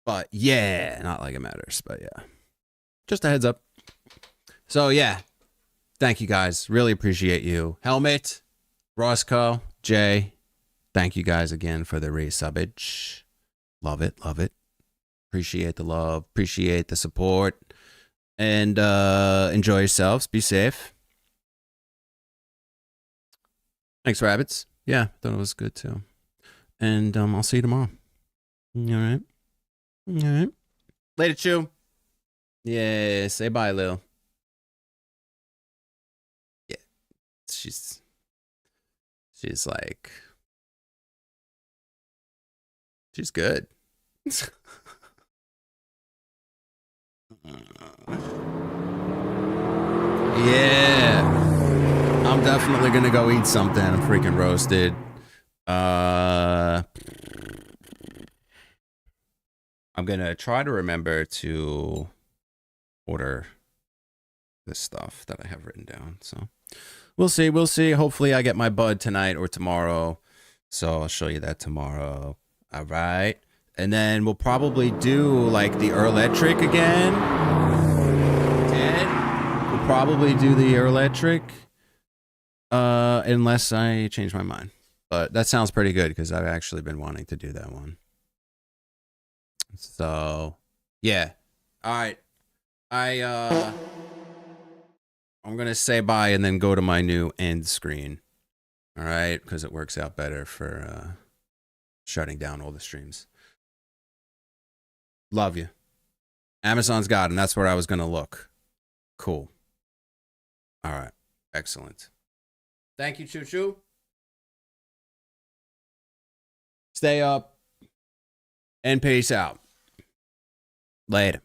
But yeah, not like it matters, but yeah. Just a heads up. So yeah, thank you guys. Really appreciate you. Helmet, Roscoe, Jay, thank you guys again for the resubbage. Love it, love it. Appreciate the love, appreciate the support. And enjoy yourselves. Be safe. Thanks, Rabbits. Yeah, thought it was good too. And I'll see you tomorrow. All right. All right. Later, Chew. Yeah, say bye, Lil. Yeah. She's like, she's good. Yeah. I'm definitely gonna go eat something. I'm freaking roasted. I'm gonna try to remember to order this stuff that I have written down. So we'll see. We'll see. Hopefully I get my bud tonight or tomorrow. So I'll show you that tomorrow. All right. And then we'll probably do like the Electric again. We'll probably do the Electric. Unless I change my mind. But that sounds pretty good because I've actually been wanting to do that one. So yeah. All right. I'm gonna say bye and then go to my new end screen. All right, because it works out better for shutting down all the streams. Love you. Amazon's got them. That's where I was gonna look. Cool. All right. Excellent. Thank you, Choo Choo. Stay up and peace out. Later.